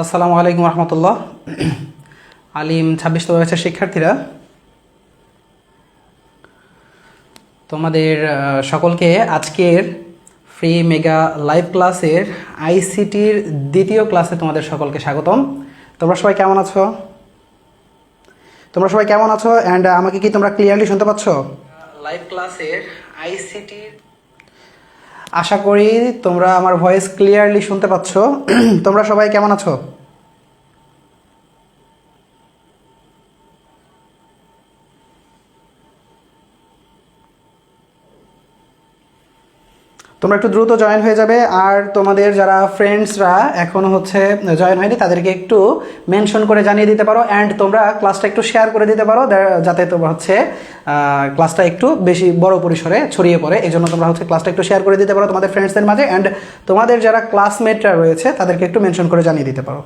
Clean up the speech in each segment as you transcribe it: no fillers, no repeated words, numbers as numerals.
আসসালামু আলাইকুম রহমতুল্লাহ। আলিম 26তম ব্যাচের শিক্ষার্থীরা, তোমাদের সকলকে আজকের ফ্রি মেগা লাইভ ক্লাসের আইসিটির দ্বিতীয় ক্লাসে তোমাদের সকলকে স্বাগতম। তোমরা সবাই কেমন আছো? অ্যান্ড আমাকে কি তোমরা ক্লিয়ারলি শুনতে পাচ্ছ? লাইভ ক্লাসের আইসিটির আশা করি তোমরা আমার ভয়েস ক্লিয়ারলি শুনতে পাচ্ছ। তোমরা সবাই কেমন আছো? তোমরা একটু দ্রুত জয়েন হয়ে যাবে, আর তোমাদের যারা ফ্রেন্ডসরা এখনও জয়েন হয়নি তাদেরকে একটু মেনশন করে জানিয়ে দিতে পারো, অ্যান্ড তোমরা ক্লাসটা একটু শেয়ার করে দিতে পারো, যাতে তোমরা ক্লাসটা একটু বেশি বড় পরিসরে ছড়িয়ে পড়ে। এই জন্য তোমরা ক্লাসটা একটু শেয়ার করে দিতে পারো তোমাদের ফ্রেন্ডসদের মাঝে, অ্যান্ড তোমাদের যারা ক্লাসমেটরা রয়েছে তাদেরকে একটু মেনশন করে জানিয়ে দিতে পারো।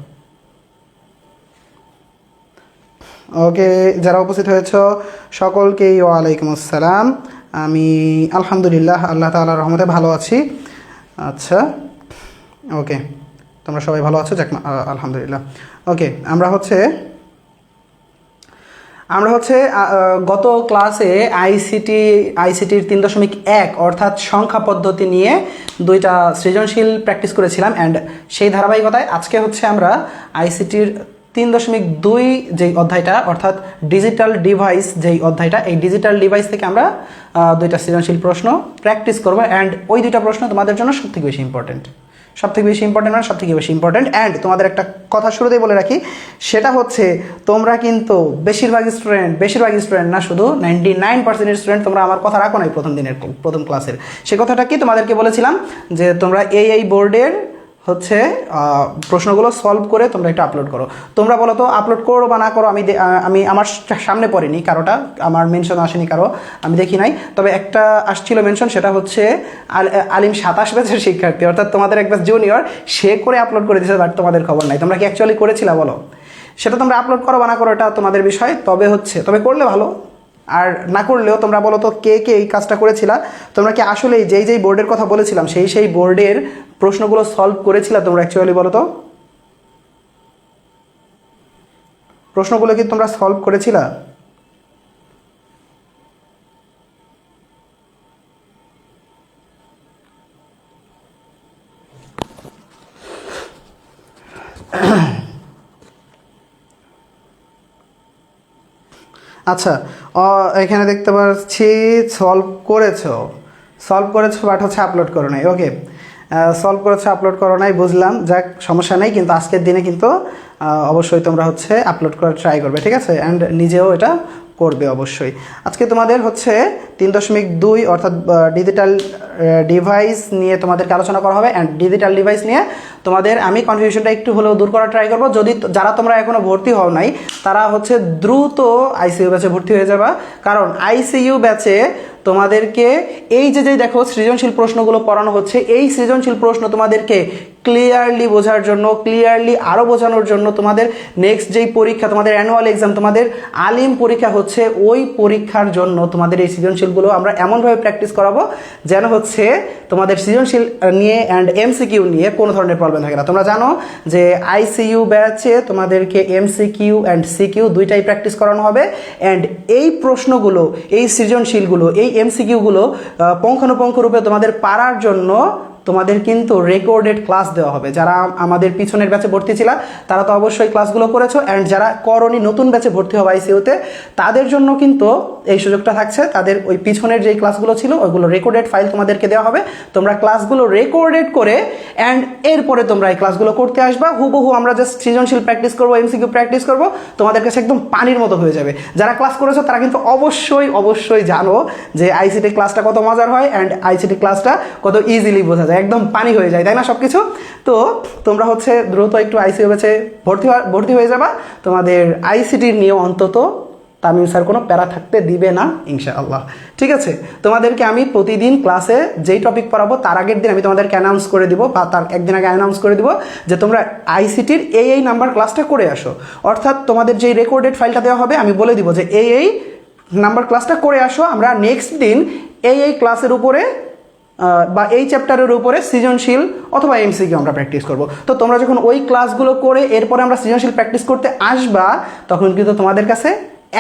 ওকে, যারা উপস্থিত হয়েছ সকলকেই ওয়ালাইকুম আসসালাম। আমি আলহামদুলিল্লাহ আল্লাহ তাআলার রহমতে ভালো আছি। আচ্ছা, ওকে, তোমরা সবাই ভালো আছো? যাক, আলহামদুলিল্লাহ। ওকে, আমরা গত ক্লাসে আইসিটির 3.1 অর্থাৎ সংখ্যা পদ্ধতি নিয়ে দুইটা সৃজনশীল প্র্যাকটিস করেছিলাম, অ্যান্ড সেই ধারাবাহিকতায় আজকে আমরা আইসিটির 3.2 যেই অধ্যায়টা অর্থাৎ ডিজিটাল ডিভাইস যেই অধ্যায়টা, এই ডিজিটাল ডিভাইস থেকে আমরা দুইটা সৃজনশীল প্রশ্ন প্র্যাকটিস করবো, অ্যান্ড ওই দুইটা প্রশ্ন তোমাদের জন্য সবথেকে বেশি ইম্পর্টেন্ট। অ্যান্ড তোমাদের একটা কথা শুরুতেই বলে রাখি, সেটা তোমরা কিন্তু বেশিরভাগ স্টুডেন্ট না, শুধু 99% স্টুডেন্ট তোমরা আমার কথা রাখো নাই প্রথম ক্লাসের। সে কথাটা কি তোমাদেরকে বলেছিলাম যে তোমরা এই বোর্ডের প্রশ্নগুলো সলভ করে তোমরা একটু আপলোড করো। তোমরা বলো তো আপলোড করো বা না করো, আমি আমার সামনে পড়িনি কারোটা, আমার মেনশন আসেনি কারো, আমি দেখি নাই। তবে একটা আসছিল মেনশন, সেটা আলিম 27 ব্যাচের শিক্ষার্থী, অর্থাৎ তোমাদের এক ব্যাচ জুনিয়র, সে করে আপলোড করে দিয়েছে, বাট তোমাদের খবর নাই। তোমরা কি অ্যাকচুয়ালি করেছিলা বলো? সেটা তোমরা আপলোড করো বা না করো, এটা তোমাদের বিষয়। তবে করলে ভালো, আর না করলেও তোমরা বলো তো কে এই কাজটা করেছিলা। তোমরা কি আসলেই যেই বোর্ডের কথা বলেছিলাম সেই বোর্ডের প্রশ্নগুলো সলভ করেছিলা তোমরা অ্যাকচুয়ালি? বলো তো, প্রশ্নগুলো কি তোমরা সলভ করেছিলা? আচ্ছা, এখানে দেখতে পাচ্ছি সলভ করেছো, বাট আপলোড করো নাই। ওকে, সলভ করেছো, আপলোড করো নাই, বুঝলাম। যাক, সমস্যা নেই, কিন্তু আজকের দিনে কিন্তু অবশ্যই তোমরা আপলোড করার ট্রাই করবে, ঠিক আছে? অ্যান্ড নিজেও এটা করবে অবশ্যই। আজকে তোমাদের 3.2 অর্থাৎ ডিজিটাল ডিভাইস নিয়ে তোমাদেরকে আলোচনা করা হবে, অ্যান্ড ডিজিটাল ডিভাইস নিয়ে তোমাদের আমি কনফিউশনটা একটু হলেও দূর করার ট্রাই করবো। যারা তোমরা এখনও ভর্তি হও নাই, তারা দ্রুত আইসিইউ ব্যাচে ভর্তি হয়ে যাবা, কারণ আইসিইউ ব্যাচে তোমাদেরকে এই যে দেখো সৃজনশীল প্রশ্নগুলো পড়ানো হচ্ছে, এই সৃজনশীল প্রশ্ন তোমাদেরকে ক্লিয়ারলি বোঝার জন্য, আরও বোঝানোর জন্য তোমাদের নেক্সট যেই পরীক্ষা, তোমাদের অ্যানুয়াল এক্সাম, তোমাদের আলিম পরীক্ষা ওই পরীক্ষার জন্য তোমাদের এই সৃজনশীলগুলো আমরা এমনভাবে প্র্যাকটিস করাবো যেন তোমাদের সৃজনশীল নিয়ে অ্যান্ড এমসিকিউ নিয়ে কোনো ধরনের প্রবলেম থাকে না। তোমরা জানো যে আইসিইউ ব্যাচে তোমাদেরকে এমসিকিউ অ্যান্ড সিকিউ দুইটাই প্র্যাকটিস করানো হবে, অ্যান্ড এই প্রশ্নগুলো, এই সৃজনশীলগুলো, এই এমসিকিউগুলো পুঙ্খানুপুঙ্খ রূপে তোমাদের পারার জন্য তোমাদের কিন্তু রেকর্ডেড ক্লাস দেওয়া হবে। যারা আমাদের পিছনের ব্যাচে ভর্তি ছিল তারা তো অবশ্যই ক্লাসগুলো করেছো, অ্যান্ড যারা করনি নতুন ব্যাচে ভর্তি হবে আইসিইউতে তাদের জন্য কিন্তু এই সুযোগটা থাকছে। তাদের ওই পিছনের যেই ক্লাসগুলো ছিল ওইগুলো রেকর্ডেড ফাইল তোমাদেরকে দেওয়া হবে, তোমরা ক্লাসগুলো রেকর্ডেড করে অ্যান্ড এরপরে তোমরা এই ক্লাসগুলো করতে আসবা। হুবহু আমরা জাস্ট সৃজনশীল প্র্যাকটিস করবো, এমসিকিউ প্র্যাকটিস করবো, তোমাদের কাছে একদম পানির মতো হয়ে যাবে। যারা ক্লাস করেছো তারা কিন্তু অবশ্যই জানো যে আইসিটি ক্লাসটা কত মজার হয় অ্যান্ড আইসিটি ক্লাসটা কত ইজিলি বোঝা যায়, একদম পানি হয়ে যায়, তাই না সব কিছু? তো তোমরা হচ্ছে দ্রুত একটু আইসিইউ ব্যাচে ভর্তি হয়ে যাবা। তোমাদের আইসিটির নিয়ে অন্তত তামিম স্যার কোনো প্যারা থাকতে দিবে না ইনশাআল্লাহ, ঠিক আছে? তোমাদেরকে আমি প্রতিদিন ক্লাসে যেই টপিক পড়াবো তার আগের দিন আমি তোমাদেরকে অ্যানাউন্স করে দিব, বা তার একদিন আগে অ্যানাউন্স করে দিব যে তোমরা আইসিটির এই নাম্বার ক্লাসটা করে আসো। অর্থাৎ তোমাদের যেই রেকর্ডেড ফাইলটা দেওয়া হবে আমি বলে দিব যে এই নাম্বার ক্লাসটা করে আসো, আমরা নেক্সট দিন এই ক্লাসের উপরে বা এই চ্যাপ্টারের উপরে সৃজনশীল অথবা এমসিকিউ আমরা প্র্যাকটিস করব। তো তোমরা যখন ওই ক্লাসগুলো করে এরপরে আমরা সৃজনশীল প্র্যাকটিস করতে আসবা তখন কিন্তু তোমাদের কাছে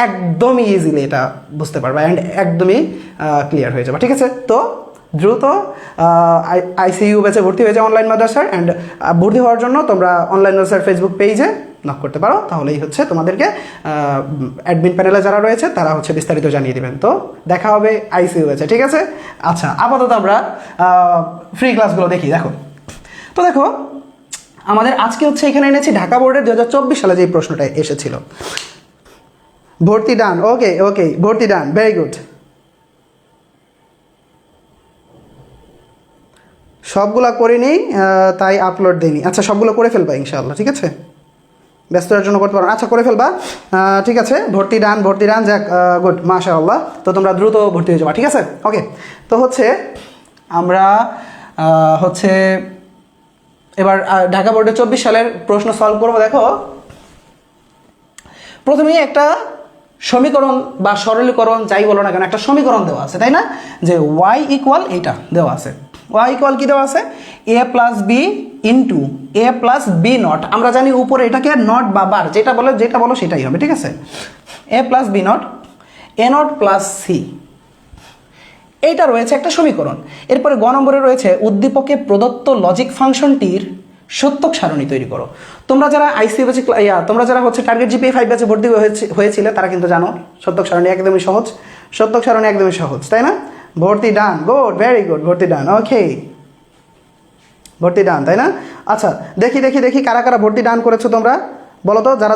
একদমই ইজিলি এটা বুঝতে পারবা অ্যান্ড একদমই ক্লিয়ার হয়ে যাবে, ঠিক আছে? তো দ্রুত আইসিইউ ব্যাচে ভর্তি হয়ে যাও অনলাইন মাদ্রাসার, অ্যান্ড ভর্তি হওয়ার জন্য তোমরা অনলাইন মাদ্রাসার ফেসবুক পেজে নক করতে পারো, তাহলেই হচ্ছে তোমাদেরকে অ্যাডমিন প্যানেলে যারা রয়েছে তারা হচ্ছে বিস্তারিত জানিয়ে দেবেন। তো দেখা হবে আইসিইউ ব্যাচে, ঠিক আছে? আচ্ছা, আপাতত আমরা ফ্রি ক্লাসগুলো দেখি। তো দেখো আমাদের আজকে হচ্ছে এখানে এনেছি ঢাকা বোর্ডের 2024 সালে যে প্রশ্নটা এসেছিল। ভর্তি ডান, ওকে ভর্তি ডান, ভেরি গুড। সবগুলা করে নিই তাই আপলোড দিইনি। আচ্ছা, সবগুলো করে ফেলবা ইনশাআল্লাহ, ঠিক আছে? ব্যস্ততার জন্য করতে পারো, আচ্ছা করে ফেলবা, ঠিক আছে? ভর্তি ডান, যাক গুড, মাশাআল্লাহ। তো তোমরা দ্রুত ভর্তি হয়ে যাবা, ঠিক আছে? ওকে, তো হচ্ছে আমরা হচ্ছে এবার ঢাকা বোর্ডের 24 সালের প্রশ্ন সলভ করবো। দেখো প্রথমেই একটা সমীকরণ বা সরলীকরণ যাই বলো না কেন একটা সমীকরণ দেওয়া আছে, তাই না? যে y ইকুয়াল এইটা দেওয়া আছে। y ইকুয়াল কি দেওয়া আছে? a plus B into A plus B not. আমরা জানি উপরে এটাকে নট বা বার যেটা বলো সেটাই হবে, ঠিক আছে? A plus B not A not plus C, এইটা রয়েছে একটা সমীকরণ। এরপরে গ নম্বরে রয়েছে উদ্দীপকে প্রদত্ত লজিক ফাংশনটির সত্যক সারণী তৈরি করো। তোমরা যারা আইসিইউ ব্যাচে তোমরা যারা হচ্ছে টার্গেট জিপিএ 5 ব্যাচে ভর্তি হয়েছিলে তারা কিন্তু জানো সত্যক সারণী একদমই সহজ, তাই না? ভর্তি ডান, গুড, ভেরি গুড, ভর্তি ডান, ওকে, ভর্তি ডান, তাই না? আচ্ছা, দেখি কারা ভর্তি ডান করেছো তোমরা বলো তো। যারা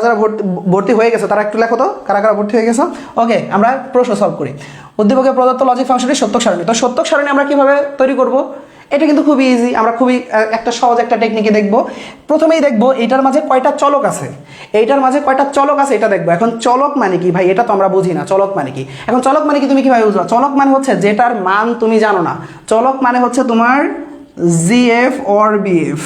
ভর্তি হয়ে গেছো তারা একটু লেখো তো কারা ভর্তি হয়ে গেছো। ওকে, আমরা প্রশ্ন সলভ করি। উদ্দীপকে প্রদত্ত লজিক ফাংশনের সত্যক সারণী। তো সত্যক সারণী আমরা কিভাবে তৈরি করব? এটা কিন্তু খুবই ইজি, আমরা খুবই একটা সহজ একটা টেকনিকে দেখব। প্রথমেই দেখব এইটার মাঝে কয়টা চলক আছে, এটা দেখবো। এখন চলক মানে কি ভাই? এটা তো আমরা বুঝি না, চলক মানে কি? এখন চলক মানে কি তুমি কিভাবে বুঝবা? চলক মানে হচ্ছে যেটার মান তুমি জানো না। চলক মানে হচ্ছে তোমার জিএফ অর বিএফ।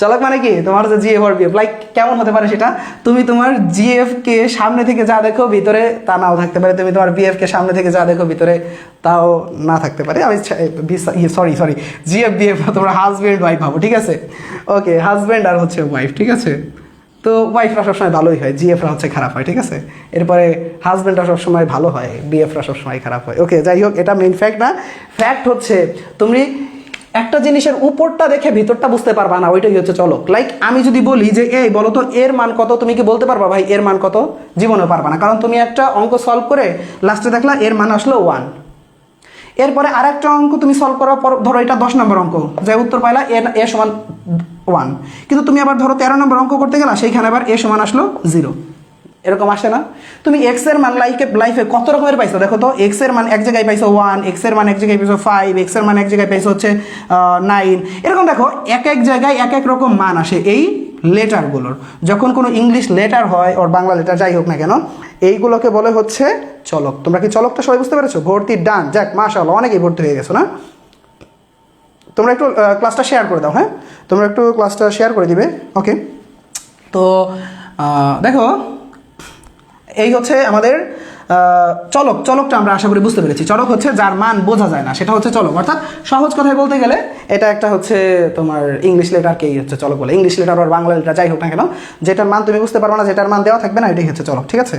চলক মানে কি? তোমার যে জিএফ অর বিএফ, লাইক কেমন হতে পারে সেটা? তুমি তোমার জিএফ কে সামনে থেকে যা দেখো ভিতরে তা নাও থাকতে পারে, তুমি তোমার বিএফ কে সামনে থেকে যা দেখো ভিতরে তাও না থাকতে পারে। আমি সরি জিএফ বিএফ তোমরা হাজব্যান্ড ওয়াইফ ভাবো, ঠিক আছে? ওকে, হাজব্যান্ড আর হচ্ছে ওয়াইফ, ঠিক আছে? তো ওয়াইফরা সবসময় ভালোই হয়, জিএফরা হচ্ছে খারাপ হয়, ঠিক আছে? এরপরে হাজব্যান্ডরা সবসময় ভালো হয়, বিএফরা সবসময় খারাপ হয়। ওকে, যাই হোক, এটা মেইন ফ্যাক্ট না। ফ্যাক্ট হচ্ছে তুমি একটা জিনিসের উপরটা দেখে ভিতরটা বুঝতে পারবা না, ওইটাই হচ্ছে চলক। লাইক আমি যদি বলি যে এই বলো তো এর মান কত, তুমি কি বলতে পারবা ভাই এর মান কত? জীবনেও পারবা না, কারণ তুমি একটা অঙ্ক সলভ করে লাস্টে দেখলা এর মান আসলো 1। এরপরে আরেকটা অঙ্ক তুমি সলভ করার পর ধরো এটা 10 নম্বর অঙ্ক, যে উত্তর পাইলা এ সমান 1, কিন্তু তুমি আবার ধরো 13 নম্বর অঙ্ক করতে গেলা, সেইখানে আবার এ সমান আসলো 0। এরকম আসে না? তুমি এক্স এর মান লাইফে কত রকমের পাইছো দেখো তো। এক্স এর মান এক জায়গায় পাইছো 1, এক্স এর মান এক জায়গায় পাইছো 5, এক্স এর মান এক জায়গায় পাইছো হচ্ছে 9। এরকম দেখো এক জায়গায় এক রকম মান আসে এই লেটারগুলোর। যখন কোনো ইংলিশ লেটার হয় ওর বাংলা লেটার যাই হোক না কেন, এইগুলোকে বলে হচ্ছে চলক। তোমরা কি চলকটা সবাই বুঝতে পেরেছো? ভর্তি ডান, যাক মাশাআল্লাহ, অনেকেই ভর্তি হয়ে গেছো না? তোমরা একটু ক্লাসটা শেয়ার করে দাও, হ্যাঁ তোমরা একটু ক্লাসটা শেয়ার করে দিবে। ওকে, তো দেখো এই হচ্ছে আমাদের চলকটা আমরা আশা করি বুঝতে পেরেছি। চলক হচ্ছে যার মান বোঝা যায় না, সেটা হচ্ছে চলক। অর্থাৎ সহজ কথায় বলতে গেলে এটা একটা হচ্ছে তোমার ইংলিশ লেটারকেই হচ্ছে চলক বলে। ইংলিশ লেটার আর বাংলা লেটার যাই হোক না কেন, যেটার মান তুমি বুঝতে পারবে না, যেটার মান দেওয়া থাকবে না, এটাই হচ্ছে চলক। ঠিক আছে,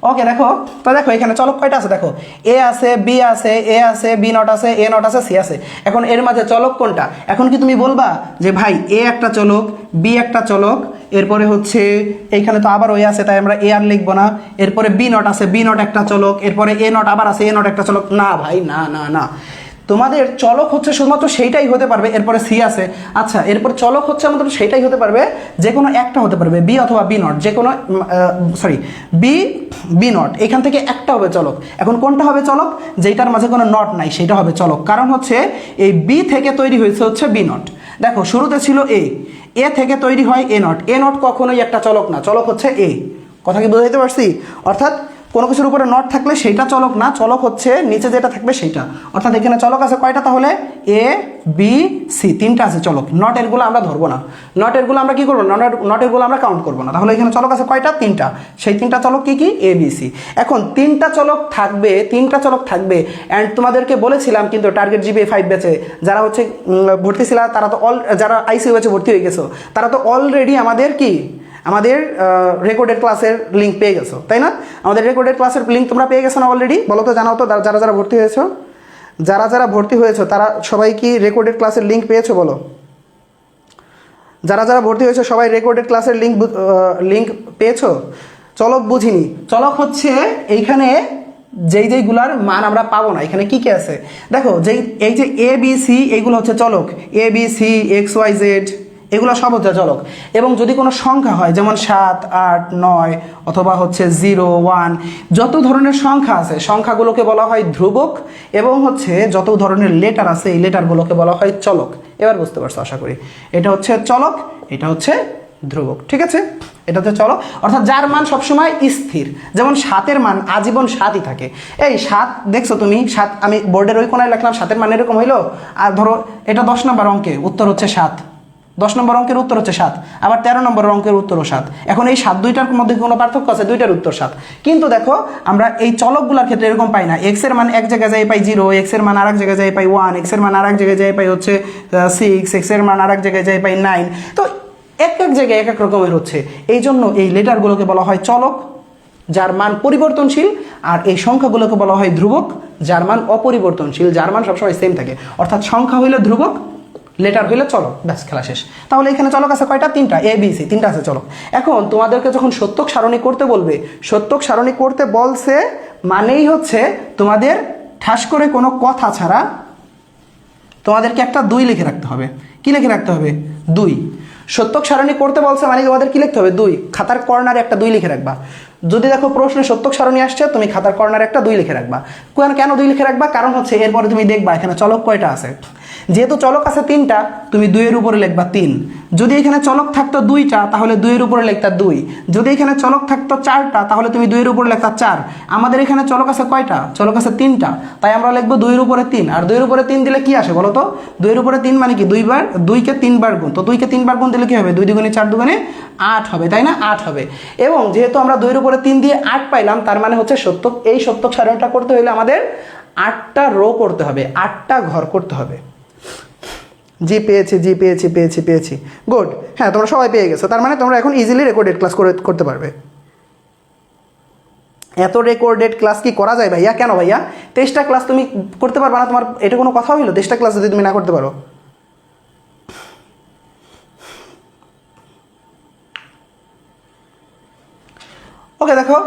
ওকে। দেখো এখানে চলক কয়টা আছে দেখো, এ আছে, বি আছে, এ আছে, বি নট আছে, এ নট আছে, সি আছে। এখন এর মাঝে চলক কোনটা? এখন কি তুমি বলবা যে ভাই এ একটা চলক, বি একটা চলক, এরপরে হচ্ছে এইখানে তো আবার ওই আছে তাই আমরা এ আর লিখবো না, এরপরে বি নট আছে, বি নট একটা চলক, এরপরে এ নট আবার আছে, এ নট একটা চলক? না ভাই, না না না, তোমাদের চলক হচ্ছে শুধুমাত্র সেইটাই হতে পারবে। এরপরে সি আছে, আচ্ছা, এরপর চলক হচ্ছে আমাদের সেইটাই হতে পারবে, যে কোনো একটা হতে পারবে, বি অথবা বি নট, যে কোনো সরি বি নট, এখান থেকে একটা হবে চলক। এখন কোনটা হবে চলক? যেটার মাঝে কোনো নট নাই সেটা হবে চলক, কারণ হচ্ছে এই বি থেকে তৈরি হয়েছে হচ্ছে বি নট। দেখো শুরুতে ছিল এ থেকে তৈরি হয় এ নট, এ নট কখনোই একটা চলক না, চলক হচ্ছে এ। কথা কি বোঝাইতে পারছি? অর্থাৎ কোনো কিছুর উপরে নট থাকলে সেইটা চলক না, চলক হচ্ছে নিচে যেটা থাকবে সেইটা। অর্থাৎ এখানে চলক আছে কয়টা তাহলে? এ, বি, সি, তিনটা আছে চলক। নটেরগুলো আমরা ধরবো না, নটেরগুলো আমরা কি করবো? নটেরগুলো আমরা কাউন্ট করবো না। তাহলে এখানে চলক আছে কয়টা? তিনটা। সেই তিনটা চলক কি কি? এ, বি, সি। এখন তিনটা চলক থাকবে অ্যান্ড তোমাদেরকে বলেছিলাম কিন্তু টার্গেট জিপিএ 5 ব্যাচে যারা হচ্ছে ভর্তি ছিল, তারা তো যারা আইসিইউ ব্যাচে ভর্তি হয়ে গেছো, তারা তো অলরেডি আমাদের রেকর্ডেড ক্লাসের লিঙ্ক পেয়ে গেছো, তাই না? আমাদের রেকর্ডেড ক্লাসের লিঙ্ক তোমরা পেয়ে গেছো না অলরেডি? বলো তো, জানাও তো, যারা ভর্তি হয়েছো, যারা ভর্তি হয়েছো তারা সবাই কি রেকর্ডেড ক্লাসের লিঙ্ক পেয়েছো? বলো, যারা ভর্তি হয়েছো সবাই রেকর্ডেড ক্লাসের লিঙ্ক পেয়েছো? চলক বুঝিনি, চলক হচ্ছে এইখানে যেইগুলার মান আমরা পাবো না। এখানে কি কি আছে দেখো, এই যে এ বি সি, এইগুলো হচ্ছে চলক। A B C, X Y Z, এগুলো সব হচ্ছে চলক। এবং যদি কোনো সংখ্যা হয় যেমন 7, 8, 9 অথবা হচ্ছে 0, 1, যত ধরনের সংখ্যা আছে সংখ্যাগুলোকে বলা হয় ধ্রুবক, এবং হচ্ছে যত ধরনের লেটার আছে এই লেটারগুলোকে বলা হয় চলক। এবার বুঝতে পারছো আশা করি। এটা হচ্ছে চলক, এটা হচ্ছে ধ্রুবক। ঠিক আছে, এটা হচ্ছে চলক, অর্থাৎ যার মান সবসময় স্থির। যেমন 7-এর মান আজীবন 7ই থাকে। এই 7 দেখছো তুমি, 7 আমি বোর্ডের ওই কোনায় লিখলাম, 7-এর মান এরকম হইলো। আর ধরো এটা 10 নম্বর অঙ্কে উত্তর হচ্ছে 7, 10 নম্বর অঙ্কের উত্তর হচ্ছে 7, আবার 13 নম্বর অঙ্কের উত্তরও 7। এখন এই 7 দুইটার মধ্যে কোনো পার্থক্য আছে? দুইটার উত্তর 7। কিন্তু দেখো আমরা এই চলকগুলোর ক্ষেত্রে এরকম পাই না। এক্স এর মান এক জায়গায় যাই পাই 0, এক্স এর মান আরেক জায়গায় যাই পাই 1, এক্স এর মান আরেক জায়গায় যাই পাই হচ্ছে 6, এক্স এর মান আরেক জায়গায় যাই পাই 9। তো এক জায়গায় এক রকমের হচ্ছে। এই জন্য এই লেটারগুলোকে বলা হয় চলক, যার মান পরিবর্তনশীল, আর এই সংখ্যাগুলোকে বলা হয় ধ্রুবক, যার মান অপরিবর্তনশীল, যার মান সবসময় সেম থাকে। অর্থাৎ সংখ্যা হইলে ধ্রুবক, লেটার হইলে চলক, ব্যাস খেলা শেষ। তাহলে এখানে চলক আছে কয়টা? তিনটা, এ বি সি, তিনটা আছে চলক। এখন তোমাদেরকে যখন সত্যক সারণী করতে বলবে, সত্যক সারণী করতে বলছে মানেই হচ্ছে তোমাদের ঠাস করে কোনো কথা ছাড়া তোমাদেরকে একটা 2 লিখে রাখতে হবে। কি লিখে রাখতে হবে? 2। সত্যক সারণী করতে বলছে মানে তোমাদের কি লিখতে হবে? 2। খাতার কর্নারে একটা 2 লিখে রাখবা। যদি দেখো প্রশ্নে সত্যক সারণী আসছে, তুমি খাতার কর্নারে একটা 2 লিখে রাখবা। কেন 2 লিখে রাখবা? কারণ হচ্ছে এরপরে তুমি দেখবা এখানে চলক কয়টা আছে। যেহেতু চলক আছে 3টা, তুমি 2 এর উপরে লিখবা 3। যদি এখানে চলক থাকতো 2টা তাহলে 2 এর উপরে লিখতা 2। যদি এখানে চলক থাকতো 4টা তাহলে তুমি 2 এর উপরে লিখতা 4। আমাদের এখানে চলক আছে কয়টা? চলক আছে 3টা, তাই আমরা লিখবো 2 এর উপরে 3। আর 2 এর উপরে 3 দিলে কি আসে বলো তো? 2 এর উপরে 3 মানে কি? 2কে 3 বার গুণ। তো 2কে 3 বার গুণ দিলে কি হবে? 2 দুগুণে 4 দুগুণে 8 হবে, তাই না? 8 হবে। এবং যেহেতু আমরা 2 এর উপরে 3 দিয়ে 8 পাইলাম, তার মানে হচ্ছে এই সত্যক সারণীটা করতে হলে আমাদের 8টা রো করতে হবে, 8টা ঘর করতে হবে। পেয়েছি। গুড, হ্যাঁ তোমরা সবাই পেয়ে গেছো। তার মানে তোমরা এখন ইজিলি রেকর্ডেড ক্লাস করতে পারবে। এত রেকর্ডেড ক্লাস কি করা যায় ভাইয়া? কেন ভাইয়া 23টা ক্লাস তুমি করতে পারবে না? তোমার এটা কোনো কথা হইলো? 23টা ক্লাস যদি তুমি না করতে পারো? ওকে, দেখো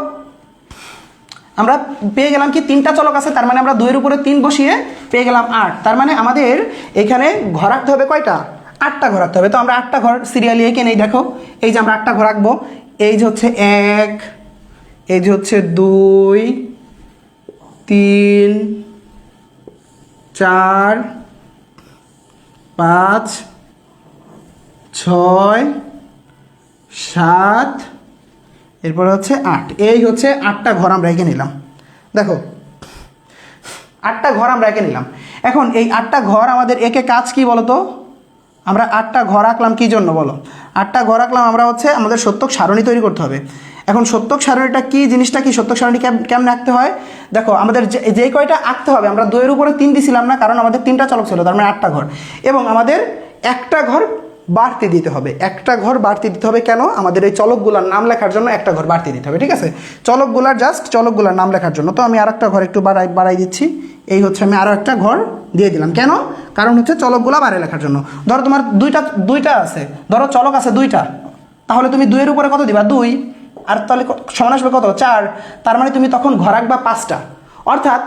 আমরা পেয়ে গেলাম কি 3টা চলক আছে, তার মানে আমরা 2 এর উপরে 3 বসিয়ে পেয়ে গেলাম 8। তার মানে আমাদের এখানে ঘর রাখতে হবে কয়টা? 8টা ঘর রাখতে হবে। তো আমরা 8টা ঘর সিরিয়ালি এঁকে নেই। দেখো এই যে আমরা 8টা ঘর রাখবো। এই যে হচ্ছে 1, এই যে হচ্ছে 2, 3, 4, 5, 6, 7, এরপরে হচ্ছে 8। এই হচ্ছে 8টা ঘর আমরা এঁকে নিলাম। দেখো 8টা ঘর আমরা এঁকে নিলাম। এখন এই 8টা ঘর আমাদের একে কাজ কি বলো তো? আমরা 8টা ঘর আঁকলাম কি জন্য বলো? 8টা ঘর আঁকলাম আমরা হচ্ছে আমাদের সত্যক সারণী তৈরি করতে হবে। এখন সত্যক সারণীটা কি জিনিসটা কি, সত্যক সারণী কেমন আঁকতে হয় দেখো, আমাদের যে কয়টা আঁকতে হবে, আমরা 2 এর উপরে 3 দিছিলাম না, কারণ আমাদের 3টা চলক ছিল, তার মানে 8টা ঘর, এবং আমাদের একটা ঘর বাড়তি দিতে হবে, একটা ঘর বাড়তি দিতে হবে। কেন? আমাদের এই চলকগুলোর নাম লেখার জন্য একটা ঘর বাড়তি দিতে হবে, ঠিক আছে? চলকগুলোর নাম লেখার জন্য। তো আমি আর একটা ঘর একটু বাড়াই দিচ্ছি, এই হচ্ছে আমি আরও একটা ঘর দিয়ে দিলাম। কেন? কারণ হচ্ছে চলকগুলো বাড়াই লেখার জন্য। ধরো তোমার দুইটা আছে, ধরো চলক আছে 2টা, তাহলে তুমি 2 এর উপরে কত দিবা? 2, আর তাহলে সমান আসবে কত? 4। তার মানে তুমি তখন ঘর আঁকবা 5টা, অর্থাৎ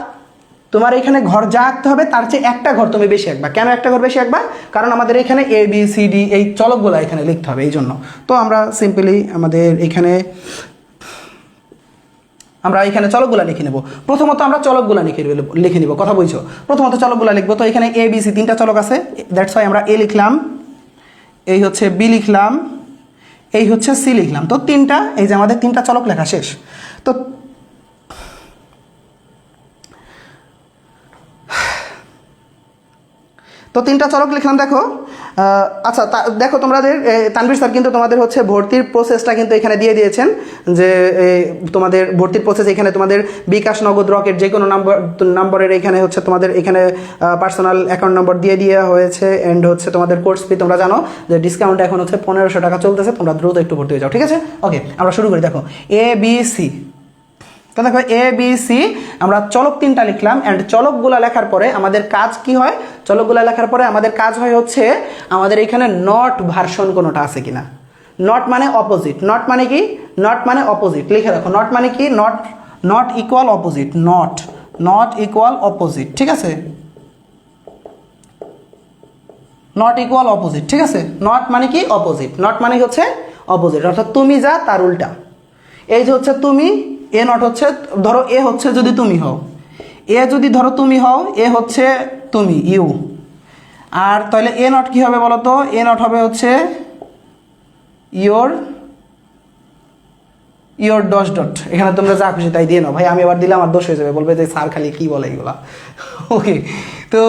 তোমার এখানে ঘর যা আঁকতে হবে তার চেয়ে একটা ঘর তুমি বেশি আঁকবা। কেন একটা ঘর বেশি আঁকবা? কারণ আমাদের এখানে এ বি সি ডি এই চলকগুলো এখানে লিখতে হবে, এই জন্য। তো আমরা সিম্পলি আমাদের এখানে চলকগুলো লিখে নেব। প্রথমত আমরা চলকগুলো লিখে নিব, কথা বলছো। প্রথমত চলকগুলো লিখবো। তো এখানে এ বি সি 3টা চলক আছে, দ্যাটস ওয়াই আমরা এ লিখলাম, এই হচ্ছে বি লিখলাম, এই হচ্ছে সি লিখলাম। তো 3টা, এই যে আমাদের 3টা চলক লেখা শেষ। তো 3টা চলক লিখলাম, দেখো। আচ্ছা, দেখো তোমাদের তানভীর স্যার কিন্তু তোমাদের হচ্ছে ভর্তির প্রসেসটা কিন্তু এখানে দিয়ে দিয়েছেন, যে তোমাদের ভর্তির প্রসেস এখানে তোমাদের বিকাশ, নগদ, রকেট যে কোনো নম্বরের এখানে হচ্ছে তোমাদের এখানে পার্সোনাল অ্যাকাউন্ট নম্বর দিয়ে দেওয়া হয়েছে। অ্যান্ড হচ্ছে তোমাদের কোর্স ফি তোমরা জানো যে ডিসকাউন্ট এখন হচ্ছে 1500 টাকা চলতেছে, তোমরা দ্রুত একটু ভর্তি হয়ে যাও, ঠিক আছে? ওকে, আমরা শুরু করি। দেখো এ বি সি, তো দেখো এ বি সি আমরা চলক 3টা লিখলাম। অ্যান্ড চলকগুলো লেখার পরে আমাদের কাজ কি হয়? চলকগুলো লেখার পরে আমাদের কাজ হয় হচ্ছে আমাদের এখানে নট ভার্সন কোনোটা আছে কিনা। নট মানে অপোজিট। নট মানে কি? নট মানে অপোজিট। লিখে রাখো, নট মানে কি? Not equal opposite. Not equal opposite, ঠিক আছে? নট ইকুয়াল অপোজিট, ঠিক আছে? নট মানে কি? অপোজিট। নট মানে হচ্ছে অপোজিট, অর্থাৎ তুমি যা তার উল্টা। এই যে হচ্ছে তুমি, এ নট হচ্ছে, ধরো এ হচ্ছে যদি তুমি হও, এ যদি ধরো তুমি হও, এ হচ্ছে তুমি, ইউ। আর তাহলে এ নট কি হবে বলো তো? এ নট হবে হচ্ছে ইয়োর ডট ডট। এখানে তোমরা যা খুশি তাই দিয়ে নাও ভাই, আমি আবার দিলে আমার দোষ হয়ে যাবে, বলবে যে স্যার খালি কি বলে এগুলা। ওকে, তো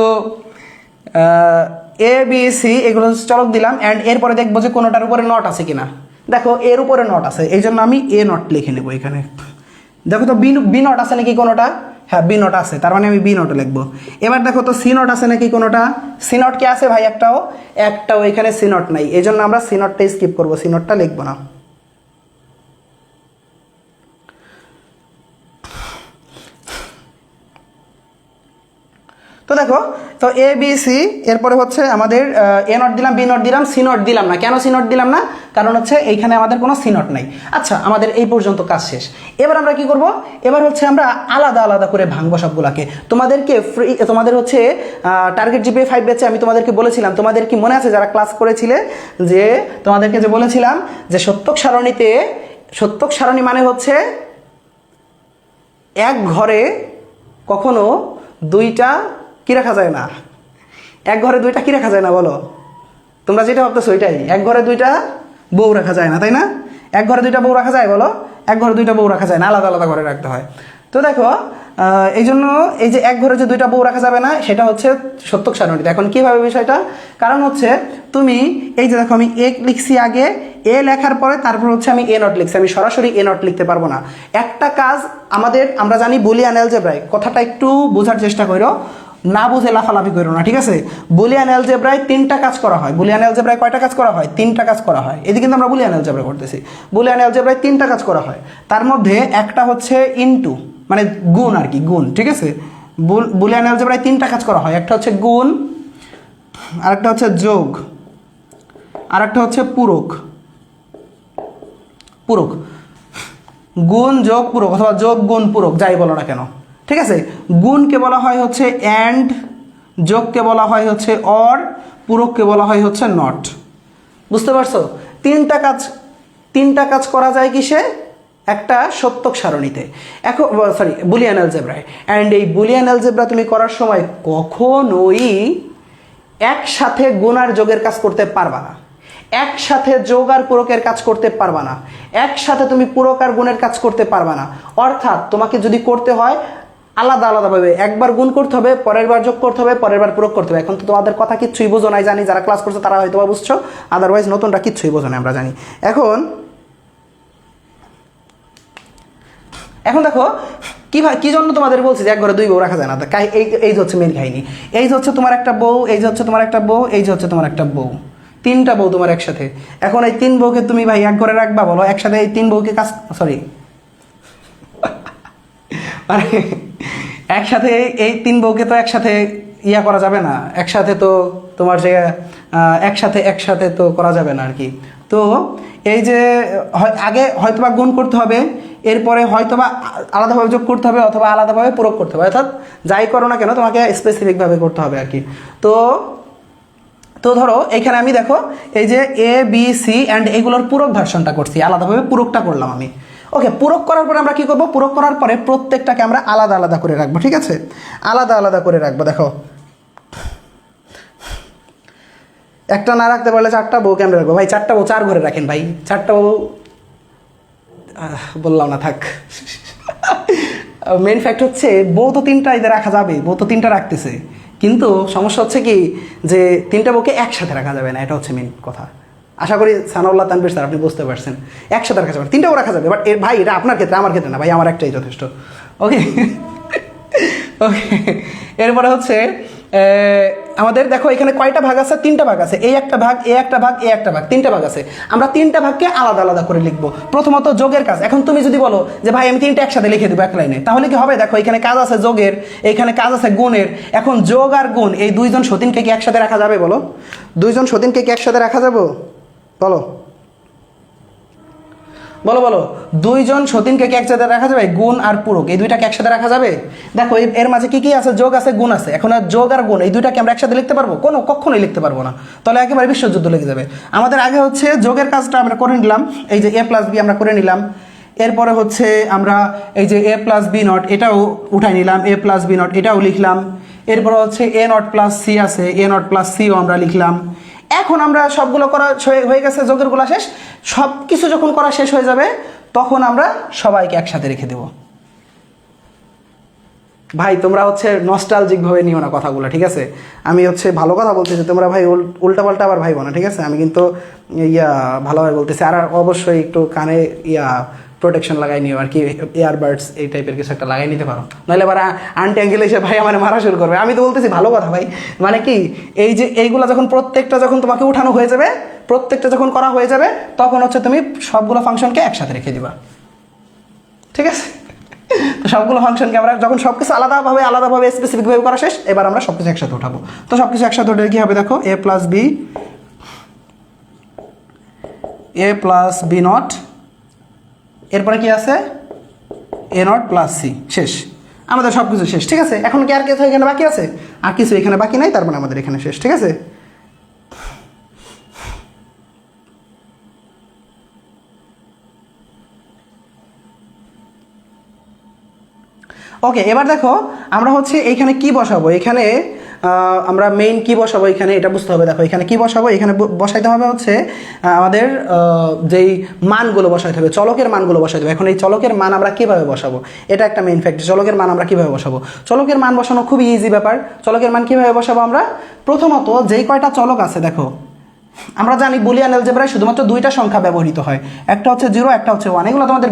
এ বি সি এগুলো চলক দিলাম। অ্যান্ড এরপরে দেখবো যে কোনোটার উপরে নট আছে কিনা। দেখো এর উপরে নট আছে, এই জন্য আমি এ নট লিখে নেবো এখানে। দেখো তো বি নট আছে নাকি কোনোটা? হ্যাঁ, বি নট আছে, তার মানে আমি বি নট লিখবো। এবার দেখো তো সি নট আছে নাকি কোনোটা? সি নট কি আছে ভাই? একটাও এখানে সি নট নাই, এই জন্য আমরা সি নটটা স্কিপ করবো, সি নটটা লিখবো না। তো দেখো, তো এ বি সি, এরপরে হচ্ছে আমাদের এ নট দিলাম, বি নট দিলাম, সি নট দিলাম না। কেন সি নট দিলাম না? কারণ হচ্ছে এইখানে আমাদের কোনো সি নট নাই। আচ্ছা, আমাদের এই পর্যন্ত কাজ শেষ। এবার আমরা কি করব? এবার হচ্ছে আমরা আলাদা আলাদা করে ভাঙবো সবগুলাকে। তোমাদেরকে তোমাদের হচ্ছে টার্গেট জিপিএ 5 ব্যাচে আমি তোমাদেরকে বলেছিলাম, তোমাদের কি মনে আছে যারা ক্লাস করেছিলে, যে তোমাদেরকে যে বলেছিলাম যে সত্যক সারণী মানে হচ্ছে এক ঘরে কখনো 2টা কি রাখা যায় না। এক ঘরে 2টা কি রাখা যায় না বলো? তোমরা যেটা ভাবতেছো ওইটাই। এক ঘরে 2টা বউ রাখা যায় না, তাই না? এক ঘরে 2টা বউ রাখা যায় বলো? এক ঘরে 2টা বউ রাখা যায় না, আলাদা আলাদা ঘরে রাখতে হয়। তো দেখো, এই জন্য এই যে এক ঘরে যে 2টা বউ রাখা যাবে না, সেটা হচ্ছে সত্যক সারণীতে। এখন কীভাবে বিষয়টা? কারণ হচ্ছে তুমি এই যে দেখো, আমি এ লিখছি আগে, এ লেখার পরে তারপর হচ্ছে আমি এ নট লিখছি, আমি সরাসরি এ নট লিখতে পারবো না। একটা কাজ আমরা জানি বুলিয়ান অ্যালজেব্রায়, কথাটা একটু বোঝার চেষ্টা করো, না বুঝে লাফালাফি করো না, ঠিক আছে? বুলিয়ান অ্যালজেব্রায় 3টা কাজ করা হয়। বুলিয়ান অ্যালজেব্রায় কয়টা কাজ করা হয়? 3টা কাজ করা হয়। এদিকে কিন্তু আমরা বুলিয়ান অ্যালজেব্রা করতেছি। বুলিয়ান অ্যালজেব্রায় 3টা কাজ করা হয়, তার মধ্যে একটা হচ্ছে ইনটু, মানে গুণ আর কি, গুণ, ঠিক আছে? বুলিয়ান অ্যালজেব্রায় 3টা কাজ করা হয়, একটা হচ্ছে গুণ, আরেকটা হচ্ছে যোগ, আরেকটা হচ্ছে পূরক। গুণ যোগ পূরক, অথবা যোগ গুণ পূরক, যাই বলো না কেন, ঠিক আছে? গুণকে বলা হয় হচ্ছে অ্যান্ড, যোগকে বলা হয় হচ্ছে অর, পূরককে বলা হয় হচ্ছে নট। বুঝতে পারছো? 3টা কাজ করা যায় কিসে? একটা সত্যক সারণীতে। এখন বুলিয়ান অ্যালজেব্রায়। অ্যান্ড এই বুলিয়ান অ্যালজেব্রা তুমি করার সময় কখনোই একসাথে গুণ আর যোগের কাজ করতে পারবা না, একসাথে যোগ আর পূরকের কাজ করতে পারবা না, একসাথে তুমি পূরক আর গুণের কাজ করতে পারবা না। অর্থাৎ তোমাকে যদি করতে হয় আলাদা আলাদাভাবে, একবার গুণ করতে হবে, পরের বার যোগ করতে হবে, পরের বার পূরক করতে হবে। এখন তো তোমাদের কথা কিচ্ছুই বোঝো নাই জানি, যারা ক্লাস করছো তারা হয়তো বুঝছো, আদারওয়াইজ নতুনরা কিচ্ছুই বোঝো না আমরা জানি। এখন এখন দেখো কি জন্য তোমাদের বলছি যে এক ঘরে দুই বউ রাখা যায় না, এই যে হচ্ছে মেন কাহিনী। এই যে হচ্ছে তোমার একটা বউ, এই যে হচ্ছে তোমার একটা বউ, এই যে হচ্ছে তোমার একটা বউ, তিনটা বউ তোমার একসাথে। এখন এই তিন বউকে তুমি ভাই এক ঘরে রাখবা বলো? একসাথে এই তিন বউকে কাজ, সরি মানে একসাথে এই তিন বউকে তো একসাথে ইয়া করা যাবে না, একসাথে তো তোমার যে একসাথে তো করা যাবে না আর কি। তো এই যে আগে হয়তোবা গুণ করতে হবে, এরপরে হয়তোবা আলাদাভাবে যোগ করতে হবে, অথবা আলাদাভাবে পূরক করতে হবে, অর্থাৎ যাই করো না কেন তোমাকে স্পেসিফিকভাবে করতে হবে আর কি। তো ধরো এখানে আমি দেখো এই যে এ বি সি অ্যান্ড এগুলোর পূরক ভার্সনটা করছি, আলাদাভাবে পূরকটা করলাম আমি। ওকে, পূরক করার পরে আমরা কি করব? পূরক করার পরে প্রত্যেকটাকে আমরা আলাদা আলাদা করে রাখবো, ঠিক আছে? আলাদা আলাদা করে রাখবো। দেখো একটা না রাখতে পারলে চারটা বউ কেমন রাখবো ভাই? চারটা বউ চার ঘরে রাখেন ভাই, চারটা বউ বললাম না, থাক। মেন ফ্যাক্ট হচ্ছে বউ তো তিনটা এদের রাখা যাবে, বউ তো তিনটা রাখতেছে, কিন্তু সমস্যা হচ্ছে কি যে তিনটা বউকে একসাথে রাখা যাবে না, এটা হচ্ছে মেন কথা। আশা করি সানাউল্লাহ তানভীর স্যার আপনি বুঝতে পারছেন, একসাথে রাখা যাবে, তিনটাও রাখা যাবে, বাট ভাই এটা আপনার ক্ষেত্রে, আমার ক্ষেত্রে না ভাই, আমার একটাই যথেষ্ট। ওকে ওকে, এরপরে হচ্ছে আমাদের দেখো এখানে কয়টা ভাগ আছে? তিনটা ভাগ আছে, এই একটা ভাগ, এ একটা ভাগ, এ একটা ভাগ, তিনটা ভাগ আছে। আমরা তিনটা ভাগকে আলাদা আলাদা করে লিখবো। প্রথমত যোগের কাজ। এখন তুমি যদি বলো যে ভাই আমি তিনটা একসাথে লিখে দেবো এক লাইনে, তাহলে কি হবে? দেখো এখানে কাজ আছে যোগের, এখানে কাজ আছে গুণের। এখন যোগ আর গুণ এই দুইজন সতীনকে কি একসাথে রাখা যাবে বলো? দুইজন সতীনকে কি একসাথে রাখা যাবে বলো? বলো বলো, দুইজন সতীনকে কি একসাথে রাখা যাবে? গুণ আর পূরক এই দুইটাকে একসাথে রাখা যাবে? দেখো এর মাঝে কি কি আছে? যোগ আছে, গুণ আছে। এখন আর যোগ আর গুণ এই দুইটাকে আমরা একসাথে লিখতে পারবো? কখনোই লিখতে পারবো না, তাহলে একেবারে বিশ্বযুদ্ধ লেগে যাবে। আমাদের আগে হচ্ছে যোগের কাজটা আমরা করে নিলাম, এই যে এ প্লাস বি আমরা করে নিলাম। এরপরে হচ্ছে আমরা এই যে এ প্লাস বি নট এটাও উঠাই নিলাম, এ প্লাস বি নট এটাও লিখলাম। এরপরে হচ্ছে এ নট প্লাস সি আছে, এ নট প্লাস সিও আমরা লিখলাম। এখন আমরা সবগুলো করা হয়ে গেছে, যোগেরগুলো শেষ। সব কিছু যখন করা শেষ হয়ে যাবে তখন আমরা সবাইকে একসাথে রেখে দেব। ভাই তোমরা হচ্ছে নস্টালজিক ভাবে নিও না কথাগুলো, ঠিক আছে? আমি হচ্ছে ভালো কথা বলতেছি, তোমরা ভাই উল্টাপাল্টা আবার ভাইবো না, ঠিক আছে? আমি কিন্তু ভালোভাবে বলতেছি। আর অবশ্যই একটু কানে প্রোটেকশন লাগাই নিও আর কি, ইয়ারবাডস এই টাইপের কিছু একটা লাগাই নিতে পারো, নাহলে আবার আন্টি আঙ্কেল এসে ভাই আমার মারা শুরু করবে। আমি তো বলতেছি ভালো কথা ভাই, মানে কি এই যে এইগুলো যখন প্রত্যেকটা যখন তোমাকে উঠানো হয়ে যাবে, প্রত্যেকটা যখন করা হয়ে যাবে, তখন হচ্ছে তুমি সবগুলো ফাংশনকে একসাথে রেখে দিবা, ঠিক আছে? তো সবগুলো ফাংশনকে আমরা যখন সবকিছু আলাদাভাবে স্পেসিফিকভাবে করা শেষ, এবার আমরা সবকিছু একসাথে উঠাবো। তো সবকিছু একসাথে উঠে কি হবে? দেখো এ প্লাস বি নট, এরপরে কি আছে? এ নট প্লাস সি, শেষ। আমাদের সব কিছু শেষ, ঠিক আছে? এখন কি আর কিছু এখানে বাকি আছে? আর কিছু এখানে বাকি নাই, তার মানে আমাদের এখানে শেষ, ঠিক আছে? ওকে, এবার দেখো আমরা হচ্ছে এইখানে কি বসাবো, এখানে আমরা মেইন কি বসাবো এখানে এটা বুঝতে হবে। দেখো এখানে কি বসাবো, এখানে বসাইতে হবে হচ্ছে আমাদের যেই মানগুলো বসাইতে হবে, চলকের মানগুলো বসাইতে হবে। এখন এই চলকের মান আমরা কিভাবে বসাবো, এটা একটা মেইন ফ্যাক্টর। চলকের মান আমরা কিভাবে বসাবো? চলকের মান বসানো খুবই ইজি ব্যাপার। চলকের মান কিভাবে বসাবো? আমরা প্রথমত যেই কয়টা চলক আছে, দেখো আমরা জানি বুলিয়ান অ্যালজেব্রায় শুধুমাত্র দুইটা সংখ্যা ব্যবহৃত হয়, একটা হচ্ছে 0, একটা হচ্ছে 1। এগুলো তোমাদের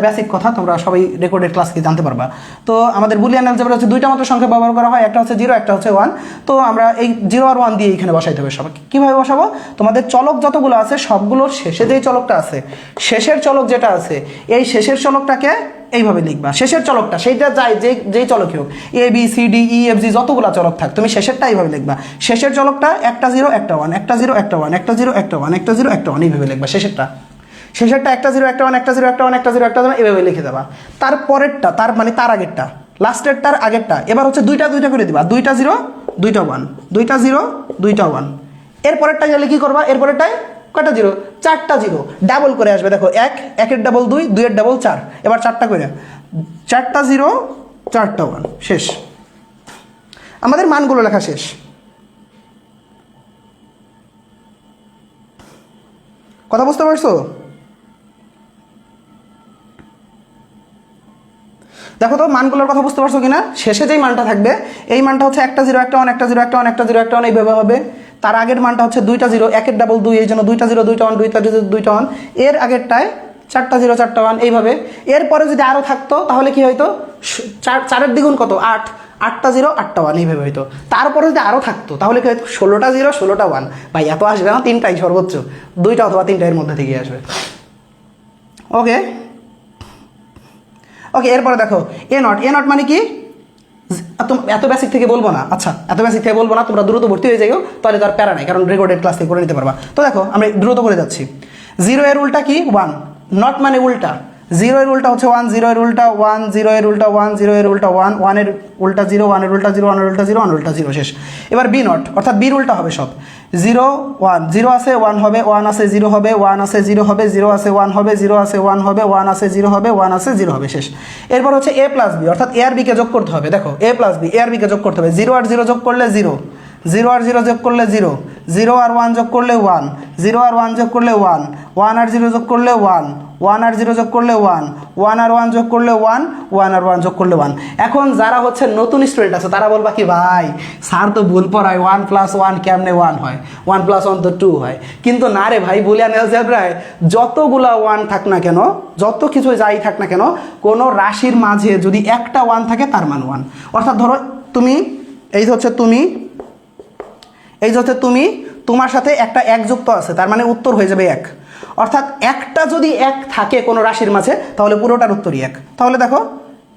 বেসিক কথা, তোমরা সবাই রেকর্ডেড ক্লাস কি জানতে পারবা। তো আমাদের বুলিয়ান অ্যালজেব্রা হচ্ছে দুইটা মাত্র সংখ্যা ব্যবহার করা হয়, একটা হচ্ছে 0, একটা হচ্ছে 1। তো আমরা এই 0 আর 1 দিয়ে এখানে বসাইতে হবে সবাই। কীভাবে বসাবো? তোমাদের চলক যতগুলো আছে সবগুলোর শেষে যেই চলকটা আছে, শেষের চলক যেটা আছে, এই শেষের চলকটাকে এইভাবে লিখবা। শেষের চলকটা সেইটা যায় যেই চলকই হোক, A B C D E F G যতগুলো চলক থাক, তুমি শেষেরটা এইভাবে লিখবা। শেষের চলকটা একটা 0 একটা 1, একটা 0 একটা 1, একটা 0 একটা 1, একটা 0 একটা 1, এইভাবে লিখবা। শেষেরটা একটা 0 একটা 1, একটা 0 একটা 1, একটা 0 একটা 1, এভাবে লিখে দেবা। তারপরেরটা তার আগেরটা, লাস্টেরটার আগেরটা এবার হচ্ছে দুইটা করে দিবা, 2টা 0 2টা 1, 2টা 0 2টা 1। এরপরেরটা গেলে কি করবা? এরপরেরটায় কয়টা 0? 4টা 0 ডাবল করে আসবে। দেখো 1 এর ডাবল 2, 2 এর ডাবল 4, এবার 4টা করে, 4টা 0 4টা 1, শেষ। আমাদের মানগুলো লেখা শেষ। কথা বুঝতে পারছো? দেখো তো মানগুলোর কথা বুঝতে পারছো কিনা? শেষে যেই মানটা থাকবে এই মানটা হচ্ছে একটা 0 একটা 1, একটা 0 একটা 1, একটা 0 একটা 1, এইভাবে হবে। তার আগের মানটা হচ্ছে 2টা 0, 1 এর ডাবল 2, এই জন্য 2টা 0 2টা 1, 2টা 0 2টা 1। এর আগেরটায় 4টা 0 4টা 1 এইভাবে। এরপরে যদি আরও থাকতো তাহলে কি হইতো, 4 দ্বিগুণ কত 8, 8টা 0 8টা 1 এইভাবে হইতো। তারপরে যদি আরও থাকতো তাহলে কি হইতো 16টা 0 16টা 1। ভাই এত আসবে না, 3টাই সর্বোচ্চ, 2টা অথবা 3টা এর মধ্যে থেকে আসবে। ওকে ওকে, এরপরে দেখো এ নট মানে কি, এত বেসিক থেকে বলবো না, আচ্ছা এত বেসিক থেকে বলবো না, তোমরা দ্রুত ভর্তি হয়ে যাইও, তাহলে তো আর প্যারা নাই, কারণ রেকর্ডেড ক্লাস থেকে করে নিতে পারবা। তো দেখো আমরা দ্রুত করে যাচ্ছি। 0 এর উল্টা কি 1, নট মানে উল্টা, 0 এর উল্টা হচ্ছে 1, 0 এর উল্টা 1, 0 এর উল্টা 1, 0 এর উল্টা 1, 1 এর উল্টা 0, 1 এর উল্টা 0, 1 এর উল্টা 0, 1 এর উল্টা 0 শেষ। এবার বি নট, অর্থাৎ বির উল্টা হবে সব। 0 1, 0 আছে 1 হবে, 1 আছে 0 হবে, 1 আছে 0 হবে, 0 আছে 1 হবে, 0 আছে 1 হবে, 1 আছে 0 হবে, 1 আছে 0 হবে শেষ। এরপর হচ্ছে এ প্লাস বি, অর্থাৎ এ আর বি কে যোগ করতে হবে। দেখো এ প্লাস বি, এ আর বি কে যোগ করতে হবে। 0 আর 0 যোগ করলে 0, 0 আর 0 যোগ করলে 0, 0 আর 1 যোগ করলে 1, 0 আর 1 যোগ করলে 1, 1 আর 0 যোগ করলে 1, 1 আর 0 যোগ করলে 1, 1 আর 1 যোগ করলে 1, 1 আর 1 যোগ করলে 1। এখন যারা হচ্ছে নতুন স্টুডেন্ট আছে তারা বলবা কি ভাই স্যার তো ভুল পড়ায়, 1 + 1 কেমনে 1 হয়, 1 + 1 তো 2 হয়। কিন্তু না রে ভাই, বুলিয়ান অ্যালজেব্রায় যতগুলা 1 থাক না কেন, যত কিছু যাই থাক না কেন, কোনো রাশির মাঝে যদি একটা 1 থাকে তার মান 1। অর্থাৎ ধরো তুমি, এই হচ্ছে তুমি, এই হচ্ছে তুমি, তোমার সাথে একটা 1 যুক্ত আছে, তার মানে উত্তর হয়ে যাবে 1। অর্থাৎ একটা যদি 1 থাকে কোনো রাশির মাঝে তাহলে পুরোটার উত্তরই 1। তাহলে দেখো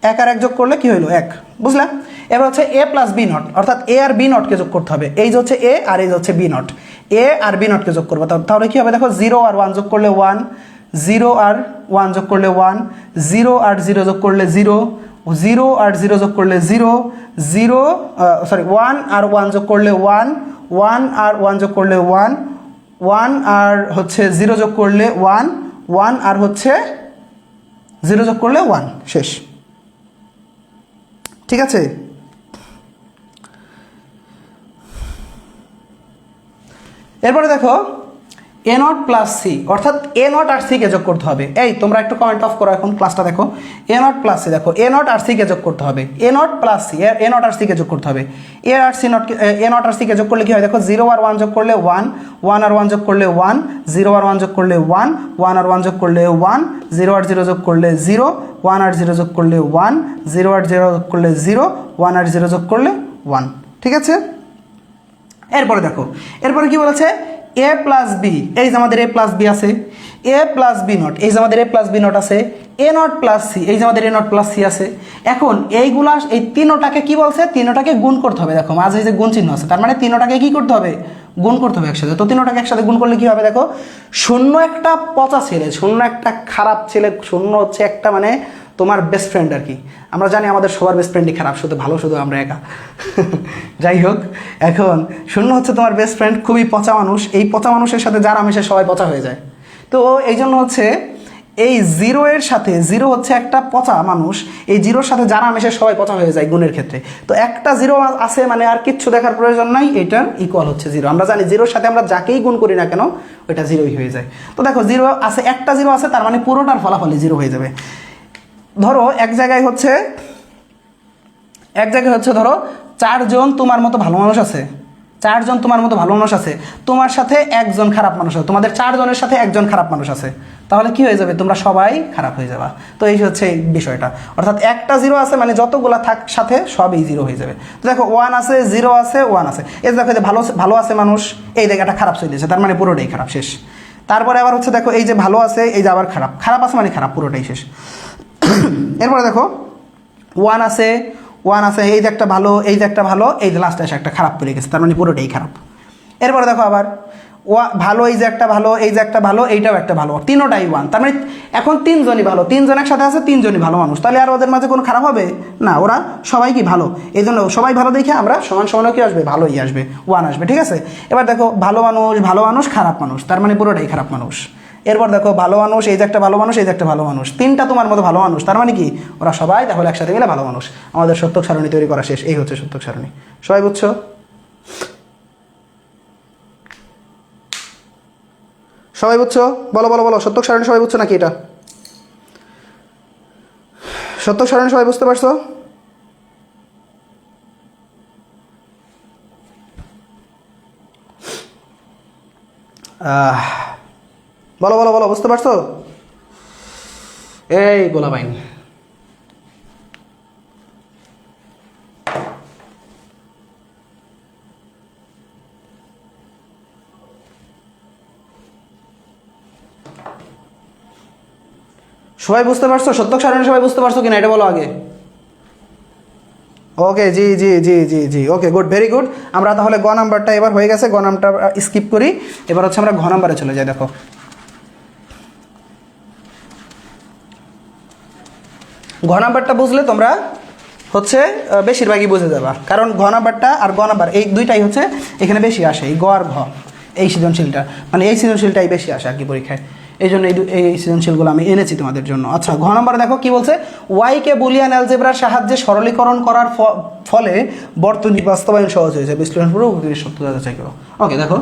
1 আর 1 যোগ করলে কি হইলো 1, বুঝলা? এবার হচ্ছে এ প্লাস বি নট, অর্থাৎ এ আর বি নটকে যোগ করতে হবে। এই যে হচ্ছে এ আর এই যে হচ্ছে বি নট, এ আর বি নটকে যোগ করবো। তাহলে কি হবে দেখো, 0 আর 1 যোগ করলে 1, 0 আর 1 যোগ করলে 1, 0 আর 0 যোগ করলে 0, 0 আর 0 যোগ করলে 0, 0 সরি 1 আর 1 যোগ করলে 1, 1 আর 1 যোগ করলে 1, 1 আর হচ্ছে 0 যোগ করলে 1, 1 আর হচ্ছে 0 যোগ করলে 1 শেষ। ঠিক আছে? এরপরে দেখো এ নট প্লাস সি, অর্থাৎ এ নট আর সি কে যোগ করতে হবে। এই তোমরা একটু কমেন্ট অফ করো এখন, ক্লাসটা দেখো। এ নট প্লাস সি, দেখো এ নট আর সি কে যোগ করতে হবে, A not plus C, A not আর সি কে যোগ করতে হবে। এ আর সি নট, এ নট আর সি কে যোগ করলে কি হয় দেখো, 0 আর 1 যোগ করলে 1, 1 আর 1 যোগ করলে 1, 0 আর 1 যোগ করলে 1, 1 আর 1 যোগ করলে 1, 0 আর 0 যোগ করলে 0, 1 আর 0 যোগ করলে 1, 0 আর 0 যোগ করলে 0, 1 আর 0 যোগ করলে 1। ঠিক আছে? এরপরে দেখো, এরপরে কি বলেছে, এ প্লাস বি, এই যে আমাদের এ প্লাস বি আছে, এ প্লাস বি নট, এই যে আমাদের এ প্লাস বি নট আছে, এ নট প্লাস সি, এই যে আমাদের এ নট প্লাস সি আছে। এখন এইগুলা, এই তিনোটাকে কি বলছে, তিনোটাকে গুণ করতে হবে। দেখো মাঝে যে গুণ চিহ্ন আছে, তার মানে তিনোটাকে কি করতে হবে, গুণ করতে হবে একসাথে। তো তিনোটাকে একসাথে গুণ করলে কি হবে দেখো, 0 একটা পচা ছেলে, 0 একটা খারাপ ছেলে, 0 হচ্ছে একটা মানে তোমার বেস্ট ফ্রেন্ড আর কি। আমরা জানি আমাদের সবার বেস্ট ফ্রেন্ডই খারাপ, শুধু ভালো শুধু আমরা একা। যাই হোক, এখন 0 হচ্ছে তোমার বেস্ট ফ্রেন্ড, খুবই পচা মানুষ। এই পচা মানুষের সাথে যারা মেশে সবাই পচা হয়ে যায়। তো এই জন্য হচ্ছে এই 0 এর সাথে, 0 হচ্ছে একটা পচা মানুষ, এই 0-র সাথে যারা মেশে সবাই পচা হয়ে যায় গুণের ক্ষেত্রে। তো একটা 0 আছে মানে আর কিচ্ছু দেখার প্রয়োজন নাই, এটার ইকুয়াল হচ্ছে 0। আমরা জানি 0-র সাথে আমরা যাকেই গুণ করি না কেন ওইটা 0ই হয়ে যায়। তো দেখো 0 আছে, একটা 0 আছে, তার মানে পুরোটার ফলাফলই 0 হয়ে যাবে। ধরো এক জায়গায় হচ্ছে ধরো 4 জন তোমার মতো ভালো মানুষ আছে, 4 জন তোমার মতো ভালো মানুষ আছে, তোমার সাথে 1 জন খারাপ মানুষ আছে, তোমাদের 4 জনের সাথে 1 জন খারাপ মানুষ আছে, তাহলে কি হয়ে যাবে, তোমরা সবাই খারাপ হয়ে যাবা। তো এই হচ্ছে এই বিষয়টা, অর্থাৎ একটা 0 আছে মানে যতগুলা সাথে সবই 0 হয়ে যাবে। তো দেখো 1 আছে, 0 আছে, 1 আছে, এই দেখো যে ভালো আছে মানুষ, এই জায়গাটা খারাপ চলেছে, তার মানে পুরোটাই খারাপ শেষ। তারপরে আবার হচ্ছে দেখো এই যে ভালো আছে, এই যে আবার খারাপ আছে মানে খারাপ, পুরোটাই শেষ। এরপরে দেখো 1 আছে, 1 আছে, এই যে একটা ভালো, এই যে একটা ভালো, এই যে লাস্টে এসে একটা খারাপ পড়ে গেছে, তার মানে পুরোটাই খারাপ। এরপরে দেখো আবার ভালো, এই যে একটা ভালো, এই যে একটা ভালো, এইটাও একটা ভালো, তিনোটাই 1, তার মানে এখন 3 জনই ভালো, 3 জন একসাথে আছে, 3 জনই ভালো মানুষ, তাহলে আর ওদের মাঝে কোনো খারাপ হবে না, ওরা সবাই কি ভালো। এই জন্য সবাই ভালো দেখে আমরা সমান সমানও কি আসবে, ভালোই আসবে, 1 আসবে। ঠিক আছে? এবার দেখো ভালো মানুষ খারাপ মানুষ, তার মানে পুরোটাই খারাপ মানুষ। এরপর দেখো ভালো মানুষ, এই যে একটা ভালো মানুষ, এই যে একটা ভালো মানুষ, 3টা তোমার মতো ভালো মানুষ, তার মানে কি ওরা সবাই তাহলে একসাথে মিলে ভালো মানুষ। আমাদের সত্যক সারণী তৈরি করা শেষ। এই হচ্ছে সত্যক সারণী। সবাই বুঝছো? সবাই বুঝছো? বলো বলো বলো, সত্যক সারণী সবাই বুঝছো নাকি? এটা সত্যক সারণী সবাই বুঝতে পারছো? বলো বলো বলো, বুঝতে পারছো? এই গোলাবাইন। সবাই বুঝতে পারছো? সত্যক সারণী সবাই বুঝতে পারছো কিনা এটা বলো আগে। ওকে, জি জি জি জি জি, ওকে, গুড, ভেরি গুড। আমরা তাহলে গ নাম্বারটা এবার হয়ে গেছে, গ নাম্বারটা স্কিপ করি। এবার হচ্ছে আমরা ঘ নাম্বারে চলে যাই। দেখো ঘ নাম্বারটা বুঝলে তোমরা হচ্ছে বেশিরভাগই বুঝে যাবা, কারণ ঘ নাম্বারটা আর গ নাম্বার এই দুইটাই হচ্ছে এখানে বেশি আসে, এই গ আর ঘ, এই সৃজনশীলটা মানে এই সৃজনশীলটাই বেশি আসে আর কি পরীক্ষায়। এই জন্য এই সৃজনশীলগুলো আমি এনেছি তোমাদের জন্য। আচ্ছা, ঘ নম্বরে দেখো কি বলছে, ওয়াইকে বুলিয়ান অ্যালজেব্রার সাহায্যে সরলীকরণ করার ফলে বর্তনী বাস্তবায়ন সহজ হয়েছে, বিশ্লেষণপূর্বক উক্তির সত্যতা যাচাই করো। ওকে, দেখো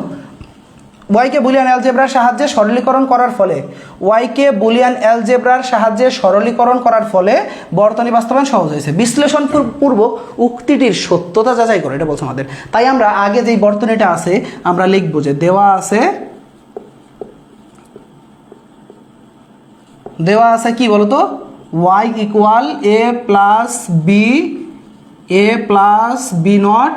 ওয়াইকে বুলিয়ান অ্যালজেব্রার সাহায্যে সরলীকরণ করার ফলে, ওয়াইকে বুলিয়ান অ্যালজেব্রার সাহায্যে সরলীকরণ করার ফলে বর্তনী বাস্তবায়ন সহজ হয়েছে, বিশ্লেষণ পূর্বক উক্তিটির সত্যতা যাচাই করো, এটা বলছে আমাদের। তাই আমরা আগে যেই বর্তনীটা আছে আমরা লিখবো যে দেওয়া আছে কি বলতো, Y equal A plus B not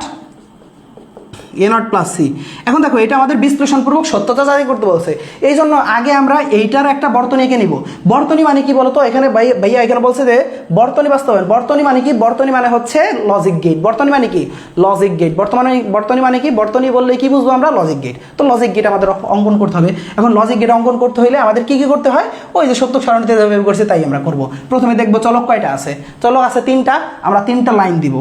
A not plus C. এখন দেখো এটা আমাদের বিশ্লেষণপূর্বক সত্যতা যাচাই করতে বলছে, এই জন্য আগে আমরা এইটার একটা বর্তনী এঁকে নিব। বর্তনী মানে কি বলতো, এখানে ভাইয়া এখানে বলছে যে বর্তনী বাস্তবায়ন। বর্তনী মানে কি? বর্তনী মানে হচ্ছে লজিক গেট। বর্তনী মানে কি? Logic gate. বর্তনী মানে কি? বর্তনী বললে কি বুঝবো আমরা? Logic gate. তো লজিক গেট আমাদের অঙ্কন করতে হবে। এখন লজিক গেট অঙ্কন করতে হলে আমাদের কি কি করতে হয়? ওই যে সত্যক সারণীতে যেভাবে করছে তাই আমরা করব। প্রথমে দেখবো চলক কয়টা আছে। চলক আছে 3টা, আমরা 3টা লাইন দিব।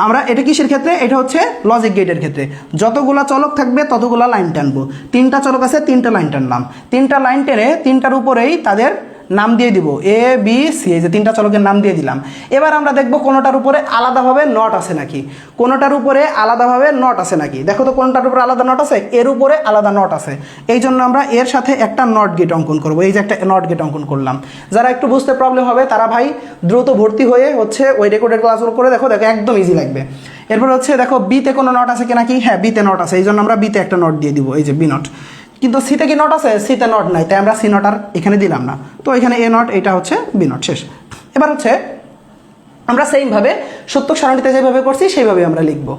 আমরা এটা কিসের ক্ষেত্রে? এটা হচ্ছে লজিক গেটের ক্ষেত্রে। যতগুলা চলক থাকবে ততগুলা লাইন টানবো। 3টা চলক আছে, 3টা লাইন টানলাম। 3টা লাইন টেনে 3টার উপরেই তাদের নাম দিয়ে দিব, এ বি সি, এই যে 3টা চলকের নাম দিয়ে দিলাম। এবার আমরা দেখবো কোনোটার উপরে আলাদাভাবে নট আছে নাকি, কোনোটার উপরে আলাদাভাবে নট আছে নাকি। দেখো তো কোনটার উপরে আলাদা নট আছে, এর উপরে আলাদা নট আছে, এই জন্য আমরা এর সাথে একটা নট গেট অঙ্কন করব। এই যে একটা নট গেট অঙ্কন করলাম। যারা একটু বুঝতে প্রবলেম হবে তারা ভাই দ্রুত ভর্তি হয়ে হচ্ছে ওই রেকর্ডেড ক্লাসগুলো করে দেখো, একদম ইজি লাগবে। এরপর হচ্ছে দেখো বিতে কোনো নট আছে কি নাকি, হ্যাঁ বিতে নট আছে, এই জন্য আমরা বিতে একটা নট দিয়ে দিব, এই যে বি নট। কিন্তু সিতে কি নট আছে? সিতে নট নাই, তাই আমরা সি নট আর এখানে দিলাম না। তো এখানে এ নট, এটা হচ্ছে বি নট, শেষ। এবার হচ্ছে আমরা সেইমভাবে সত্যক সারণীতে যেভাবে করছি সেইভাবে আমরা লিখবো।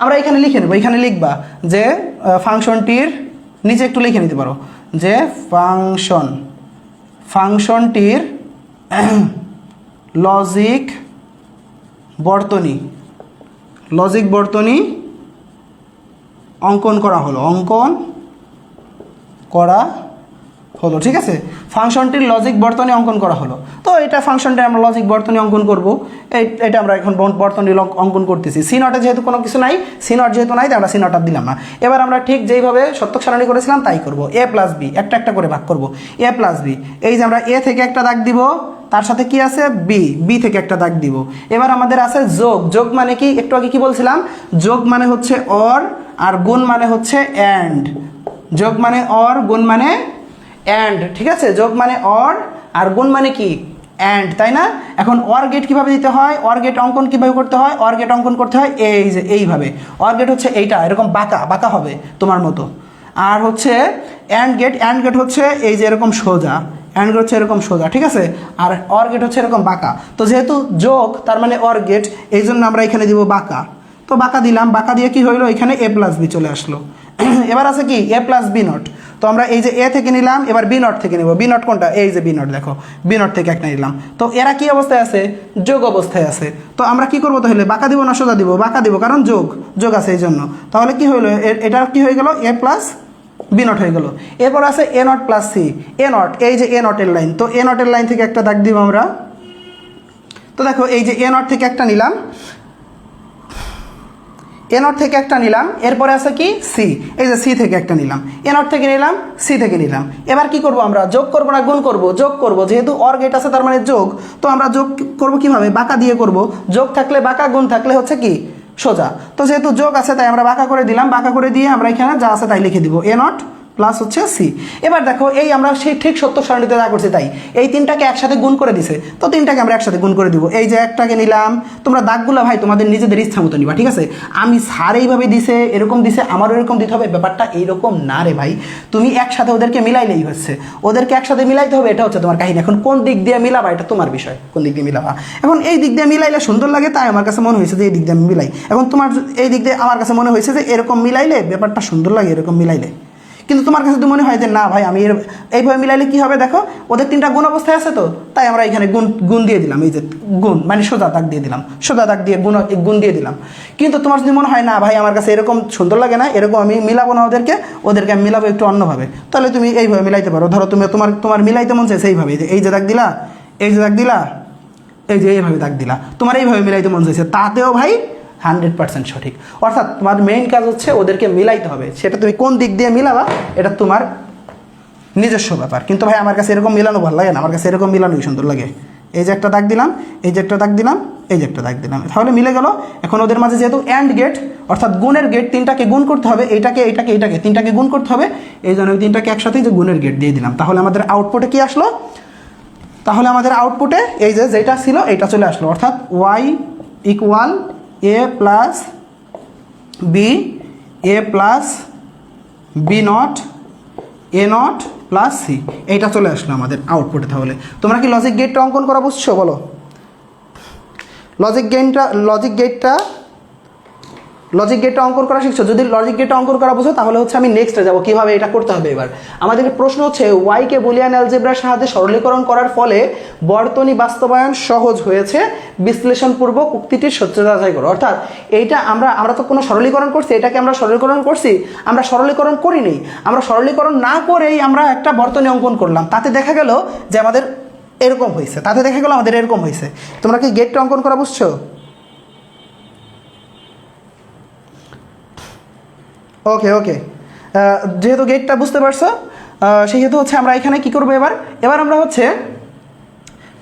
আমরা এখানে লিখে নেবো, এখানে লিখবা যে ফাংশনটির নিচে একটু লিখে নিতে পারো যে ফাংশনটির লজিক বর্তনী অঙ্কন করা হলো, ঠিক আছে। ফাংশনটির লজিক বর্তনী অঙ্কন করা হলো। তো এটা ফাংশনটা আমরা লজিক বর্তনী অঙ্কন করব। এটা আমরা এখন বর্তনী অঙ্কন করতেছি। সি নটে যেহেতু কোনো কিছু নাই, সি নট যেহেতু নাই, তাই আমরা সি নট আর দিলাম না। এবার আমরা ঠিক যেইভাবে সত্যক সারণী করেছিলাম তাই করব। এ প্লাস বি, একটা করে ভাগ করব। এ প্লাস বি, এই যে আমরা এ থেকে একটা দাগ দিব, তার সাথে কি আছে বি থেকে একটা দাগ দিব। এবার আমাদের আছে যোগ মানে কি? একটু আগে কি বলছিলাম? যোগ মানে হচ্ছে অর, আর গুণ মানে হচ্ছে অ্যান্ড। যোগ মানে অর, গুণ মানে অ্যান্ড, ঠিক আছে। যোগ মানে অর আর গুণ মানে কি? অ্যান্ড, তাই না? এখন অর গেট কীভাবে দিতে হয়, অর গেট অঙ্কন কীভাবে করতে হয়? অর গেট অঙ্কন করতে হয় এই যে এইভাবে। অর গেট হচ্ছে এইটা, এরকম বাঁকা হবে তোমার মতো। আর হচ্ছে অ্যান্ড গেট হচ্ছে এই যে এরকম সোজা, অ্যান্ড গেট হচ্ছে এরকম সোজা, ঠিক আছে। আর অর গেট হচ্ছে এরকম বাঁকা। তো যেহেতু যোগ তার মানে অর গেট, এই জন্য আমরা এখানে দিব বাঁকা। তো বাঁকা দিলাম, বাঁকা দিয়ে কি হইলো? এখানে এ প্লাস বি চলে আসলো। এবার আছে কি? এ প্লাস বি নট। তো আমরা এই যে এ থেকে নিলাম, এবার বি নট থেকে নেব। বি নট কোনটা? এই যে বি নট, দেখো বি নট থেকে একটা নিলাম। তো এরা কি অবস্থায় আছে? যোগ অবস্থায় আছে। তো আমরা কি করবো তাহলে? বাঁকা দিব না সোজা দিব? বাঁকা দিব, কারণ যোগ আছে এই জন্য। তাহলে কি হইলো? এটা কি হয়ে গেল? এ প্লাস বি নট হয়ে গেল। এরপর আছে A not plus C. A not, এই যে এ নটের লাইন, তো এ নটের লাইন থেকে একটা দাগ দিব আমরা। তো দেখো এই যে এ নট থেকে একটা নিলাম, এ নট থেকে একটা নিলাম। এরপরে আছে কি? সি, এই যে সি থেকে একটা নিলাম। এ নট থেকে নিলাম, সি থেকে নিলাম। এবার কি করব? আমরা যোগ করব না গুণ করব? যোগ করব, যেহেতু অর গেট আছে তার মানে যোগ। তো আমরা যোগ করব কিভাবে? বাঁকা দিয়ে করব। যোগ থাকলে বাঁকা, গুণ থাকলে হচ্ছে কি? সোজা। তো যেহেতু যোগ আছে তাই আমরা বাঁকা করে দিলাম। বাঁকা করে দিয়ে আমরা এখানে যা আছে তাই লিখে দিব, এ নট প্লাস হচ্ছে সি। এবার দেখো এই আমরা সেই ঠিক সত্য সারণীতে যা করছি তাই, এই তিনটাকে একসাথে গুণ করে দিছে, তো তিনটাকে আমরা একসাথে গুণ করে দিব। এই যে একটাকে নিলাম, তোমরা দাগগুলো ভাই তোমাদের নিজেদের ইচ্ছা মতো নিবা, ঠিক আছে? আমি স্যার এইভাবে দিছে, এরকম দিছে, আমারও এরকম দিতে হবে, ব্যাপারটা এইরকম না রে ভাই। তুমি একসাথে ওদেরকে মিলাইলেই হচ্ছে, ওদেরকে একসাথে মিলাইতে হবে, এটা হচ্ছে তোমার কাহিনী। এখন কোন দিক দিয়ে মিলাবা এটা তোমার বিষয়, কোন দিক দিয়ে মিলাবা। এখন এই দিক দিয়ে মিলাইলে সুন্দর লাগে, তাই আমার কাছে মনে হয়েছে যে এই দিক দিয়ে আমি মিলাই। এখন তোমার এই দিক দিয়ে আমার কাছে মনে হয়েছে যে এরকম মিলাইলে ব্যাপারটা সুন্দর লাগে, এরকম মিলাইলে। কিন্তু তোমার কাছে তো মনে হয় যে না ভাই আমি এইভাবে মিলাইলে কী হবে, দেখো ওদের তিনটা গুণ অবস্থায় আছে, তো তাই আমরা এখানে গুণ দিয়ে দিলাম। এই যে গুণ মানে সোজা দাগ দিয়ে দিলাম, সোজা দাগ দিয়ে গুণ দিয়ে দিলাম। কিন্তু তোমার যদি মনে হয় না ভাই আমার কাছে এরকম সুন্দর লাগে না, এরকম আমি মিলাবো না, ওদেরকে আমি মিলাবো একটু অন্যভাবে, তাহলে তুমি এইভাবে মিলাইতে পারো। ধরো তুমি তোমার মিলাইতে মন চাইছে এইভাবে, এই যে দাগ দিলা, এই যে দাগ দিলা, এই যে এইভাবে দাগ দিলা, তোমার এইভাবে মিলাইতে মন চাইছে, তাতেও ভাই 100% সঠিক। অর্থাৎ তোমার মেইন কাজ হচ্ছে ওদেরকে মিলাইতে হবে, সেটা তুমি কোন দিক দিয়ে মিলাবা এটা তোমার নিজস্ব ব্যাপার। কিন্তু ভাই আমার কাছে এরকম মিলানো ভালো লাগে না, আমার কাছে এরকম মিলানোই সুন্দর লাগে। এই যে একটা দাগ দিলাম, এই যে একটা দাগ দিলাম, এই যে একটা দাগ দিলাম, তাহলে মিলে গেল। এখন ওদের মাঝে যেহেতু অ্যান্ড গেট অর্থাৎ গুণের গেট, তিনটাকে গুণ করতে হবে, এইটাকে এইটাকে এইটাকে তিনটাকে গুণ করতে হবে, এই জন্য ওই তিনটাকে একসাথেই যে গুণের গেট দিয়ে দিলাম। তাহলে আমাদের আউটপুটে কি আসলো, তাহলে আমাদের আউটপুটে এই যে যেটা ছিল এইটা চলে আসলো, অর্থাৎ Y equal A plus B, A plus B not, A not plus C, এইটা চলে আসলো আমাদের আউটপুটে। তাহলে তোমরা কি লজিক গেটটা অঙ্কন করা বুঝছো বলো? লজিক গেটটা অঙ্কন করা শিখছো? যদি লজিক গেটটা অঙ্কন করা বুঝো তাহলে হচ্ছে আমি নেক্সটে যাবো কীভাবে এটা করতে হবে। এবার আমাদের প্রশ্ন হচ্ছে ওয়াইকে বুলিয়ান অ্যালজেব্রার সাহায্যে সরলীকরণ করার ফলে বর্তনী বাস্তবায়ন সহজ হয়েছে, বিশ্লেষণপূর্বক উক্তিটির সত্যতা যাচাই করো। অর্থাৎ এইটা আমরা তো কোনো সরলীকরণ করছি, এটাকে আমরা সরলীকরণ করছি, আমরা সরলীকরণ করিনি, আমরা সরলীকরণ না করেই আমরা একটা বর্তনী অঙ্কন করলাম, তাতে দেখা গেল যে আমাদের এরকম হয়েছে, আমাদের এরকম হয়েছে। তোমরা কি গেটটা অঙ্কন করা বুঝছো? ওকে যেহেতু গেটটা বুঝতে পারছো, সেহেতু হচ্ছে আমরা এখানে কি করবো, এবার আমরা হচ্ছে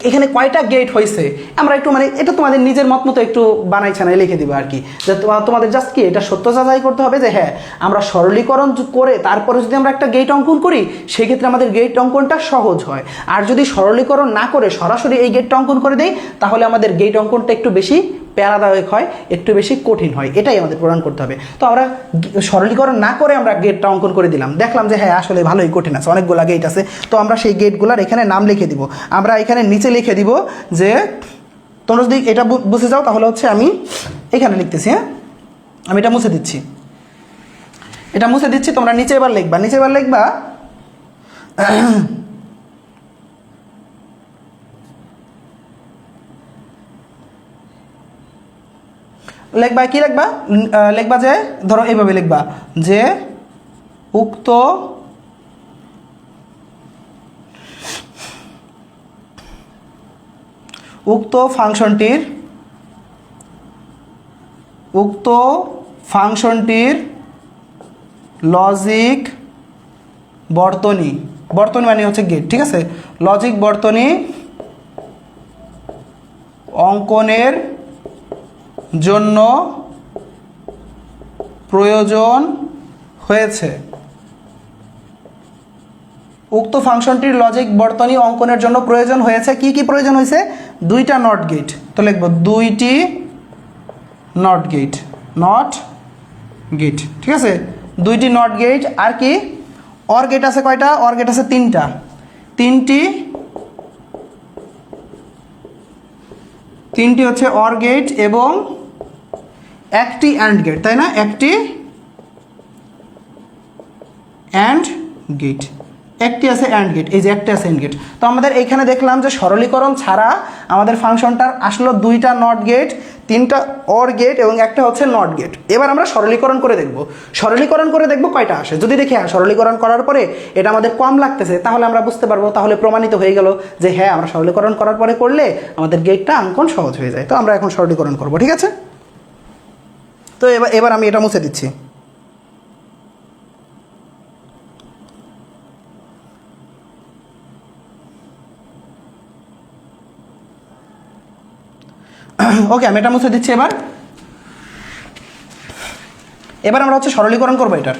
এখানে কয়টা গেট হয়েছে আমরা একটু মানে এটা তোমাদের নিজের মত মতো একটু বানাইছে না লিখে দিবে আর কি, যে তোমাদের জাস্ট কি এটা সত্য যাচাই করতে হবে যে হ্যাঁ আমরা সরলীকরণ করে তারপরে যদি আমরা একটা গেট অঙ্কন করি সেক্ষেত্রে আমাদের গেট অঙ্কনটা সহজ হয়। আর যদি সরলীকরণ না করে সরাসরি এই গেটটা অঙ্কন করে দেই তাহলে আমাদের গেট অঙ্কনটা একটু বেশি প্যারাদায়ক হয়, একটু বেশি কঠিন হয়, এটাই আমাদের প্রমাণ করতে হবে। তো আমরা সরলীকরণ না করে আমরা গেটটা অঙ্কন করে দিলাম, দেখলাম যে হ্যাঁ আসলে ভালোই কঠিন আছে, অনেকগুলো গেট আছে, তো আমরা সেই গেটগুলোর এখানে নাম লিখে দিব। আমরা এখানে নিচে লিখে দিব যে তোমরা যদি এটা বুঝে যাও তাহলে হচ্ছে আমি এখানে লিখতেছি, হ্যাঁ আমি এটা মুছে দিচ্ছি, তোমরা নিচে এবার লিখবা, কি লিখবা যে ধরো এইভাবে লিখবা যে উক্ত ফাংশনটির লজিক বর্তনী মানে হচ্ছে গেট, ঠিক আছে, লজিক বর্তনী অঙ্কনের জন্য প্রয়োজন হয়েছে। উক্ত ফাংশনটির লজিক বর্তনী অঙ্কনের জন্য প্রয়োজন হয়েছে, কি প্রয়োজন হয়েছে? দুইটা নট গেট, তো লিখবো দুইটি নট গেট, ঠিক আছে, দুইটি নট গেট। আর কি অর গেট আছে কয়টা? অর গেট আছে তিনটি হচ্ছে অর গেট এবং একটি অ্যান্ড গেট, তাই না? একটি অ্যান্ড গেট, একটি আছে অ্যান্ড গেট, এই যে একটা আছে অ্যান্ড গেট। তো আমাদের এইখানে দেখলাম যে সরলীকরণ ছাড়া আমাদের ফাংশনটার আসলো দুইটা নট গেট, তিনটা অর গেট এবং একটা হচ্ছে নট গেট। এবার আমরা সরলীকরণ করে দেখব কয়টা আসে। যদি দেখি হ্যাঁ সরলীকরণ করার পরে এটা আমাদের কম লাগতেছে তাহলে আমরা বুঝতে পারবো, তাহলে প্রমাণিত হয়ে গেল যে হ্যাঁ আমরা সরলীকরণ করার পরে করলে আমাদের গেটটা অঙ্কন সহজ হয়ে যায়। তো আমরা এখন সরলীকরণ করব, ঠিক আছে। তো এবার আমি এটা মুছে দিচ্ছি। ওকে আমি এটা মুছে দিচ্ছি। এবার আমরা হচ্ছে সরলীকরণ করবো এটার।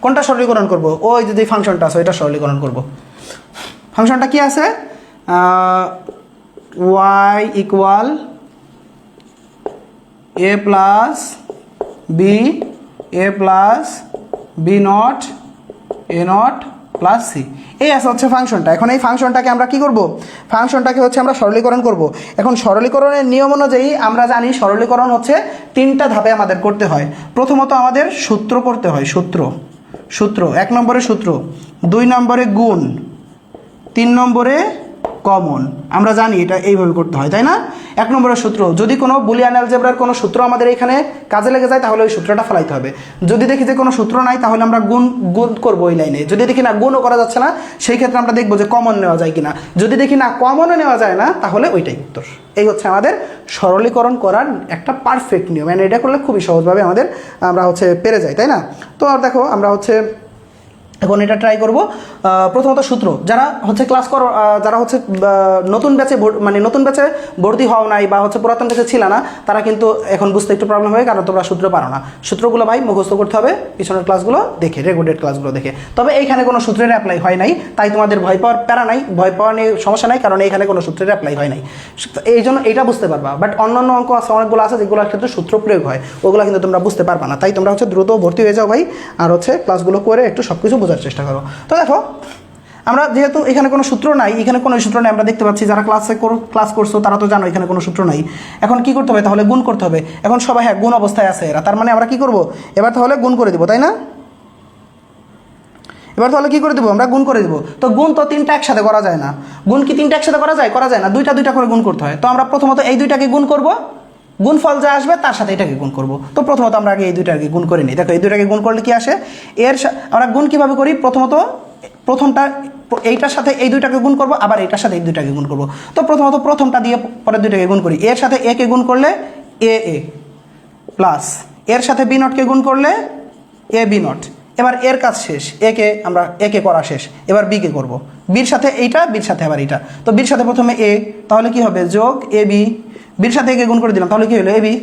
কোনটা সরলীকরণ করব? ওই যদি ফাংশনটা আছে ওইটা সরলীকরণ করব। ফাংশনটা কি আছে? y equal a plus B not A not plus C, এই আছে হচ্ছে ফাংশনটা। এখন এই ফাংশনটাকে আমরা কি করব? ফাংশনটাকে হচ্ছে আমরা সরলীকরণ করব। এখন সরলীকরণের নিয়ম অনুযায়ী আমরা জানি সরলীকরণ হচ্ছে 3টা ধাপে আমাদের করতে হয়। প্রথমত আমাদের সূত্র করতে হয়, সূত্র 1 নম্বরে সূত্র, 2 নম্বরে গুণ, 3 নম্বরে কমন। আমরা জানি এটা এইভাবে করতে হয়, তাই না? 1 নম্বরের সূত্র, যদি কোনো বুলিয়ান অ্যালজেব্রার কোনো সূত্র আমাদের এখানে কাজে লেগে যায় তাহলে ওই সূত্রটা ফেলাইতে হবে। যদি দেখি যে কোনো সূত্র নাই তাহলে আমরা গুণ করবো ওই লাইনে। যদি দেখি না গুণও করা যাচ্ছে না সেই ক্ষেত্রে আমরা দেখবো যে কমন নেওয়া যায় কিনা। যদি দেখি না কমনও নেওয়া যায় না তাহলে ওইটাই উত্তর। এই হচ্ছে আমাদের সরলীকরণ করার একটা পারফেক্ট নিয়ম। মানে এটা করলে খুবই সহজভাবে আমরা হচ্ছে পেরে যাই, তাই না? তো আর দেখো আমরা হচ্ছে এখন এটা ট্রাই করব। প্রথমত সূত্র, যারা হচ্ছে ক্লাস করো, যারা হচ্ছে নতুন ব্যাচে নতুন ব্যাচে ভর্তি হও নাই বা হচ্ছে পুরাতন ব্যাচে ছিল না, তারা কিন্তু এখন বুঝতে একটু প্রবলেম হবে, কারণ তোমরা সূত্র পারো না। সূত্রগুলো ভাই মুখস্থ করতে হবে পিছনের ক্লাসগুলো দেখে, রেকর্ডেড ক্লাসগুলো দেখে। তবে এইখানে কোনো সূত্রের অ্যাপ্লাই হয় নাই, তাই তোমাদের ভয় পাওয়ার প্যারা নাই, ভয় পাওয়া নিয়ে সমস্যা নাই, কারণ এইখানে কোনো সূত্রের অ্যাপ্লাই হয় নাই। এই জন্য এইটা বুঝতে পারবা। বাট অন্যান্য অঙ্ক আছে, অনেকগুলো আছে যেগুলোর ক্ষেত্রে সূত্র প্রয়োগ হয়, ওগুলো কিন্তু তোমরা বুঝতে পারবা না। তাই তোমরা হচ্ছে দ্রুত ভর্তি হয়ে যাও ভাই, আর হচ্ছে ক্লাসগুলো করে একটু সব কিছু বোঝার চেষ্টা করো। তো দেখো আমরা যেহেতু এখানে কোনো সূত্র নাই, এখানে কোনো সূত্র নাই, আমরা দেখতে পাচ্ছি যারা ক্লাস করছো তারা তো জানো এখানে কোনো সূত্র নাই। এখন কি করতে হবে? তাহলে গুণ করতে হবে। এখন সবাই হ্যাঁ গুণ অবস্থায় আছে এরা, তার মানে আমরা কি করব? এবার তাহলে গুণ করে দিব, তাই না? এবার তাহলে কি করে দেবো? আমরা গুণ করে দেবো। তো গুণ তো 3টা একসাথে করা যায় না। গুণ কি 3টা একসাথে করা যায়? করা যায় না, 2টা করে গুণ করতে হয়। তো আমরা প্রথমত এই 2টাকে গুণ করব, গুণফল যা আসবে তার সাথে এটাকে গুণ করব। তো প্রথমত আমরা আগে এই 2টাকে গুণ করে নিই। দেখো এই 2টাকে গুণ করলে কি আসে? আমরা গুণ কিভাবে করি? প্রথমটা এইটার সাথে এই 2টাকে গুণ করব, আবার এইটার সাথে এই 2টাকে গুণ করব। তো প্রথমত প্রথমটা দিয়ে পরে 2টাকে গুণ করি। এর সাথে এ কে গুণ করলে এ প্লাস এর সাথে বি নটকে গুণ করলে এ বি নট। এবার এর কাজ শেষ, আমরা একে করা শেষ, এবার বিকে করব। বির সাথে এইটা, বির সাথে আবার এইটা। তো বির সাথে প্রথমে এ, তাহলে কি হবে? যোগ এ বি, বির সাথে একে গুণ করে দিলাম, তাহলে কি হলো? A B.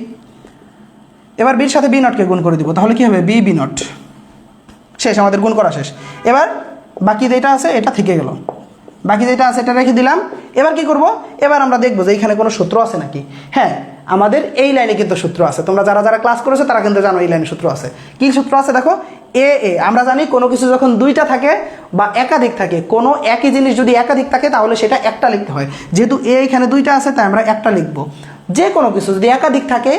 এবার বির সাথে বি নটকে গুণ করে দিব, তাহলে কি হবে? B not. শেষ, আমাদের গুণ করা শেষ। এবার বাকি যেটা আছে এটা থেকে গেল, বাকি যেটা আছে এটা রেখে দিলাম। এবার কি করব? এবার আমরা দেখবো যে এখানে কোনো সূত্র আছে নাকি। হ্যাঁ, আমাদের এই লাইনে কিন্তু সূত্র আছে। তোমরা যারা ক্লাস করেছো তারা কিন্তু জানো এই লাইনে সূত্র আছে। কি সূত্র আছে দেখো? আমরা জানি কোনো কিছু যখন 2টা থাকে বা একাধিক থাকে, কোনো একই জিনিস যদি একাধিক থাকে তাহলে সেটা একটা লিখতে হয়। যেহেতু এখানে 2টা আছে তাই আমরা একটা লিখবো। যে কোনো কিছু যদি একাধিক থাকে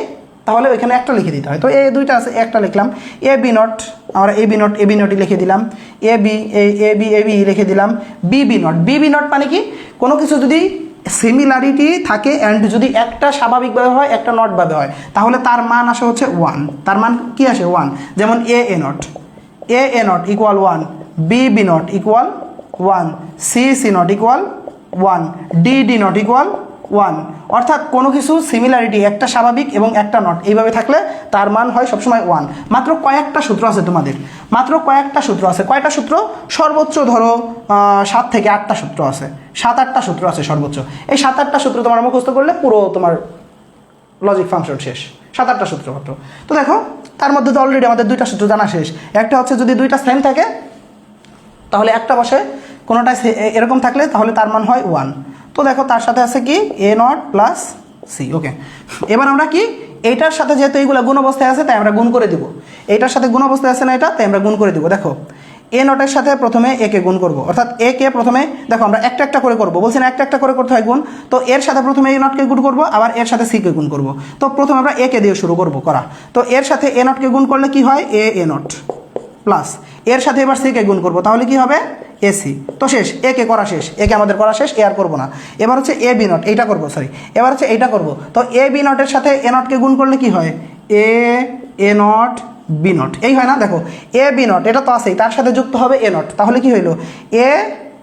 তাহলে ওইখানে একটা লিখে দিতে হয়। তো 2টা আছে, একটা লিখলাম। এ বি নট, আমরা এ বি নটই লিখে দিলাম। এ বি লিখে দিলাম। বি নট মানে কি? কোনো কিছু যদি সিমিলারিটি থাকে অ্যান্ড যদি একটা স্বাভাবিকভাবে হয় একটা নটভাবে হয় তাহলে তার মান আসে হচ্ছে 1। তার মান কি আসে? 1। যেমন A not equal 1, B not equal 1, C not equal 1, D not equal 1। অর্থাৎ কোনো কিছু সিমিলারিটি একটা স্বাভাবিক এবং একটা নট এইভাবে থাকলে তার মান হয় সবসময় 1। মাত্র কয়েকটা সূত্র আছে তোমাদের, মাত্র কয়েকটা সূত্র আছে। কয়টা সূত্র? সর্বোচ্চ ধরো 7 থেকে 8টা সূত্র আছে, 7-8টা সূত্র আছে সর্বোচ্চ। এই 7-8টা সূত্র তোমার মুখস্থ করলে পুরো তোমার লজিক ফাংশন শেষ, 7-8টা সূত্র মাত্র। তো দেখো তার মধ্যে তো অলরেডি আমাদের 2টা সূত্র জানা শেষ। একটা হচ্ছে যদি 2টা সেম থাকে তাহলে একটা বসে, কোনোটা এরকম থাকলে তাহলে তার মান হয় 1। তো দেখো তার সাথে আছে কি? এ নট প্লাস সি। ওকে, এবার আমরা কি এইটার সাথে যেহেতু এইগুলো গুণ অবস্থায় আছে তাই আমরা গুণ করে দিব। এইটার সাথে গুণ অবস্থায় আছে না এটা, তাই আমরা গুণ করে দিব। দেখো এ নটের সাথে প্রথমে একে গুণ করব, অর্থাৎ একে প্রথমে দেখো আমরা একটা করে করবো, বলছি না একটা করে করতে হয় গুণ। তো এর সাথে প্রথমে এ নটকে গুণ করব, আবার এর সাথে সিকে গুণ করব। তো প্রথমে আমরা একে দিয়ে শুরু করব করা। তো এর সাথে এ নটকে গুণ করলে কি হয়? এ নট প্লাস এর সাথে এবার সিকে গুণ করব, তাহলে কি হবে? এসি। তো শেষ, একে করা শেষ, একে আমাদের করা শেষ, এ আর করবো না। এবার হচ্ছে এ বি নট, এইটা করবো, এবার হচ্ছে এইটা করবো। তো এ বি নটের সাথে এ নটকে গুণ করলে কি হয়? এ নট বি নট, এই হয় না? দেখো এ বি নট এটা তো আছেই, তার সাথে যুক্ত হবে এ নট, তাহলে কি হইলো? এ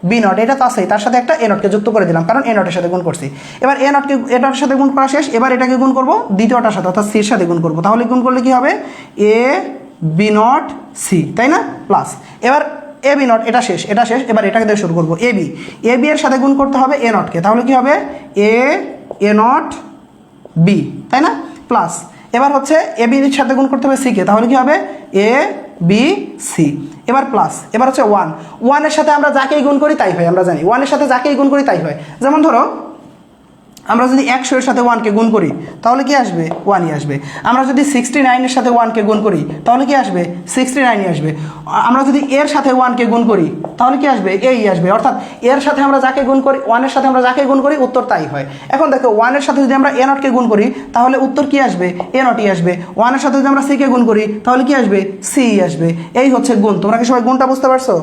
বি নট এটা তো আছেই, তার সাথে একটা এ নটকে যুক্ত করে দিলাম, কারণ এ নটের সাথে গুণ করছি। এবার এটার সাথে গুণ করা শেষ, এবার এটাকে গুণ করবো দ্বিতীয়টার সাথে, অর্থাৎ সির সাথে গুণ করবো। তাহলে গুণ করলে কি হবে? এ বি নট সি, তাই না? প্লাস এবার এ বি নট এটা শেষ, এবার এটাকে দিয়ে শুরু করবো। এ বি এর সাথে গুণ করতে হবে এ নটকে, তাহলে কি হবে? এ নট বি, তাই না? প্লাস এবার হচ্ছে এ বির সাথে গুণ করতে হবে সিকে, তাহলে কি হবে? এ বি সি। এবার প্লাস, এবার হচ্ছে 1, 1-এর সাথে আমরা যাকেই গুণ করি তাই হয়, আমরা জানি 1-এর সাথে যাকেই গুণ করি তাই হয়। যেমন ধরো আমরা যদি 100-এর সাথে 1-কে গুণ করি তাহলে কি আসবে? 1-ই আসবে। আমরা যদি 69-এর সাথে 1-কে গুণ করি তাহলে কি আসবে? 69-ই আসবে। আমরা যদি এর সাথে 1-কে গুণ করি তাহলে কি আসবে? এই আসবে। অর্থাৎ এর সাথে আমরা যাকে গুণ করি, 1-এর সাথে আমরা যাকে গুণ করি উত্তর তাই হয়। এখন দেখো 1-এর সাথে যদি আমরা a নটকে গুণ করি তাহলে উত্তর কি আসবে? a নটই আসবে। 1-এর সাথে যদি আমরা c-কে গুণ করি তাহলে কি আসবে? c আসবে। এই হচ্ছে গুণ। তোমরা কি সবাই গুণটা বুঝতে পারছো?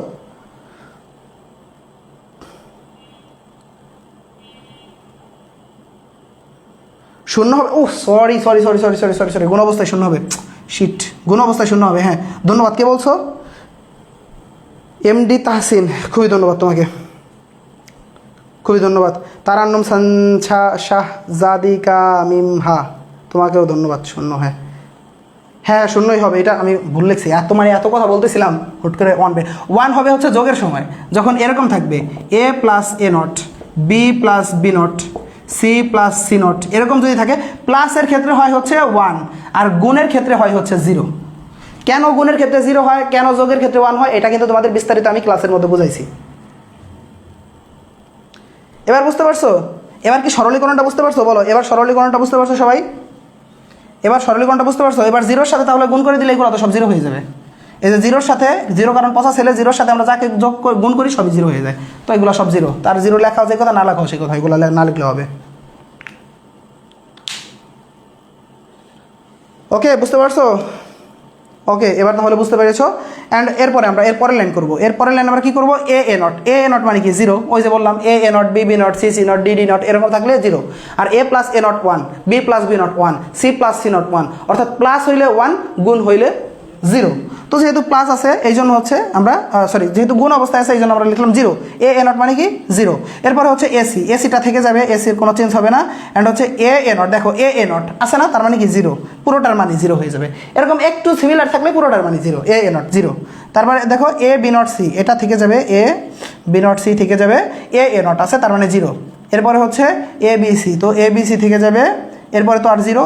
শূন্য হবে? ও sorry sorry sorry sorry sorry sorry sorry গুণ অবস্থায় শূন্য হবে। শিট, গুণ অবস্থায় শূন্য হবে। হ্যাঁ, ধন্যবাদ। কে বলছো? এমডি তাহসিন, খুবই ধন্যবাদ তোমাকে, খুবই ধন্যবাদ। তারান্নুম সানছা শাহজাদিকা মিমহা, তোমাকেও ধন্যবাদ। শূন্য, হ্যাঁ হ্যাঁ শূন্যই হবে, এটা আমি ভুল লিখছি। এত কথা বলতেছিলাম হুট করে 1 হবে হচ্ছে যোগের সময়, যখন এরকম থাকবে a plus a not, B plus B not, C plus C not, এরকম যদি থাকে প্লাসের ক্ষেত্রে হয় হচ্ছে 1 আর গুণের ক্ষেত্রে হয় হচ্ছে 0। কেন গুণের ক্ষেত্রে 0 হয়, কেন যোগের ক্ষেত্রে 1 হয়, এটা কিন্তু তোমাদের বিস্তারিত আমি ক্লাসের মধ্যে বুঝাইছি। এবার বুঝতে পারছো? এবার কি সরলীকরণটা বুঝতে পারছো? বলো এবার সরলীকরণটা বুঝতে পারছো সবাই? এবার সরলীকরণটা বুঝতে পারছো? এবার 0-র সাথে তাহলে গুণ করে দিলে এগুলো তো সব 0 হয়ে যাবে। এই যে 0-র সাথে 0, কারণ 50 ছেলে 0-র সাথে আমরা যাকে যোগ গুণ করি সবই 0 হয়ে যায়, তো এগুলো সব 0। তার 0 লেখাও যে কথা, না লেখাও সে কথা, এগুলো না লিখলে হবে। ওকে, বুঝতে পারছো? ওকে, এবার তাহলে বুঝতে পেরেছো। অ্যান্ড এরপরে আমরা এরপরের লাইন করবো। এরপরের লাইন আমরা কী করবো? এ নট। এ নট মানে কি? 0। ওই যে বললাম A not, B not, C not, D not, এরকম থাকলে 0। আর A plus A not 1, B plus B not 1, C plus C not 1, অর্থাৎ প্লাস হইলে 1, গুণ হইলে 0। তো যেহেতু প্লাস আছে এই জন্য হচ্ছে আমরা যেহেতু গুণ অবস্থায় আছে এই জন্য আমরা লিখলাম 0। এ নট মানে কি? 0। এরপরে হচ্ছে এসি, এসিটা থেকে যাবে, এসির কোনো চেঞ্জ হবে না। অ্যান্ড হচ্ছে এ নট, দেখো এ নট আছে না, তার মানে কি 0, পুরোটার মানে 0 হয়ে যাবে। এরকম একটু সিমিলার থাকলে পুরোটার মানে 0, এ নট 0। তারপরে দেখো এ বি নট সি, এটা থেকে যাবে, এ বি নট সি থেকে যাবে, এ নট আছে তার মানে 0। এরপরে হচ্ছে এ বি সি, তো এ বি সি থেকে যাবে, এরপরে তো আর 0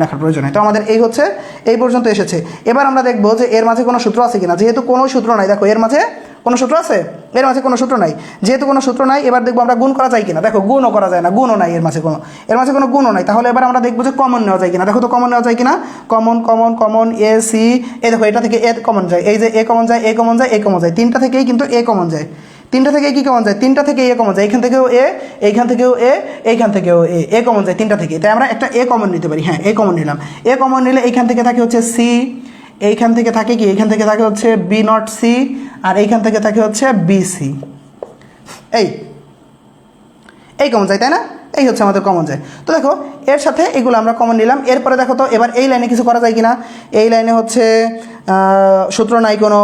লেখার প্রয়োজন নেই। তো আমাদের এই হচ্ছে এই পর্যন্ত এসেছে। এবার আমরা দেখবো যে এর মাঝে কোনো সূত্র আছে কিনা। যেহেতু কোনো সূত্র নাই, দেখো এর মাঝে কোনো সূত্র আছে? এর মাঝে কোনো সূত্র নাই। যেহেতু কোনো সূত্র নাই, এবার দেখবো আমরা গুণ করা যায় কিনা। দেখো গুণও করা যায় না, গুণও নাই এর মাঝে কোনো গুণও নাই। তাহলে এবার আমরা দেখবো যে কমন নেওয়া যায় কিনা। দেখো তো কমন নেওয়া যায় কিনা। কমন এ সি, এই দেখো এটা থেকে এ কমন যায়, এই যে এ কমন যায়, এ কমন যায়, এ কমন যায়, তিনটা থেকেই কিন্তু এ কমন যায়, তিনটা থেকে কি কমন যায়? তিনটা থেকে এ কমন যায়, এখান থেকেও এ, এইখান থেকেও এ, এইখান থেকেও এ কমন যায়, তিনটা থেকে। তাই আমরা একটা এ কমন নিতে পারি। হ্যাঁ, এ কমন নিলাম। এ কমন নিলে এইখান থেকে থাকে হচ্ছে সি, এইখান থেকে থাকে কি? এইখান থেকে থাকে হচ্ছে বি নট সি, আর এইখান থেকে থাকে হচ্ছে বি সি। এই কমন যায়, তাই না? এই হচ্ছে আমাদের কমন যায়। তো দেখো এর সাথে এগুলো আমরা কমন নিলাম। এরপরে দেখো তো এবার এই লাইনে কিছু করা যায় কিনা। এই লাইনে হচ্ছে সূত্র নাই কোনো,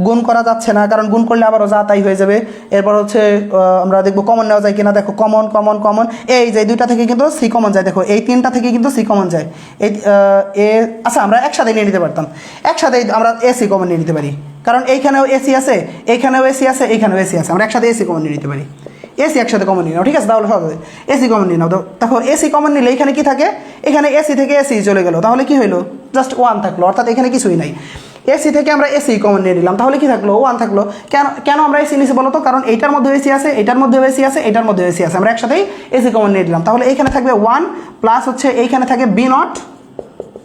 গুণ করা যাচ্ছে না, কারণ গুণ করলে আবারও যা তাই হয়ে যাবে। এরপর হচ্ছে আমরা দেখবো কমন নেওয়া যায় কিনা। দেখো কমন, এই যে দুইটা থেকে কিন্তু সি কমন যায়, দেখো এই তিনটা থেকে কিন্তু সি কমন যায়। এই আচ্ছা আমরা একসাথে নিয়ে নিতে পারতাম, একসাথেই আমরা এসি কমন নিয়ে নিতে পারি, কারণ এইখানেও এসি আছে, এইখানেও এসি আছে, এইখানেও এসি আছে, আমরা একসাথে এসি কমন নিয়ে নিতে পারি। এসি একসাথে কমন নিয়ে নাও, ঠিক আছে? তাহলে হবে এসি কমন নিয়ে নাও। দেখো এসি কমন নিলে এখানে কি থাকে? এখানে এসি থেকে এসি চলে গেল, তাহলে কি হইলো? জাস্ট 1 থাকলো, অর্থাৎ এখানে কিছুই নাই। এসি থেকে আমরা এসি কমন নিয়ে নিলাম, তাহলে কি থাকলো? 1 থাকলো। কেন আমরা এসি নিয়েছি বলো তো? কারণ এইটার মধ্যে এসি আছে, এটার মধ্যে এসি আছে, এটার মধ্যে এসি আছে, আমরা একসাথেই এসি কমন নিয়ে নিলাম। তাহলে এইখানে থাকবে 1 প্লাস হচ্ছে এইখানে থাকে বি নট,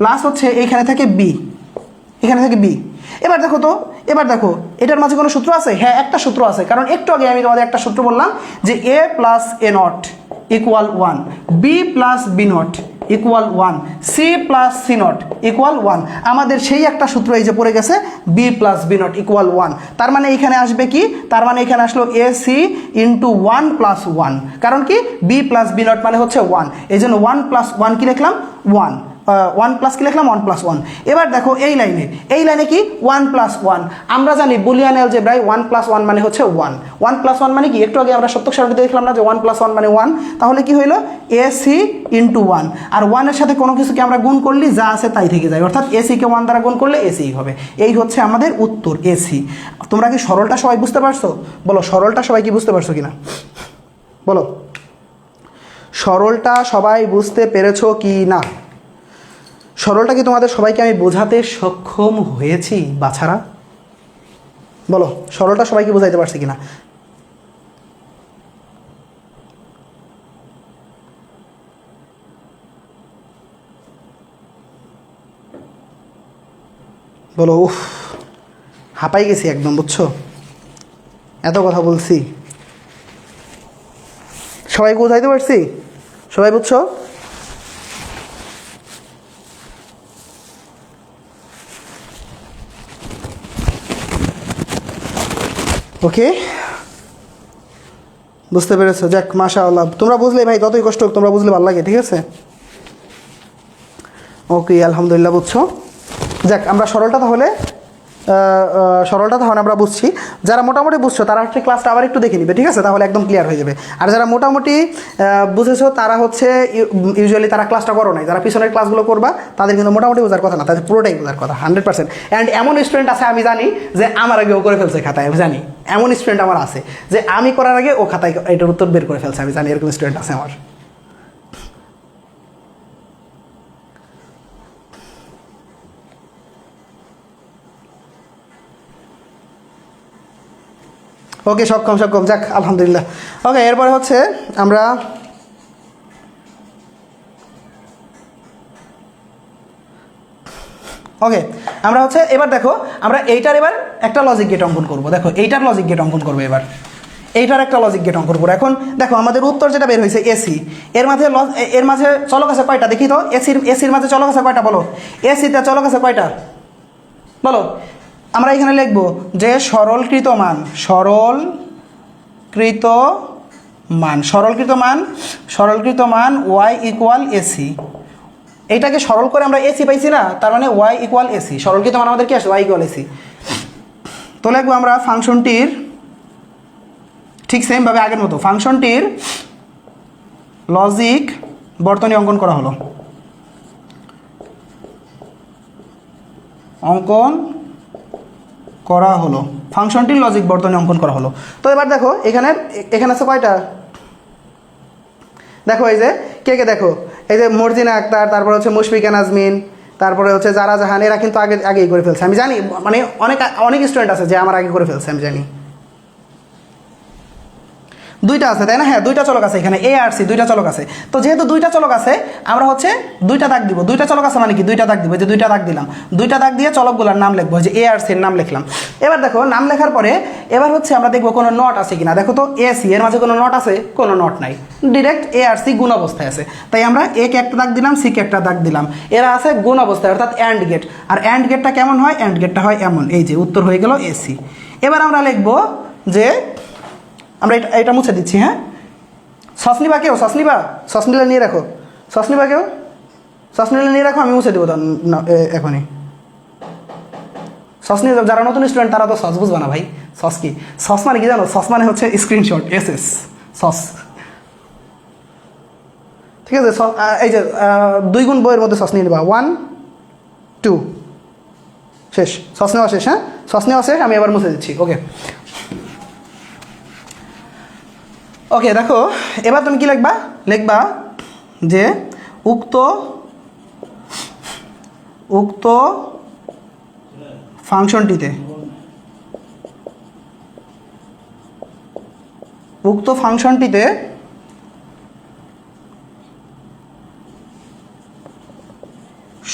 প্লাস হচ্ছে এইখানে থাকে বি, এখানে থাকে বি। এবার দেখো এটার মাঝে কোনো সূত্র আছে? হ্যাঁ, একটা সূত্র আছে, কারণ একটু আগে আমি তোমাদের একটা সূত্র বললাম যে A plus A not equal 1, B plus B not equal 1, C plus C not equal 1। আমাদের সেই একটা সূত্র এই যে পড়ে গেছে, B plus B not equal 1। তার মানে এখানে আসবে কি? তার মানে এখানে আসলো এ সি ইন্টু 1 প্লাস 1, কারণ কি? বি প্লাস বি নট মানে হচ্ছে 1, এই জন্য 1 প্লাস 1 কি লিখলাম? 1 প্লাস কি লিখলাম? 1 প্লাস 1। এবার দেখো এই লাইনে কি? 1 প্লাস 1। আমরা জানি বুলিয়ান অ্যালজেব্রায় 1 প্লাস 1 মানে হচ্ছে 1। 1 প্লাস 1 মানে কি? একটু আগে আমরা সত্যক সারণীতে দেখলাম না যে 1 প্লাস 1 মানে 1। তাহলে কি হইলো? এসি ইন্টু 1, আর 1 এর সাথে কোনো কিছুকে আমরা গুণ করলে যা আছে তাই থেকে যায়, অর্থাৎ এসিকে 1 দ্বারা গুণ করলে এসি হবে। এই হচ্ছে আমাদের উত্তর, এসি। তোমরা কি সরলটা সবাই বুঝতে পারছো? বলো সরলটা সবাই কি বুঝতে পারছো কিনা? বলো সরলটা সবাই বুঝতে পেরেছো কি না? সরলটা কি তোমাদের সবাইকে আমি বোঝাতে সক্ষম হয়েছি বাছারা? বলো সরলটা সবাইকে বোঝাইতে পারছি কিনা? বলো। উফ, হাঁপাই গেছি একদম, বুঝছো, এত কথা বলছি। সবাইকে বোঝাইতে পারছি? সবাই বুঝছো? ওকে, বুঝতে পেরেছো? যাক মাশাআল্লাহ, তোমরা বুঝলে ভাই যতই কষ্ট হোক তোমরা বুঝলে ভালো লাগে, ঠিক আছে? ওকে আলহামদুলিল্লাহ, বুঝছো। যাক আমরা সরলটা তাহলে আমরা বুঝছি। যারা মোটামুটি বুঝছো তারা হচ্ছে ক্লাসটা আবার একটু দেখে নিবে, ঠিক আছে? তাহলে একদম ক্লিয়ার হয়ে যাবে। আর যারা মোটামুটি বুঝেছো তারা হচ্ছে ইউজুয়ালি তারা ক্লাসটা করো নাই, যারা পিছনের ক্লাসগুলো করবা তাদের কিন্তু মোটামুটি বোঝার কথা না, তাদের পুরোটাই বোঝার কথা 100%। অ্যান্ড এমন স্টুডেন্ট আছে আমি জানি যে আমার আগেও করে ফেলছে খাতায়, আমি জানি এমন স্টুডেন্ট আমার আছে যে আমি করার আগে ও খাতায় এটার উত্তর বের করে ফেলছে, আমি জানি এরকম স্টুডেন্ট আছে আমার। ওকে সক্ষম, যাক আলহামদুলিল্লাহ। ওকে, এরপরে হচ্ছে আমরা আমরা হচ্ছে এবার দেখো আমরা এইটার এবার একটা লজিক গেট অঙ্কন করবো। দেখো এইটার লজিক গেট অঙ্কন করবো এবার, এইটার একটা লজিক গেট অঙ্কন করবো। এখন দেখো আমাদের উত্তর যেটা বের হয়েছে এসি, এর মাঝে চলক আছে কয়টা দেখি তো? এসির মাঝে চলক আছে কয়টা বলো? এসিতে চলক আছে কয়টা বলো? আমরা এখানে লিখবো যে সরলকৃত মান ওয়াই ইকুয়াল এসি। এইটাকে সরল করে আমরা এসি পাইছি না, তার মানে ওয়াই ইকুয়াল এসি। সরলকৃত মান আমাদের কি আসে? Y equal AC. তো লিখবো আমরা ফাংশনটির ঠিক সেমভাবে আগের মতো ফাংশনটির লজিক বর্তনী অঙ্কন করা হলো। ফাংশনটির লজিক বর্তনী অঙ্কন করা হলো। তো এবার দেখো এখানে আছে কয়টা? দেখো এই যে কে দেখো, এই যে মর্জিনা আক্তার, তারপরে হচ্ছে মুশফিকা নাজমিন, তারপরে হচ্ছে জারা জাহান, এরা কিন্তু আগেই করে ফেলছে আমি জানি। মানে অনেক স্টুডেন্ট আছে যে আমার আগে করে ফেলছে আমি জানি। দুইটা আছে তাই না? হ্যাঁ দুইটা চলক আছে এখানে, এ আর সি দুইটা চলক আছে। তো যেহেতু দুইটা চলক আছে আমরা হচ্ছে দুইটা দাগ দিব। দুইটা চলক আছে মানে কি দুইটা দাগ দিব, যে দুইটা দাগ দিলাম। দুইটা দাগ দিয়ে চলকগুলোর নাম লিখবো, যে এ আর সির নাম লিখলাম। এবার দেখো নাম লেখার পরে এবার হচ্ছে আমরা দেখবো কোনো নট আছে কিনা। দেখো তো এ সি এর মাঝে কোনো নট আছে? কোনো নট নাই, ডিরেক্ট এ আর সি গুণ অবস্থায় আছে। তাই আমরা এ কে একটা দাগ দিলাম, সি কে একটা দাগ দিলাম, এরা আছে গুণ অবস্থায়, অর্থাৎ অ্যান্ড গেট। আর অ্যান্ড গেটটা কেমন হয়? অ্যান্ড গেটটা হয় এমন, এই যে উত্তর হয়ে গেল এসি। এবার আমরা লিখবো যে আমরা এটা মুছে দিচ্ছি। হ্যাঁ, সসনিবা সসনিলা নিয়ে রাখো, সসনিলা নিয়ে রাখো, আমি মুছে দেবো এখনই। সসনি যারা নতুন স্টুডেন্ট তারা তো সস বুঝবে না ভাই। সস কি? সস মানে কি জানো? সস মানে হচ্ছে স্ক্রিনশট, সস। ঠিক আছে, এই যে 2 গুণ বইয়ের মধ্যে সস নিয়ে নেবা, 1 2 শেষ, সস নেওয়া শেষ। হ্যাঁ, সস নেওয়া শেষ, আমি এবার মুছে দিচ্ছি। ওকে দেখো এবার তুমি কি লিখবা যে উক্ত ফাংশনটিতে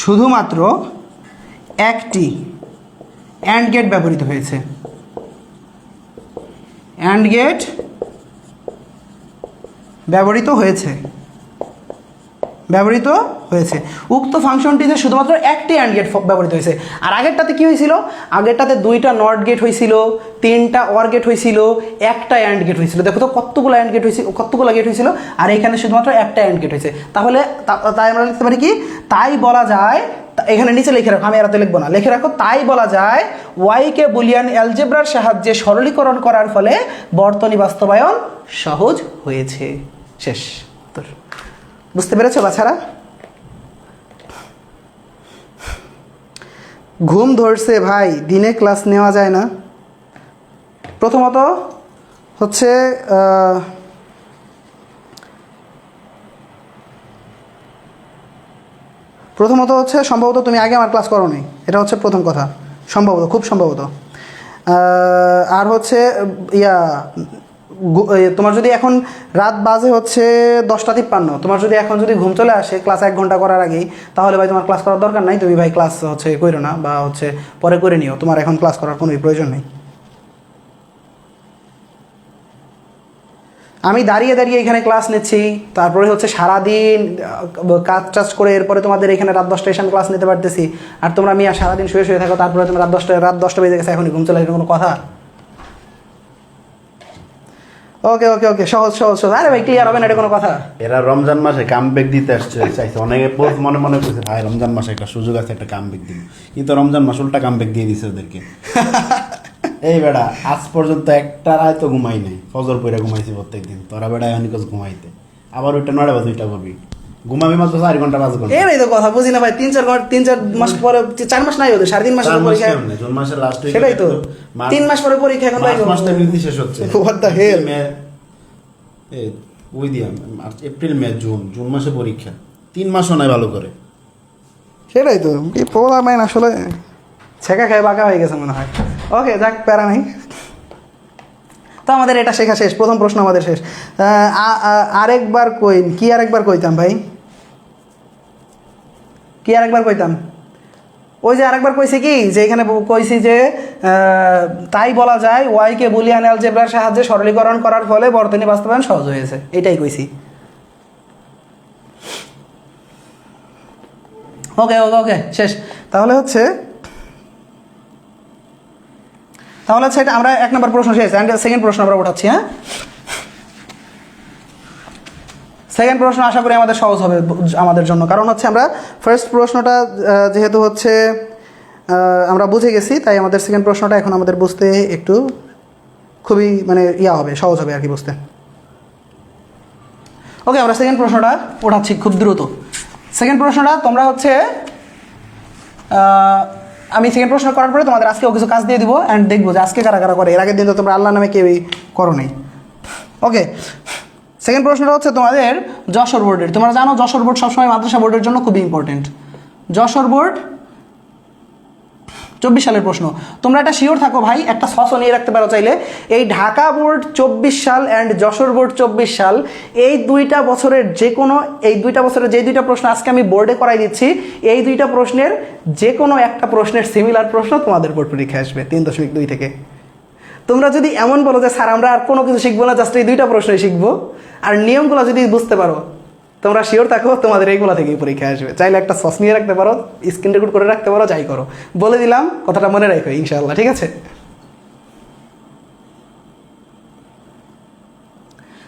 শুধুমাত্র একটি অ্যান্ড গেট ব্যবহৃত হয়েছে। উক্ত ফাংশনটিতে শুধুমাত্র একটি অ্যান্ড গেট ব্যবহৃত হয়েছে। আর আগেরটাতে কি হয়েছিল? আগেরটাতে 2টা নট গেট হয়েছিল, 3টা অর গেট হয়েছিল, একটা অ্যান্ড গেট হয়েছিল। দেখো তো কতগুলো গেট হয়েছিল, আর এখানে শুধুমাত্র একটা অ্যান্ড গেট হয়েছে। তাহলে তাই আমরা লিখতে পারি কি? তাই বলা যায়, এখানে নিচে লিখে রাখো, আমি এরাতে লিখবো না, লিখে রাখো তাই বলা যায় ওয়াইকে বুলিয়ান অ্যালজেব্রার সাহায্যে সরলীকরণ করার ফলে বর্তনী বাস্তবায়ন সহজ হয়েছে। শেষ। বুঝতে পেরেছো বাছারা? ঘুম ধরছে ভাই, দিনে ক্লাস নেওয়া যায় না। প্রথমত হচ্ছে সম্ভবত তুমি আগে আমার ক্লাস করো নাই, এটা হচ্ছে প্রথম কথা। খুব সম্ভবত। আর হচ্ছে ইয়া তোমার যদি এখন রাত বাজে হচ্ছে 10:53, তোমার যদি এখন যদি ঘুম চলে আসে ক্লাস 1 ঘন্টা করার আগেই, তাহলে ভাই তোমার ক্লাস করার দরকার নাই, তুমি ভাই ক্লাস হচ্ছে করো না, বা হচ্ছে পরে করে নিও, তোমার এখন ক্লাস করার কোনো প্রয়োজন নেই। আমি দাঁড়িয়ে দাঁড়িয়ে এখানে ক্লাস নিচ্ছি, তারপরে হচ্ছে সারাদিন কাজ টাজ করে এরপরে তোমাদের এখানে রাত 10টায় এসে আমি ক্লাস নিতে পারতেছি, আর তোমরা মিয়া সারাদিন শুয়ে শুয়ে থাকো, তারপরে তুমি রাত 10টা বেজে গেছে এখনই ঘুম চলে আসবে, কোনো কথা? ওকে ওকে ওকে, সহজ সহজ সহজ, আরে ভাই ক্লিয়ার হবে না, এটা কোনো কথা? এরা রমজান মাসে কামব্যাক দিতে আসছে চাইছে, অনেকে পোস্ট মনে মনে করছে ভাই রমজান মাসে একটা সুযোগ আছে, একটা কামব্যাক দিব, কিন্তু রমজান মাস উল্টা কামব্যাক দিয়ে দিছে ওদেরকে। এই বেড়া আজ পর্যন্ত একটা রায় তো ঘুমাই নাই, ফজর পইরা ঘুমাইছি প্রত্যেকদিন, তোরা বেড়া এখন ঘুমাইতে আবার ওইটা 9টা বা 2টা করবি, ঘুমাবি মাত্র 4 ঘন্টা 5 ঘন্টা। এই তো কথা বুঝি না ভাই, 3-4 মাস পরে, 4 মাস নাই ওদের, 3.5 মাস পরীক্ষা, জুন মাসের লাস্ট উইক, সেটাই তো 3 মাস পরে পরীক্ষা, এখন ভাই মাস তো এমনি শেষ হচ্ছে। What the hell? ওই দিয়া মার্চ এপ্রিল মে জুন মাসে পরীক্ষা, 3 মাসও নাই ভালো করে। সেটাই তো, কি প্রবলেম মাইন আসলে ছেঁকা খেয়ে বাঁকা হয়ে গেছে মনে হয়। ওকে যাক, প্যারা নেই, তো আমাদের এটা শেখা শেষ, প্রথম প্রশ্ন আমাদের শেষ। আরেকবার কইন, কি আরেকবার কইতাম ভাই, কি আরেকবার কইতাম? ওই যে আরেকবার কইছি কি, যে এখানে কইছি যে তাই বলা যায় ওয়াইকে বুলিয়ান অ্যালজেব্রার সাহায্যে সরলীকরণ করার ফলে বর্তনী বাস্তবায়ন সহজ হয়েছে, এটাই কইছি। ওকে ওকে ওকে শেষ। তাহলে হচ্ছে এটা আমরা 1 নম্বর প্রশ্ন শেষ, অ্যান্ড সেকেন্ড প্রশ্ন আমরা উঠাচ্ছি। হ্যাঁ, সেকেন্ড প্রশ্ন আশা করি আমাদের সহজ হবে আমাদের জন্য, কারণ হচ্ছে আমরা ফার্স্ট প্রশ্নটা যেহেতু হচ্ছে আমরা বুঝে গেছি, তাই আমাদের সেকেন্ড প্রশ্নটা এখন আমাদের বুঝতে একটু খুবই মানে হবে, সহজ হবে আর কি বুঝতে। ওকে, আমরা সেকেন্ড প্রশ্নটা উঠাচ্ছি খুব দ্রুত। সেকেন্ড প্রশ্নটা তোমরা হচ্ছে আমি সেকেন্ড প্রশ্ন করার পরে তোমাদের আজকেও কিছু কাজ দিয়ে দিব, অ্যান্ড দেখবো যে আজকে কারা কারা করে, এর আগের দিন তো তোমরা আল্লাহ নামে কেউই করো নাই। ওকে, সেকেন্ড প্রশ্নটা হচ্ছে তোমাদের যশোর বোর্ডের। তোমরা জানো যশোর বোর্ড সবসময় মাদ্রাসা বোর্ডের জন্য খুবই ইম্পর্টেন্ট। যশোর বোর্ড 24 সালের প্রশ্ন, তোমরা এটা শিওর থাকো ভাই, একটা সসও নিয়ে রাখতে পারো চাইলে। এই ঢাকা বোর্ড 24 সাল অ্যান্ড যশোর বোর্ড 24 সাল, এই 2টা বছরের যে কোনো, এই 2টা বছরের যে 2টা প্রশ্ন আজকে আমি বোর্ডে করাই দিচ্ছি, এই 2টা প্রশ্নের যে কোনো একটা প্রশ্নের সিমিলার প্রশ্ন তোমাদের বোর্ড পরীক্ষায় আসবে 3.2 থেকে। তোমরা যদি এমন বলো যে স্যার আমরা আর কোনো কিছু শিখবো না, জাস্ট এই 2টা প্রশ্নই শিখবো, আর নিয়মগুলো যদি বুঝতে পারো, তোমরা শিওর থাকো তোমাদের এইগুলো থেকেই পরীক্ষায় আসবে। চাইলে একটা সস নিয়ে রাখতে পারো, স্ক্রিন রেকর্ড করে রাখতে পারো, যাই করো, বলে দিলাম, কথাটা মনে রাখো ইনশাআল্লাহ, ঠিক আছে?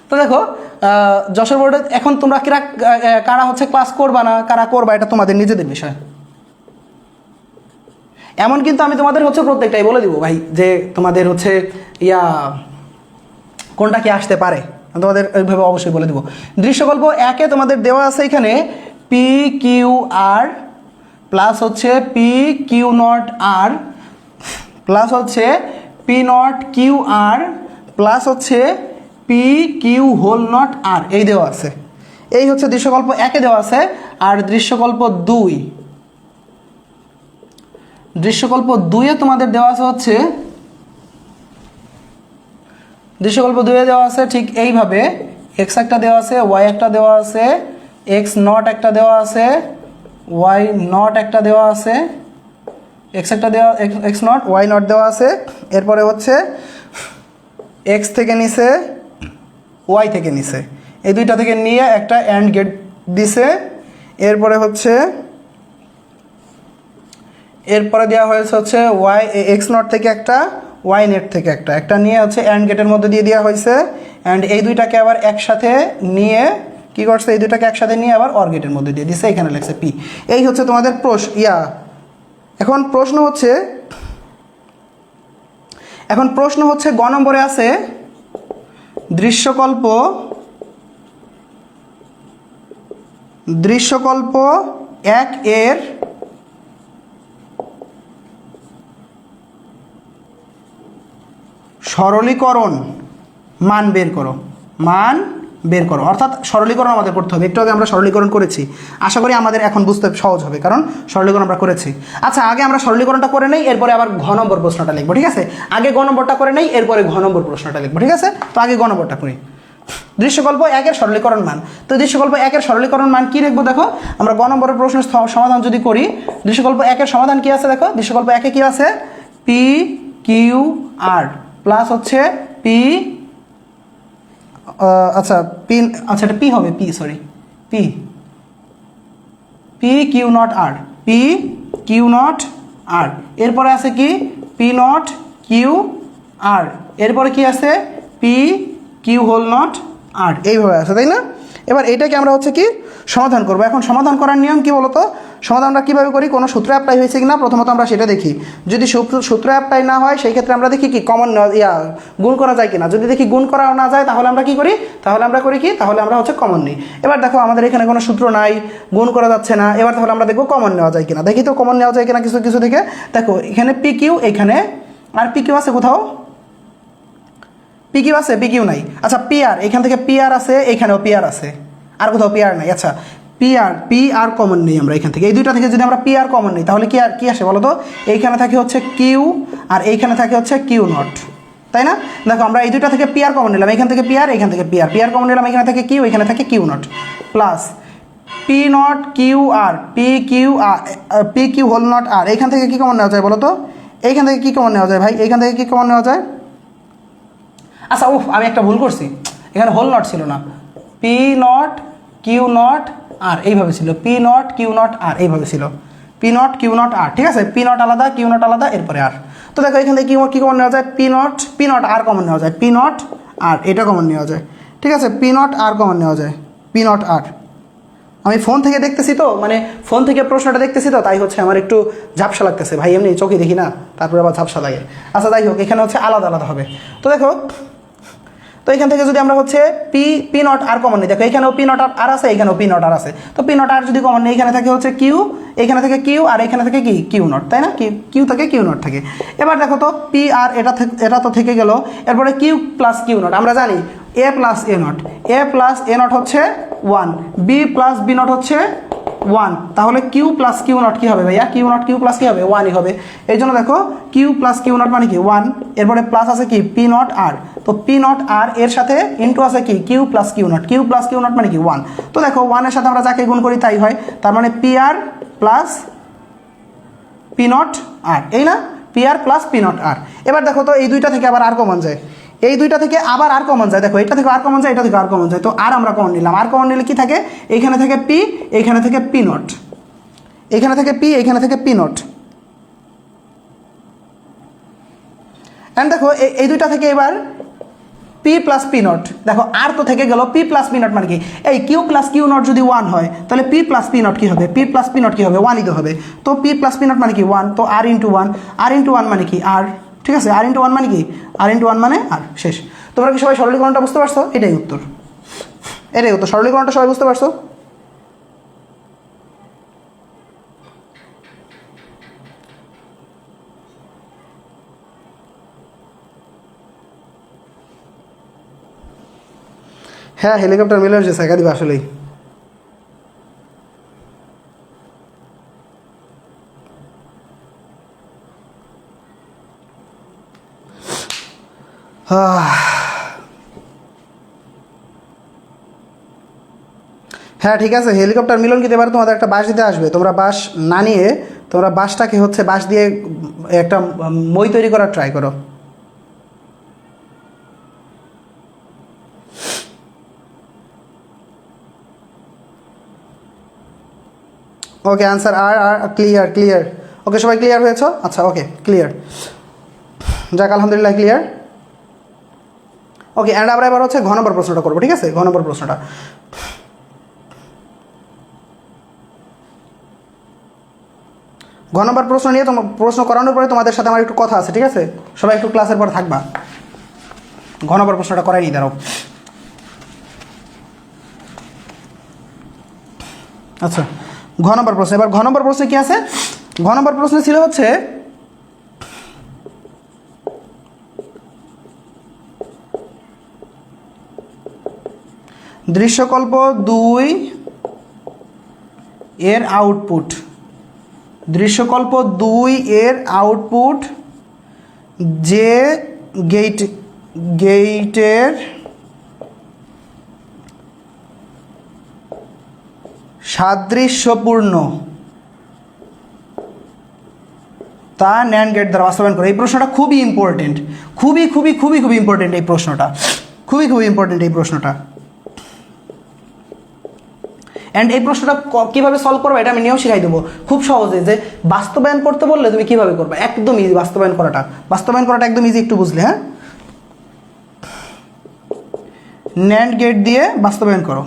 তো দেখো যশোর বোর্ডে এখন তোমরা কারা হচ্ছে ক্লাস করবা না, কারা করবা, এটা তোমাদের নিজেদের বিষয়। এমন কিন্তু আমি তোমাদের হচ্ছে প্রত্যেকটাই বলে দিব ভাই, যে তোমাদের হচ্ছে কোনটা কি আসতে পারে, তোমাদের ওইভাবে অবশ্যই বলে দিব। দৃশ্যকল্প 1-এ তোমাদের দেওয়া আছে এখানে পি কিউ আর প্লাস হচ্ছে P Q not R plus হচ্ছে P not Q R plus হচ্ছে P Q whole not R, এই দেওয়া আছে। এই হচ্ছে দৃশ্যকল্প 1-এ দেওয়া আছে। আর দৃশ্যকল্প 2-এ তোমাদের দেওয়া আছে হচ্ছে, দৃশ্যকল্প 2-এ দেওয়া আছে ঠিক এইভাবে, এক্স একটা দেওয়া আছে, ওয়াই একটা দেওয়া আছে, এক্স নট একটা দেওয়া আছে, ওয়াই নট একটা দেওয়া আছে, এক্স একটা দেওয়া, এক্স নট ওয়াই নট দেওয়া আছে। এরপরে হচ্ছে এক্স থেকে নিচে, ওয়াই থেকে নিচে, এই 2টা থেকে নিয়ে একটা অ্যান্ড গেট দিছে। এরপরে হচ্ছে এরপরে দেওয়া হয়েছে হচ্ছে ওয়াই এক্স নট থেকে একটা, ওয়াই নেট থেকে একটা নিয়ে হচ্ছে অ্যান্ড গেটের মধ্যে দিয়ে দেওয়া হয়েছে। অ্যান্ড এই 2টাকে আবার একসাথে নিয়ে কী করছে, এই 2টাকে একসাথে নিয়ে আবার অর গেটের মধ্যে দিয়ে দিছে, এখানে লেখছে পি। এই হচ্ছে তোমাদের এখন প্রশ্ন হচ্ছে গ নম্বরে আছে দৃশ্যকল্প 1-এর সরলীকরণ মান বের করো, মান বের করো, অর্থাৎ সরলীকরণ আমাদের করতে হবে। একটু আগে আমরা সরলীকরণ করেছি, আশা করি আমাদের এখন বুঝতে সহজ হবে, কারণ সরলীকরণ আমরা করেছি। আচ্ছা, আগে আমরা সরলীকরণটা করে নেই, এরপরে আবার ঘ নম্বর প্রশ্নটা লিখবো, ঠিক আছে? আগে গ নম্বরটা করে নেই, এরপরে ঘ নম্বর প্রশ্নটা লিখবো, ঠিক আছে? তো আগে গ নম্বরটা করি। দৃশ্যকল্প 1-এর সরলীকরণ মান। তো দৃশ্যকল্প 1-এর সরলীকরণ মান কি লিখবো? দেখো, আমরা গ নম্বরের প্রশ্নের সমাধান যদি করি, দৃশ্যকল্প 1-এর সমাধান কি আছে? দেখো, দৃশ্যকল্প 1-এ কি আছে? পি কিউ আর প্লাস হচ্ছে পি, আচ্ছা পি, আচ্ছা এটা পি হবে, P sorry, P P Q not R, P Q not R, এরপরে আছে কি? পি নট কিউ আর, এরপরে কি আছে? পি কিউ হোল নট আর, এইভাবে আছে, তাই না? এবার এইটাকে আমরা হচ্ছে কি সমাধান করবো। এখন সমাধান করার নিয়ম কি বলতো? সমাধান আমরা কীভাবে করি? কোনো সূত্র অ্যাপ্লাই হয়েছে কিনা প্রথমত আমরা সেটা দেখি। যদি সূত্র অ্যাপ্লাই না হয় সেই ক্ষেত্রে আমরা দেখি কি কমন গুণ করা যায় কিনা। যদি দেখি গুণ করা না যায় তাহলে আমরা কি করি? তাহলে আমরা করি কি? তাহলে আমরা হচ্ছে কমন নিই। এবার দেখো আমাদের এখানে কোনো সূত্র নাই, গুণ করা যাচ্ছে না, এবার তাহলে আমরা দেখবো কমন নেওয়া যায় কিনা। দেখি তো কমন নেওয়া যায় কিনা কিছু কিছু থেকে। দেখো এখানে পি কিউ, এখানে আর পি কিউ আছে কোথাও? পি কিউ আছে? পি কিউ নাই। আচ্ছা পি আর, এখান থেকে পি আর আছে, এইখানেও পি আর আছে, আর কোথাও পি আর নাই। আচ্ছা পি আর কমন নেই আমরা এখান থেকে। এই দুইটা থেকে যদি আমরা পি আর কমন নিই তাহলে কি আসে বলো তো? এইখানে থাকে হচ্ছে কিউ আর এইখানে থাকে হচ্ছে কিউ নট, তাই না? দেখো আমরা এই দুইটা থেকে পি আর কমন নিলাম, এখান থেকে পি আর, এখান থেকে পি আর কমন নিলাম, এখানে থাকে কিউ, এখানে থাকে Q not, plus P not Q R, P Q whole not R. এইখান থেকে কি কমন নেওয়া যায় বলো তো? এইখান থেকে কি কমন নেওয়া যায় ভাই? এইখান থেকে কি কমন নেওয়া যায়? আচ্ছা আমি একটা ভুল করছি, এখানে হোল নট ছিল না, পি নট কিউ নট আর এইভাবে ছিল, পি নট কিউ নট আর এইভাবে ছিল, পি নট কিউ নট আর, ঠিক আছে? পি নট আলাদা, কিউ নট আলাদা, এরপরে আর। তো দেখো এখান থেকে কি কমন নেওয়া যায়? পি নট আর কমন নেওয়া যায়, পি নট আর এটা কমন নেওয়া যায়, ঠিক আছে? পি নট আর কমন নেওয়া যায়, পি নট আর। আমি ফোন থেকে দেখতেছি তো, মানে ফোন থেকে প্রশ্নটা দেখতেছি তো, তাই হচ্ছে আমার একটু ঝাপসা লাগতেছে ভাই, এমনি চোখে দেখি না, তারপরে আবার ঝাপসা লাগে। আচ্ছা যাই হোক, এখানে হচ্ছে আলাদা আলাদা হবে। তো দেখো, তো এখান থেকে যদি আমরা হচ্ছে পি নট আর কমন নিই, দেখো এখানেও পি নট আর আছে, এখানেও পি নট আর আছে। তো পি নট আর যদি কমন নিই, এখানে থাকে হচ্ছে কিউ, এখানে থেকে কিউ আর এখানে থেকে কি কিউ নট, তাই না? কিউ থেকে কিউ নট থাকে। এবার দেখো তো পি আর এটা তো থেকে গেল, এরপরে কিউ প্লাস কিউ নট আমরা জানি এ প্লাস এ নট হচ্ছে 1, বি প্লাস বি নট হচ্ছে 1, তাহলে কিউ প্লাস কিউ নট কী হবে ভাইয়া? কিউ নট কিউ প্লাস কী হবে? 1ই হবে। এই জন্য দেখো কিউ প্লাস কিউ নট মানে কি 1, এরপরে প্লাস আছে কি পি নট আর, তো পি নট আর এর সাথে ইন্টু আছে কি কিউ প্লাস কিউ নট মানে কি 1। তো দেখো 1-এর সাথে আমরা যাকে গুণ করি তাই হয়, তার মানে P R plus P not R, এই না? P R plus P not R. এবার দেখো তো এই দুইটা থেকে আবার আর কমন যায়, এই দুইটা থেকে আবার আর কমন যায়, দেখো এটা থেকে আর কমন যায়, এটা থেকে আর কমন যায়, তো আর আমরা কমন নিলাম। আর কমন নিলে কি থাকে? এইখানে থেকে পি, এইখানে থেকে পি নট, এইখানে থেকে পি, এইখানে থেকে পি নট। অ্যান্ড দেখো এই দুইটা থেকে এবার পি প্লাস পি নট, দেখো আর তো থেকে গেল, পি প্লাস পি নট মানে কি? এই কিউ প্লাস কিউ নট যদি 1 হয় তাহলে পি প্লাস পি নট কী হবে? পি প্লাস পি নট কী হবে? 1ই তো হবে। তো পি প্লাস পি নট মানে কি 1, তো আর ইন্টু 1 মানে কি আর, ঠিক আছে? আর ইন্টু 1 মানে কি? আর ইন্টু 1 মানে আর, শেষ। তোমরা কি সবাই সরলীকরণটা বুঝতে পারছো? এটাই উত্তর, সরলীকরণটা সবাই বুঝতে পারছো? হ্যাঁ, হেলিকপ্টার মিলে আসছে, সাইকা দিবে আসলেই। হ্যাঁ ঠিক আছে, হেলিকপ্টার মিলন কিন্তু এবার তোমাদের একটা বাস দিতে আসবে। তোমরা বাস না নিয়ে তোমরা বাসটাকে হচ্ছে বাস দিয়ে একটা মই তৈরি করার ট্রাই করো। ওকে, অ্যান্সার আর ক্লিয়ার। ওকে, সবাই ক্লিয়ার হয়েছ? আচ্ছা ওকে, ক্লিয়ার, যাক আলহামদুলিল্লাহ ক্লিয়ার। ওকে, অ্যান্ড আমরা এবার হচ্ছে ঘ নম্বর প্রশ্নটা করবো, ঠিক আছে? ঘ নম্বর প্রশ্নটা, ঘ নম্বর প্রশ্ন নিয়ে প্রশ্ন করানোর পরে তোমাদের সাথে আমার একটু কথা আছে, ঠিক আছে? সবাই একটু ক্লাসের পর থাকবা। ঘ নম্বর প্রশ্নটা করাই নি, দাঁড়াও। আচ্ছা, ঘ নম্বর প্রশ্ন। এবার ঘ নম্বর প্রশ্নে কি আছে? ঘ নম্বর প্রশ্ন ছিল হচ্ছে দৃশ্যকল্প 2 এর আউটপুট, দৃশ্যকল্প 2 এর আউটপুট যে গেটের সাদৃশ্যপূর্ণ তা ন্যান্ড গেট দ্বারা বাস্তবায়ন করে। এই প্রশ্নটা খুবই ইম্পর্টেন্ট, খুবই খুবই খুবই খুবই ইম্পর্টেন্ট এই প্রশ্নটা, খুবই খুবই ইম্পর্টেন্ট এই প্রশ্নটা। অ্যান্ড এই প্রশ্নটা কীভাবে সলভ করবে এটা আমি নিয়েও শিখাই দেবো খুব সহজে, যে বাস্তবায়ন করতে বললে তুমি কীভাবে করবে, একদম ইজি বাস্তবায়ন করাটা একদম ইজি, একটু বুঝলে। হ্যাঁ, ন্যান্ড গেট দিয়ে বাস্তবায়ন করো।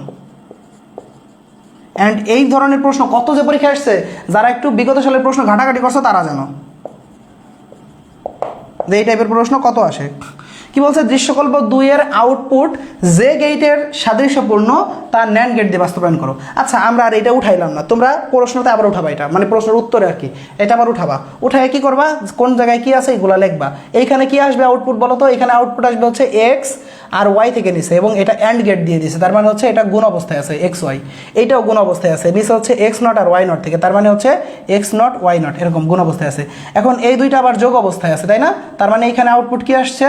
অ্যান্ড এই ধরনের প্রশ্ন কত যে পরীক্ষা আসছে, যারা একটু বিগত সালের প্রশ্ন ঘাটাঘাটি করছো তারা জানো যে এই টাইপের প্রশ্ন কত আসে। কি বলছে, দৃশ্যকল্প 2 এর আউটপুট যে গেটের সাদৃশ্যপূর্ণ তা ন্যান্ড গেট দিয়ে বাস্তবায়ন করো। আচ্ছা, আমরা আর এটা উঠাইলাম না, তোমরা প্রশ্নতে আবার উঠাবা, এটা মানে প্রশ্নের উত্তরে আর কি, এটা আবার উঠায় কি করবা, কোন জায়গায় কি আছে এগুলো লিখবা। এইখানে কি আসবে আউটপুট বলো তো, এখানে আউটপুট আসবে হচ্ছে এক্স আর ওয়াই থেকে নিছে, এবং এটা অ্যান্ড গেট দিয়ে দিছে, তার মানে হচ্ছে এটা গুণ অবস্থায় আছে এক্স ওয়াই, এইটাও গুণ অবস্থায় আছে, নিচে হচ্ছে এক্স নট আর ওয়াই নট থেকে, তার মানে হচ্ছে এক্স নট ওয়াই নট, এরকম গুণ অবস্থায় আছে। এখন এই দুইটা আবার যোগ অবস্থায় আছে, তাই না? তার মানে এখানে আউটপুট কি আসছে,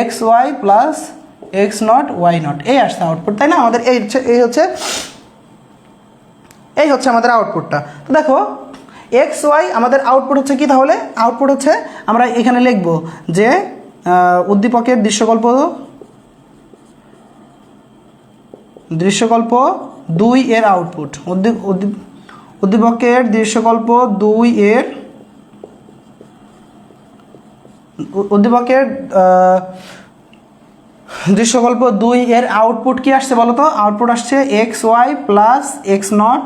X Y plus X not Y not, এই আসছে আউটপুট, তাই না? আমাদের এই হচ্ছে আমাদের আউটপুটটা। তো দেখো এক্স ওয়াই আমাদের আউটপুট হচ্ছে কি, তাহলে আউটপুট হচ্ছে আমরা এখানে লিখব যে উদ্দীপকের দৃশ্যকল্প 2 এর আউটপুট, উদ্দীপকের দৃশ্যকল্প 2 এর দৃশ্যকল্প 2 এর আউটপুট কি আসছে বলো তো, আউটপুট আসছে X Y plus X not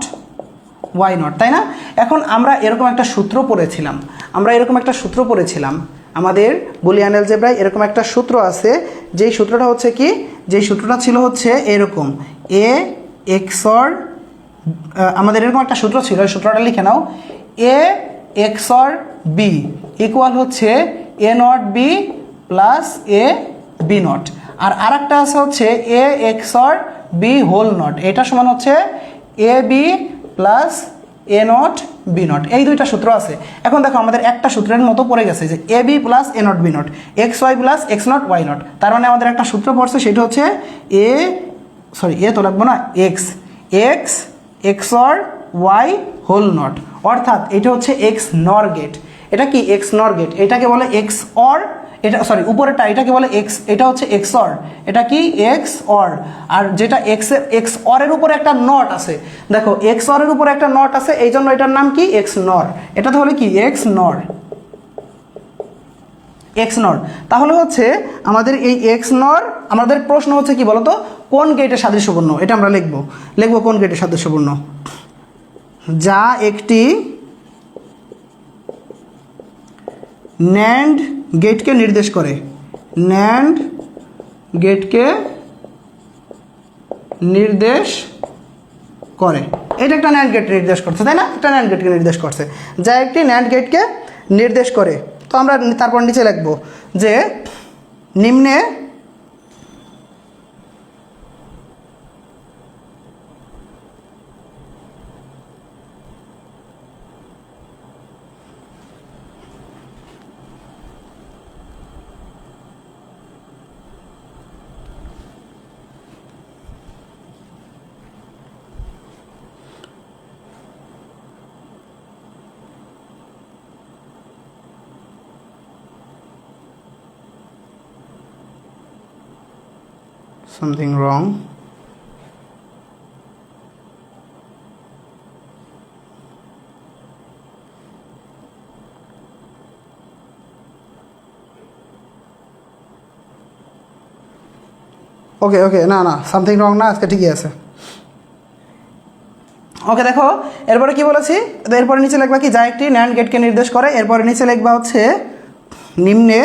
Y not, তাই না? এখন আমরা এরকম একটা সূত্র পড়েছিলাম, আমাদের বুলিয়ান অ্যালজেব্রায় এরকম একটা সূত্র আছে, যেই সূত্রটা হচ্ছে কি, যেই সূত্রটা ছিল হচ্ছে এরকম, এ এক্সর, আমাদের এরকম একটা সূত্র ছিল, এই সূত্রটা লিখে নাও, এ এক্সর বি ইকুয়াল হচ্ছে A not B plus A B not, আর আরেকটা আছে হচ্ছে A XOR B whole not, এটা সমান হচ্ছে A B plus A not B not. এই দুইটা সূত্র আছে। এখন দেখো আমাদের একটা সূত্রের মতো পড়ে গেছে যে A B plus A not B not, X Y plus X not Y not, তার মানে আমাদের একটা সূত্র পড়ছে, সেটা হচ্ছে এ তো লাগবো না, এক্স এক্সর ওয়াই হোল নট, অর্থাৎ এটা হচ্ছে এক্স নর গেট। এটা কি এক্স নর গেট, এটাকে বলে এক্স অর, এটা উপরেরটা এটাকে বলে এক্স, এটা হচ্ছে এক্স অর, এটা কি এক্স অর, আর যেটা এক্স অরের উপরে একটা নট আছে, দেখো এক্স অরের উপরে একটা নট আছে, এই জন্য এটার নাম কি এক্স নর, এটা তাহলে কি এক্স নর। তাহলে হচ্ছে আমাদের এই এক্স নর, আমাদের প্রশ্ন হচ্ছে কি বলতো, কোন গেটের সাদৃশ্যপূর্ণ, এটা আমরা লিখবো কোন গেটের সাদৃশ্যপূর্ণ, যা একটি ন্যান্ড গেটকে নির্দেশ করে, এটা একটা ন্যান্ড গেট নির্দেশ করছে, তাই না? একটা ন্যান্ড গেটকে নির্দেশ করছে, যা একটি ন্যান্ড গেটকে নির্দেশ করে। তো আমরা তারপর নিচে লিখব যে নিম্নে something wrong. ওকে না সামথিং রং না, আজকে ঠিকই আছে। ওকে, দেখো এরপরে কি বলেছি, এরপরে নিচে লিখবা কি, যা একটি ন্যান্ড গেটকে নির্দেশ করে, এরপরে নিচে লিখবা হচ্ছে নিম্নে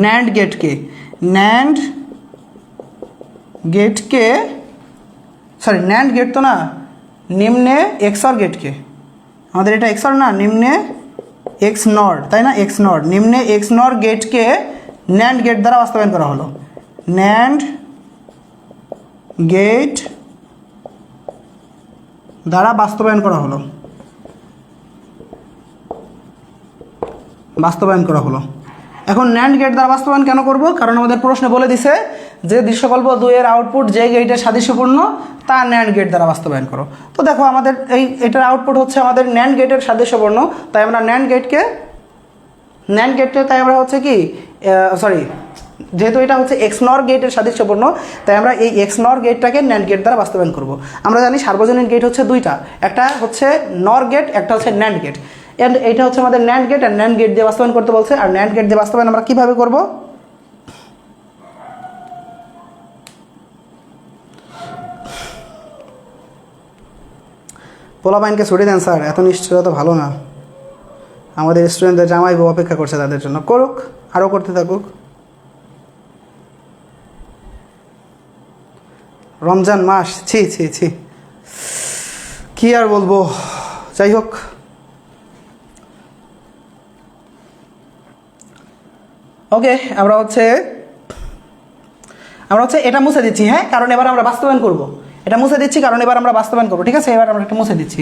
ন্যান্ড গেটকে তো না, নিম্নে এক্সর গেটকে, আমাদের এটা এক্সর না, নিম্নে এক্স নর, তাই না? এক্স নর, নিম্নে এক্স নর গেটকে ন্যান্ড গেট দ্বারা বাস্তবায়ন করা হলো, ন্যান্ড গেট দ্বারা বাস্তবায়ন করা হলো, বাস্তবায়ন করা হলো। এখন ন্যান্ড গেট দ্বারা বাস্তবায়ন কেন করব? কারণ আমাদের প্রশ্নে বলে দিছে যে দৃশ্যকল্প 2 এর আউটপুট যে গেটের সাদৃশ্যপূর্ণ তা ন্যান্ড গেট দ্বারা বাস্তবায়ন করো। তো দেখো আমাদের এটার আউটপুট হচ্ছে আমাদের ন্যান্ড গেটের সাদৃশ্যপূর্ণ, তাই আমরা ন্যান্ড গেটকে তাই আমরা হচ্ছে কি যেহেতু এটা হচ্ছে XNOR গেটের সাদৃশ্যপূর্ণ, তাই আমরা এই XNOR গেটটাকে ন্যান্ড গেট দ্বারা বাস্তবায়ন করব। আমরা জানি সার্বজনীন গেট হচ্ছে দুইটা, একটা হচ্ছে NOR গেট, একটা হচ্ছে ন্যান্ড গেট। এন্ড এইটা হচ্ছে আমাদের ন্যান্ড গেট, আর ন্যান্ড গেট দিয়ে বাস্তবায়ন করতে বলছে। আর ন্যান্ড গেট দিয়ে বাস্তবায়ন আমরা কিভাবে করব? পোলাপাইনকে ছুটি দেন স্যার, এত নিশ্চয়তা ভালো না। আমাদের স্টুডেন্টদের জামাই বউ অপেক্ষা করছে, তাদের জন্য করুক, আরও করতে থাকুক। রমজান মাস, ছি ছি ছি, কি আর বলবো। যাই হোক, ওকে, আমরা হচ্ছে এটা মুছে দিচ্ছি, হ্যাঁ, কারণ এবার আমরা বাস্তবায়ন করব। এটা মুছে দিচ্ছি কারণ এবার আমরা বাস্তবায়ন করবো, ঠিক আছে? এবার আমরা একটা মুছে দিচ্ছি।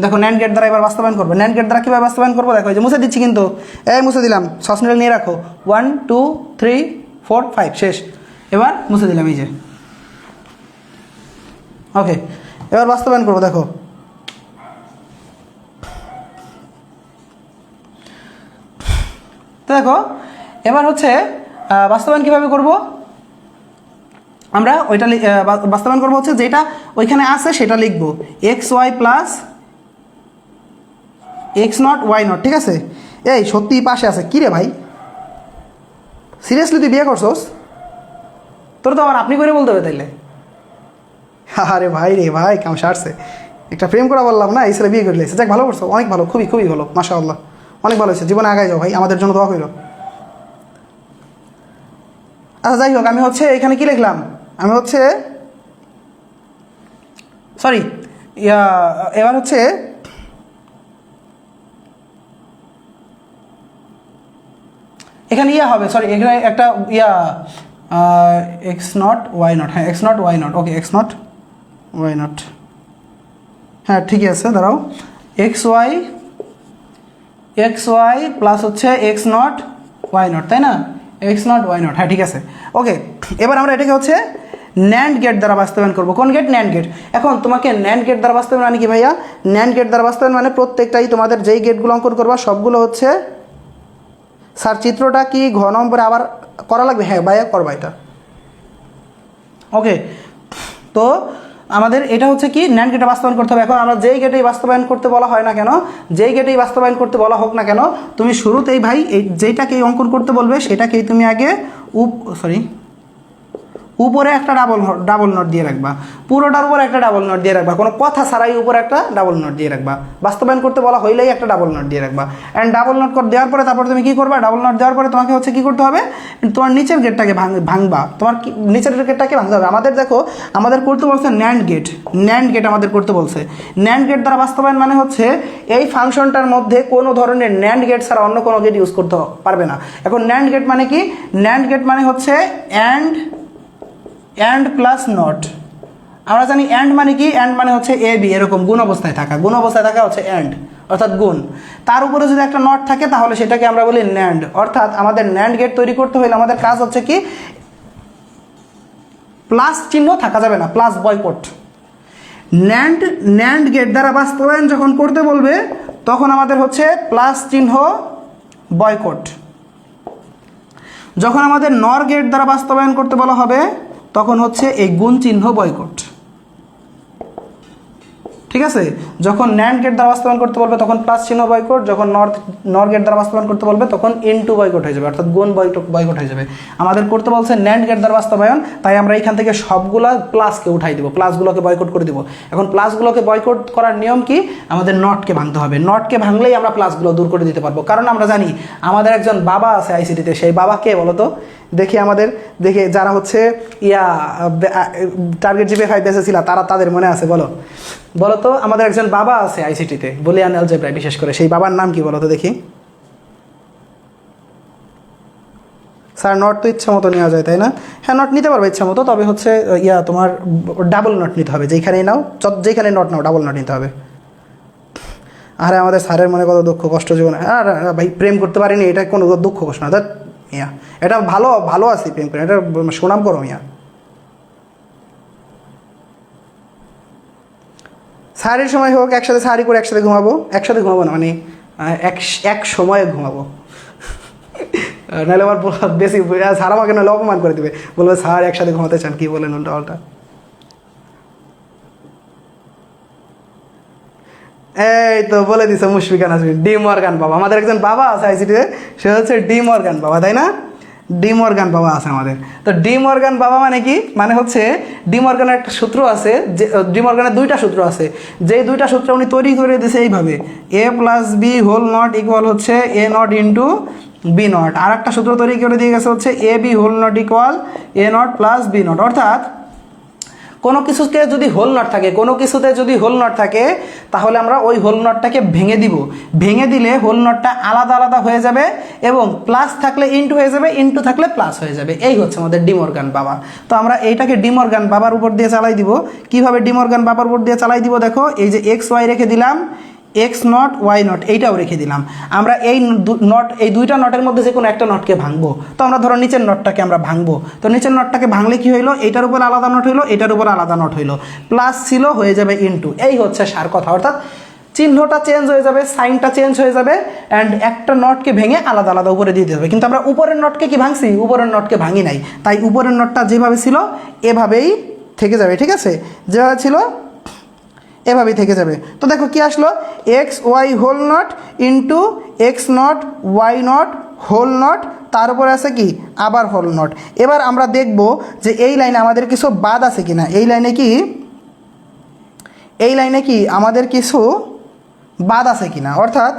দেখো ন্যান্ড গেট দ্বারা এবার বাস্তবায়ন করবো। ন্যান্ড গেট দ্বারা কীভাবে বাস্তবায়ন করবো দেখো, এই যে মুছে দিচ্ছি, কিন্তু মুছে দিলাম। সসনেল নিয়ে রাখো, 1 2 3 4 5 শেষ। এবার মুছে দিলাম, এই যে ওকে। এবার বাস্তবায়ন করবো, দেখো তো দেখো এবার হচ্ছে বাস্তবায়ন কীভাবে করব? আমরা ওইটা বাস্তবায়ন করবো হচ্ছে যেটা ওইখানে আছে সেটা লিখবো, XY প্লাস X0 Y0, ঠিক আছে? এই সত্যিই পাশে আছে, কী রে ভাই, সিরিয়াসলি তুই বিয়ে করছোস? তোর তো আবার আপনি করে বলতে হবে তাইলে। আরে ভাই রে ভাই, কাম সারছে, একটা প্রেম করা বললাম না, এই ছেলে বিয়ে করে লেগেছে। যাক, ভালো করছো, অনেক ভালো, খুবই খুবই ভালো, মাশাআল্লাহ, অনেক ভালো হয়েছে। জীবনে আগায় যাও ভাই, আমাদের জন্য দোয়া কইরো। আচ্ছা যাই হোক, আমি হচ্ছে এখানে কি লিখলাম, আমি হচ্ছে সরি এবার হচ্ছে এখানে হবে, সরি এখানে একটা X0 Y0, হ্যাঁ X0 Y0, ওকে X0 Y0, হ্যাঁ ঠিকই আছে। দাঁড়াও, XY প্লাস হচ্ছে X0 Y0, তাই না? X0 Y0, হ্যাঁ ঠিক আছে, ওকে। এবার আমরা এটাকে হচ্ছে ন্যান্ড গেট দ্বারা বাস্তবায়ন করবো। কোন গেট? NAND gate. এখন তোমাকে ন্যান্ড গেট দ্বারা বাস্তবায়ন মানে কি ভাইয়া? ন্যান্ড গেট দ্বারা বাস্তবায়ন মানে প্রত্যেকটাই তোমাদের যেই গেটগুলো অঙ্কন করবা সবগুলো হচ্ছে, স্যার চিত্রটা কি ঘ নম্বরে আবার করা লাগবে? হ্যাঁ ভাইয়া, করবা এটা, ওকে। তো আমাদের এটা হচ্ছে কি ন্যান্ড গেটে বাস্তবায়ন করতে হবে। এখন আমরা যেই গেটেই বাস্তবায়ন করতে বলা হয় না কেন, যেই গেটেই বাস্তবায়ন করতে বলা হোক না কেন, তুমি শুরুতেই ভাই এই যেইটাকেই অঙ্কন করতে বলবে সেটাকেই তুমি আগে উপরে একটা ডাবল নট দিয়ে রাখবা, পুরোটার উপর একটা ডাবল নট দিয়ে রাখবা, কোনো কথা ছাড়াই উপরে একটা ডাবল নট দিয়ে রাখবা। বাস্তবায়ন করতে বলা হইলেই একটা ডাবল নট দিয়ে রাখবা। অ্যান্ড ডাবল নট দেওয়ার পরে তারপরে তুমি কী করবা? ডাবল নট দেওয়ার পরে তোমাকে হচ্ছে কী করতে হবে? তোমার নিচের গেটটাকে ভাঙবা, তোমার নিচের গেটটাকে ভাঙতে হবে। আমাদের দেখো, আমাদের করতে বলছে ন্যান্ড গেট আমাদের করতে বলছে। ন্যান্ড গেট দ্বারা বাস্তবায়ন মানে হচ্ছে এই ফাংশনটার মধ্যে কোনো ধরনের ন্যান্ড গেট ছাড়া অন্য কোনো গেট ইউজ করতে পারবে না। এখন ন্যান্ড গেট মানে কি? ন্যান্ড গেট মানে হচ্ছে অ্যান্ড প্লাস নট। আমরা জানি অ্যান্ড মানে কি? অ্যান্ড মানে হচ্ছে এ বি এরকম গুণ অবস্থায় থাকা হচ্ছে অ্যান্ড, অর্থাৎ গুণ। তার উপরে যদি একটা নট থাকে তাহলে সেটাকে আমরা বলি ন্যান্ড। অর্থাৎ আমাদের ন্যান্ড গেট তৈরি করতে হলে আমাদের কাজ হচ্ছে কি, প্লাস চিহ্ন থাকা যাবে না, প্লাস বয়কট। ন্যান্ড গেট দ্বারা বাস্তবায়ন যখন করতে বলবে তখন আমাদের হচ্ছে প্লাস চিহ্ন বয়কট। যখন আমাদের নর গেট দ্বারা বাস্তবায়ন করতে বলা হবে তখন হচ্ছে এই গুণ চিহ্ন বয়কট, ঠিক আছে? যখন ন্যান্ড গেট দ্বারা বাস্তবায়ন করতে বলবে তখন প্লাস চিহ্ন বয়কট, যখন নর গেট দ্বারা বাস্তবায়ন করতে বলবে তখন ইনটু বয়কট হয়ে যাবে, অর্থাৎ গুণ বয়কট হয়ে যাবে। আমাদের করতে বলছে ন্যান্ড গেট দ্বারা বাস্তবায়ন, তাই আমরা এখান থেকে সবগুলা প্লাসকে উঠাই দেবো, প্লাসগুলোকে বয়কট করে দেবো। এখন প্লাসগুলোকে বয়কট করার নিয়ম কি? আমাদের নটকে ভাঙতে হবে। নটকে ভাঙলেই আমরা প্লাসগুলো দূর করে দিতে পারবো, কারণ আমরা জানি আমাদের একজন বাবা আছে আইসিটিতে। সেই বাবা কে বলো তো? দেখে যারা হচ্ছে টার্গেট জিপে 5 বেঁচেছিল তাদের মনে আছে? বলো তো, আমাদের একজন বাবা আছে আইসিটিতে, বুলিয়ান অ্যালজেব্রা বিশেষ করে। সেই বাবার নাম কি বলো তো দেখি? স্যার নট তো ইচ্ছা মতো নেওয়া যায় তাই না? হ্যাঁ নট নিতে পারবে ইচ্ছা মতো, তবে হচ্ছে তোমার ডাবল নট নিতে হবে, যেইখানেই নাও যেইখানে নট নাও ডাবল নট নিতে হবে। আরে আমাদের স্যারের মনে কত দুঃখ কষ্ট জীবনে, আর ভাই প্রেম করতে পারিনি এটা কোনো দুঃখ কষ্ট না, মিয়া এটা ভালো ভালো আছি প্রেম করে, এটা সুনাম করো মিয়া। সাহারির সময় হোক একসাথে সাহারি করে একসাথে ঘুমাবো, একসাথে ঘুমাবো না মানে এক সময়ে ঘুমাবো। নাহলে আমার বেশি স্যার আমাকে নাহলে অপমান করে দেবে, বলবে স্যার একসাথে ঘুমাতে চান, কী বলেন উল্টা পাল্টা। এই তো বলে দিছে মুশফিকা নাজমিন, ডি মর্গান বাবা। আমাদের একজন বাবা আছে আইসিটিতে, সে হচ্ছে ডি মর্গান বাবা, তাই না? ডি মর্গান বাবা আছে আমাদের। তো ডি মর্গান বাবা মানে কি? মানে হচ্ছে ডি মর্গানের একটা সূত্র আছে, যে ডি মর্গানের দুইটা সূত্র আছে, যেই দুইটা সূত্র উনি তৈরি করে দিয়েছে এইভাবে, A plus B whole not equal হচ্ছে A not into B not. আর একটা সূত্র তৈরি করে দিয়ে গেছে হচ্ছে A B whole not equal A not plus B not. অর্থাৎ কোনো কিছুতে যদি হোল নট থাকে, কোনো কিছুতে যদি হোল নট থাকে, তাহলে আমরা ওই হোল নটটাকে ভেঙে দিব, ভেঙে দিলে হোল নটটা আলাদা আলাদা হয়ে যাবে এবং প্লাস থাকলে ইন্টু হয়ে যাবে, ইন্টু থাকলে প্লাস হয়ে যাবে। এই হচ্ছে আমাদের ডি মর্গান বাবা। তো আমরা এইটাকে ডি মর্গান বাবার উপর দিয়ে চালাই দিব। কিভাবে ডি মর্গান বাবার উপর দিয়ে চালাই দিব? দেখো, এই যে এক্স ওয়াই রেখে দিলাম, এক্স নট ওয়াই নট এইটাও রেখে দিলাম। আমরা এই নট, এই দুইটা নটের মধ্যে যে কোনো একটা নটকে ভাঙবো। তো আমরা ধরো নিচের নটটাকে আমরা ভাঙবো, তো নিচের নটটাকে ভাঙলে কি হইলো? এইটার উপর আলাদা নট হইলো, এটার উপর আলাদা নট হইলো, প্লাস ছিল হয়ে যাবে ইন্টু। এই হচ্ছে সার কথা। অর্থাৎ চিহ্নটা চেঞ্জ হয়ে যাবে, সাইনটা চেঞ্জ হয়ে যাবে, অ্যান্ড একটা নটকে ভেঙে আলাদা আলাদা উপরে দিতে হবে। কিন্তু আমরা উপরের নটকে কি ভাঙছি? উপরের নটকে ভাঙি নাই, তাই উপরের নটটা যেভাবে ছিল এভাবেই থেকে যাবে। ঠিক আছে, যেভাবে ছিল এভাবেই থেকে যাবে। তো দেখো কি আসলো, X Y whole not into X not Y not whole not, তার উপরে আছে কি আবার হোল নট। এবার আমরা দেখব যে এই লাইনে আমাদের কিছু বাদ আছে কিনা। এই লাইনে কি আমাদের কিছু বাদ আছে কিনা, অর্থাৎ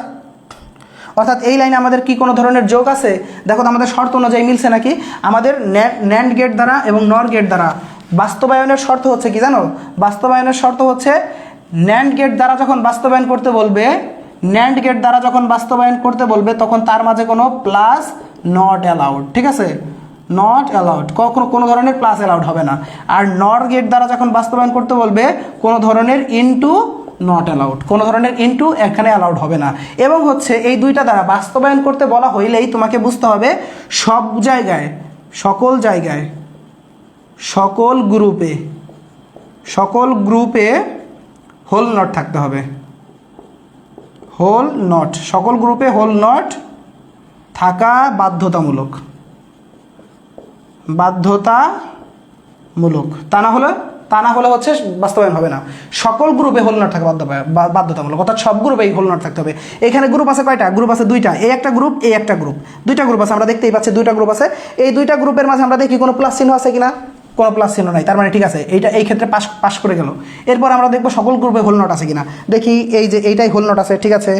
এই লাইনে আমাদের কি কোনো ধরনের যোগ আছে? দেখো তো আমাদের শর্ত অনুযায়ী মিলছে নাকি। আমাদের ন্যান্ড গেট দ্বারা এবং নর গেট দ্বারা বাস্তবায়নের শর্ত হচ্ছে কি জানো? বাস্তবায়নের শর্ত হচ্ছে ন্যান্ড গেট দ্বারা যখন বাস্তবায়ন করতে বলবে, ন্যান্ড গেট দ্বারা যখন বাস্তবায়ন করতে বলবে, তখন তার মাঝে কোনো প্লাস নট অ্যালাউড। ঠিক আছে, নট অ্যালাউড, কোনো ধরনের প্লাস অ্যালাউড হবে না। আর নর গেট দ্বারা যখন বাস্তবায়ন করতে বলবে, কোনো ধরনের ইনটু নট অ্যালাউড, কোনো ধরনের ইনটু এখানে অ্যালাউড হবে না। এবং হচ্ছে এই দুইটা দ্বারা বাস্তবায়ন করতে বলা হইলেই তোমাকে বুঝতে হবে সব জায়গায়, সকল জায়গায়, সকল গ্রুপে হোল নট থাকতে হবে। হোল নট, সকল গ্রুপে হোল নট থাকা বাধ্যতামূলক, তা না হলে হচ্ছে বাস্তবায়ন হবে না। সকল গ্রুপে হোল নট থাকা বাধ্যতামূলক, অর্থাৎ সব গ্রুপেই হোল নট থাকতে হবে। এখানে গ্রুপ আছে কয়টা? গ্রুপ আছে দুইটা, এই একটা গ্রুপ, এই একটা গ্রুপ, দুইটা গ্রুপ আছে। আমরা দেখতেই পাচ্ছি দুইটা গ্রুপ আছে। এই দুইটা গ্রুপের মাঝে আমরা দেখি কোনো প্লাস চিহ্ন আছে কিনা, কোনো প্লাস চিহ্ন নাই, তার মানে ঠিক আছে, এই ক্ষেত্রে পাস করে গেল। এরপর আমরা দেখবো সকল গ্রুপে হোল নট আছে কিনা। দেখি এই যে এইটাই হোল নট আছে, ঠিক আছে।